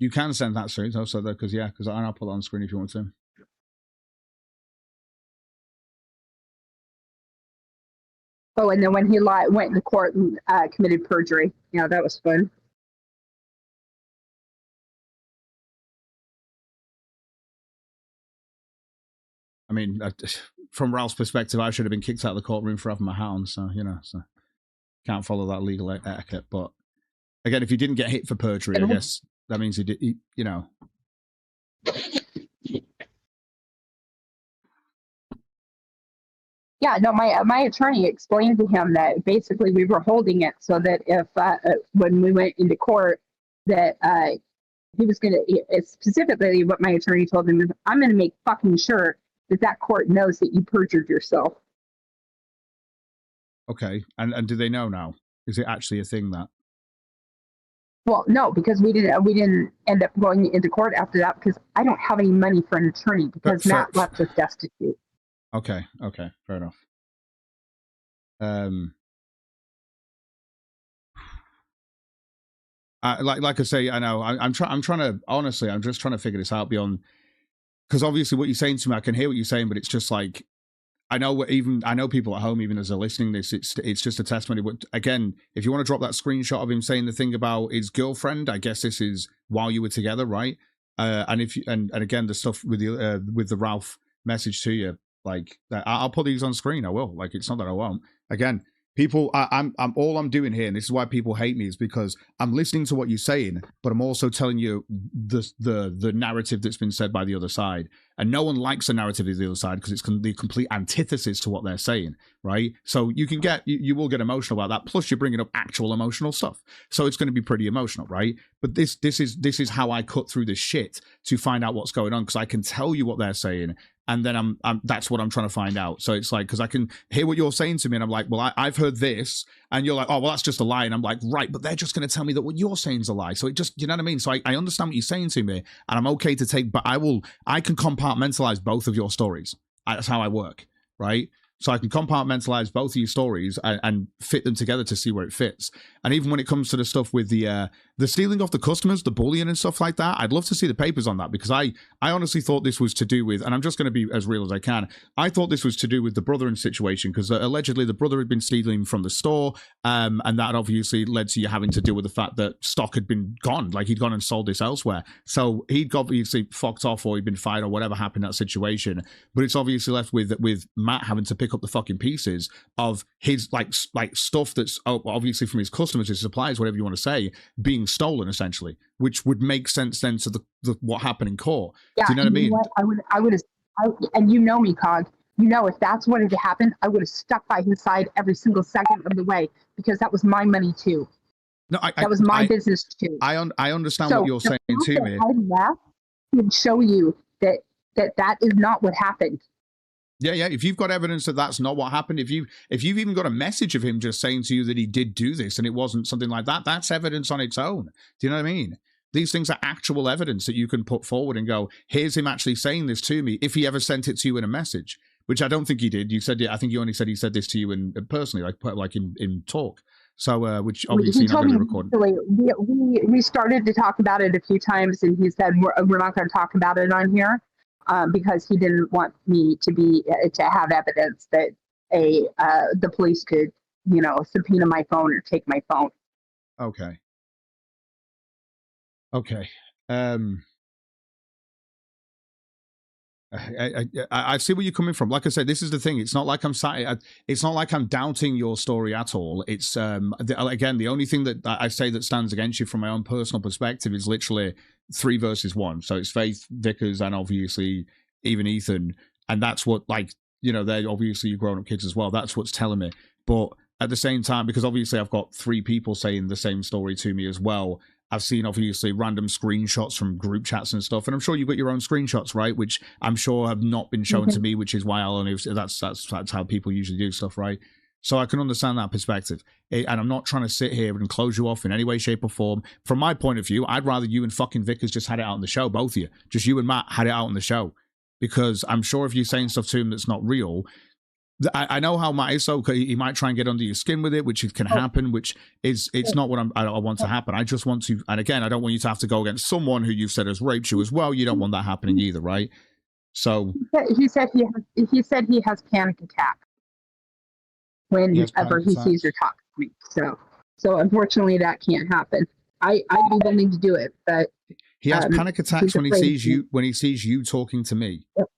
You can send that through, also, because I'll put it on screen if you want to.
Oh, and then when he went to court and committed perjury. Yeah, that was fun.
I mean, from Ralph's perspective, I should have been kicked out of the courtroom for having my hound, so can't follow that legal etiquette. But again, if you didn't get hit for perjury, I guess that means he did.
Yeah, no, my attorney explained to him that basically we were holding it so that if when we went into court that he was going to, specifically what my attorney told him is, I'm going to make fucking sure that court knows that you perjured yourself.
Okay, and do they know now? Is it actually a thing that?
Well, no, because we didn't end up going into court after that because I don't have any money for an attorney because Matt left us destitute.
Okay, fair enough. Like I say, I know I'm trying to honestly, I'm just trying to figure this out beyond, because obviously what you're saying to me, I can hear what you're saying, but it's just like, I know people at home, even as they're listening this, it's just a testimony. But again, if you want to drop that screenshot of him saying the thing about his girlfriend, I guess this is while you were together, right? And again, the stuff with the Ralph message to you, like, I'll put these on screen. I will. Like, it's not that I won't. Again, people, I'm all I'm doing here, and this is why people hate me, is because I'm listening to what you're saying, but I'm also telling you the narrative that's been said by the other side. And no one likes the narrative of the other side because it's the complete antithesis to what they're saying, right? So you will get emotional about that. Plus, you're bringing up actual emotional stuff, so it's going to be pretty emotional, right? But this is how I cut through this shit to find out what's going on, because I can tell you what they're saying, and then that's what I'm trying to find out. So it's like, because I can hear what you're saying to me, and I'm like, well, I've heard this, and you're like, oh, well, that's just a lie, and I'm like, right, but they're just going to tell me that what you're saying is a lie. So it just, you know what I mean? So I understand what you're saying to me, and I'm okay to take, but I can compartmentalize both of your stories. That's how I work, right? So I can compartmentalize both of your stories and fit them together to see where it fits. And even when it comes to the stuff with the stealing off the customers, the bullying and stuff like that, I'd love to see the papers on that, because I honestly thought this was to do with, and I'm just going to be as real as I can, I thought this was to do with the brother and situation, because allegedly the brother had been stealing from the store, and that obviously led to you having to deal with the fact that stock had been gone, like he'd gone and sold this elsewhere. So he'd obviously fucked off, or he'd been fired, or whatever happened in that situation. But it's obviously left with Matt having to pick up the fucking pieces of his like stuff that's obviously from his customers, his suppliers, whatever you want to say, being stolen essentially, which would make sense then to the what happened in court.
Yeah,
do you know what I mean?
I would have, and you know me, Cog. You know, if that's what had happened, I would have stuck by his side every single second of the way, because that was my money too.
No,
that was my business too.
I understand what you're saying to me.
I left would show you that is not what happened.
Yeah, yeah. If you've got evidence that that's not what happened, if you've even got a message of him just saying to you that he did do this and it wasn't something like that, that's evidence on its own. Do you know what I mean? These things are actual evidence that you can put forward and go, here's him actually saying this to me. If he ever sent it to you in a message, which I don't think he did. You said, I think you only said he said this to you in personally, like in talk. So, which obviously
he
not
told
going
me
to record.
We started to talk about it a few times, and he said we're not going to talk about it on here because he didn't want me to have evidence that the police could, subpoena my phone or take my phone.
Okay. Okay. I see where you're coming from. Like I said, this is the thing. It's not like I'm doubting your story at all. It's again, the only thing that I say that stands against you from my own personal perspective is literally 3 versus 1. So it's Faith, Vickers, and obviously even Ethan, and that's what, like, they're obviously grown-up kids as well. That's what's telling me. But at the same time, because obviously I've got 3 people saying the same story to me as well. I've seen obviously random screenshots from group chats and stuff, and I'm sure you've got your own screenshots, right? Which I'm sure have not been shown to me, which is why I'll only that's how people usually do stuff, right? So I can understand that perspective, and I'm not trying to sit here and close you off in any way, shape, or form. From my point of view, I'd rather you and fucking Vickers just had it out on the show, both of you, just you and Matt had it out on the show, because I'm sure if you're saying stuff to him that's not real. I know how Matt is, so he might try and get under your skin with it, which can happen, which it's not what I want to happen. I just want to, and again, I don't want you to have to go against someone who you've said has raped you as well. You don't want that happening either, right? So
he said he has panic attacks whenever he sees her talk to me. So unfortunately, that can't happen. I'd be willing to do it, but
he has panic attacks when he sees you talking to me.
Yep.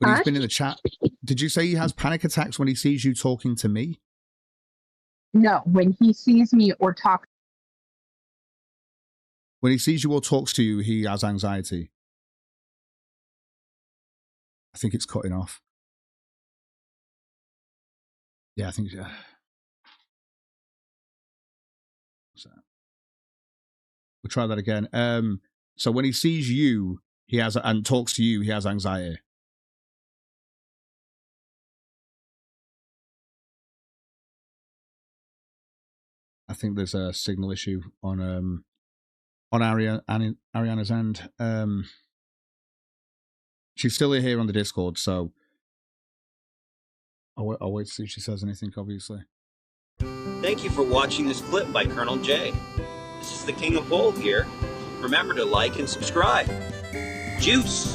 When he's been in the chat, did you say he has panic attacks when he sees you talking to me?
No, when he sees me or talks.
When he sees you or talks to you, he has anxiety. I think it's cutting off. Yeah, I think. So we'll try that again. So when he sees you, and talks to you, he has anxiety. I think there's a signal issue on Arianna's end. She's still here on the Discord, so I'll wait to see if she says anything, obviously.
Thank you for watching this clip by Colonel J. This is the King of Bold here. Remember to like and subscribe. Juice!